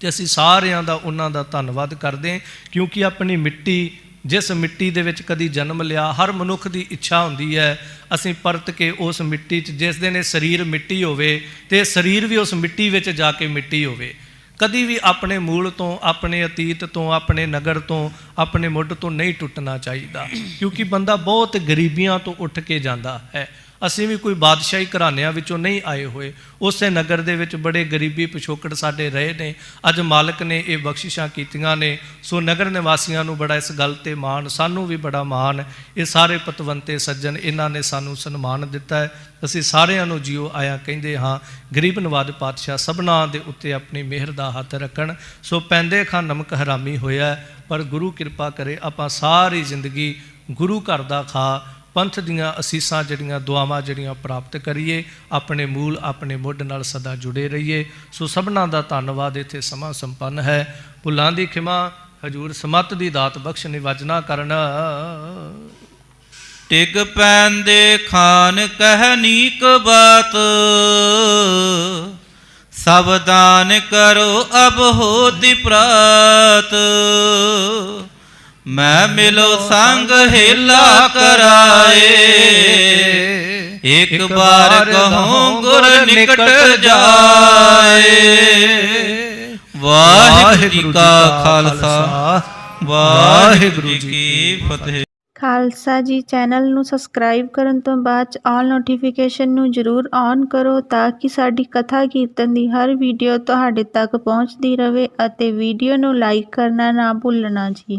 ਤੇ ਅਸੀਂ ਸਾਰਿਆਂ ਦਾ ਉਹਨਾਂ ਦਾ ਧੰਨਵਾਦ ਕਰਦੇ ਕਿਉਂਕਿ ਆਪਣੀ ਮਿੱਟੀ, ਜਿਸ ਮਿੱਟੀ ਦੇ ਵਿੱਚ ਕਦੀ ਜਨਮ ਲਿਆ, ਹਰ ਮਨੁੱਖ ਦੀ ਇੱਛਾ ਹੁੰਦੀ ਹੈ ਅਸੀਂ ਪਰਤ ਕੇ ਉਸ ਮਿੱਟੀ 'ਚ, ਜਿਸ ਦਿਨ ਇਹ ਸਰੀਰ ਮਿੱਟੀ ਹੋਵੇ ਤੇ ਸਰੀਰ ਵੀ ਉਸ ਮਿੱਟੀ ਵਿੱਚ ਜਾ ਕੇ ਮਿੱਟੀ ਹੋਵੇ। ਕਦੀ ਵੀ ਆਪਣੇ ਮੂਲ ਤੋਂ, ਆਪਣੇ ਅਤੀਤ ਤੋਂ, ਆਪਣੇ ਨਗਰ ਤੋਂ, ਆਪਣੇ ਮੁੱਢ ਤੋਂ ਨਹੀਂ ਟੁੱਟਣਾ ਚਾਹੀਦਾ ਕਿਉਂਕਿ ਬੰਦਾ ਬਹੁਤ ਗਰੀਬੀਆਂ ਤੋਂ ਉੱਠ ਕੇ ਜਾਂਦਾ ਹੈ। ਅਸੀਂ ਵੀ ਕੋਈ ਬਾਦਸ਼ਾਹੀ ਘਰਾਣਿਆਂ ਵਿੱਚੋਂ ਨਹੀਂ ਆਏ ਹੋਏ, ਉਸੇ ਨਗਰ ਦੇ ਵਿੱਚ ਬੜੇ ਗਰੀਬੀ ਪਿਛੋਕੜ ਸਾਡੇ ਰਹੇ ਨੇ। ਅੱਜ ਮਾਲਕ ਨੇ ਇਹ ਬਖਸ਼ਿਸ਼ਾਂ ਕੀਤੀਆਂ ਨੇ। ਸੋ ਨਗਰ ਨਿਵਾਸੀਆਂ ਨੂੰ ਬੜਾ ਇਸ ਗੱਲ 'ਤੇ ਮਾਣ, ਸਾਨੂੰ ਵੀ ਬੜਾ ਮਾਣ। ਇਹ ਸਾਰੇ ਪਤਵੰਤੇ ਸੱਜਣ, ਇਹਨਾਂ ਨੇ ਸਾਨੂੰ ਸਨਮਾਨ ਦਿੱਤਾ ਹੈ। ਅਸੀਂ ਸਾਰਿਆਂ ਨੂੰ ਜਿਉ ਆਇਆ ਕਹਿੰਦੇ ਹਾਂ। ਗਰੀਬ ਨਵਾਜ ਪਾਤਸ਼ਾਹ ਸਭਨਾਂ ਦੇ ਉੱਤੇ ਆਪਣੀ ਮਿਹਰ ਦਾ ਹੱਥ ਰੱਖਣ। ਸੋ ਪੈਂਦੇ ਖਾਂ ਨਮਕ ਹਰਾਮੀ ਹੋਇਆ, ਪਰ ਗੁਰੂ ਕਿਰਪਾ ਕਰੇ ਆਪਾਂ ਸਾਰੀ ਜ਼ਿੰਦਗੀ ਗੁਰੂ ਘਰ ਦਾ ਖਾ, ਪੰਥ ਦੀਆਂ ਅਸੀਸਾਂ ਜਿਹੜੀਆਂ, ਦੁਆਵਾਂ ਜਿਹੜੀਆਂ ਪ੍ਰਾਪਤ ਕਰੀਏ, ਆਪਣੇ ਮੂਲ, ਆਪਣੇ ਮੁੱਢ ਨਾਲ ਸਦਾ ਜੁੜੇ ਰਹੀਏ। ਸੋ ਸਭਨਾਂ ਦਾ ਧੰਨਵਾਦ। ਇੱਥੇ ਸਮਾਂ ਸੰਪੰਨ ਹੈ। ਭੁੱਲਾਂ ਦੀ ਖਿਮਾ, ਹਜੂਰ ਸਮਤ ਦੀ ਦਾਤ ਬਖਸ਼ ਨਿਵਾਜਣਾ ਕਰਨ। ਟਿਕ ਪੈਂਦੇ ਖਾਨ ਕਹਿਨੀਕ ਬਾਤ। ਸਾਵਧਾਨ ਕਰੋ ਅਬ ਹੋਤਿ ਪ੍ਰਾਤ। ਮੈਂ ਮਿਲੋ ਸੰਗ ਹੇਲਾ ਕਰਾਏ। ਇੱਕ ਬਾਰ ਕਹੂੰ ਗੁਰ ਨਿਕਟ ਜਾਏ। ਵਾਹਿਗੁਰੂ ਜੀ ਕਾ ਖਾਲਸਾ, ਵਾਹਿਗੁਰੂ ਜੀ ਕੀ ਫਤਿਹ। ਖਾਲਸਾ ਜੀ ਚੈਨਲ ਨੂੰ ਸਬਸਕ੍ਰਾਈਬ ਕਰਨ ਤੋਂ ਬਾਅਦ 'ਚ ਆਲ ਨੋਟੀਫਿਕੇਸ਼ਨ ਨੂੰ ਜ਼ਰੂਰ ਔਨ ਕਰੋ ਤਾਂ ਕਿ ਸਾਡੀ ਕਥਾ ਕੀਰਤਨ ਦੀ ਹਰ ਵੀਡੀਓ ਤੁਹਾਡੇ ਤੱਕ ਪਹੁੰਚਦੀ ਰਹੇ ਅਤੇ ਵੀਡੀਓ ਨੂੰ ਲਾਈਕ ਕਰਨਾ ਨਾ ਭੁੱਲਣਾ ਜੀ।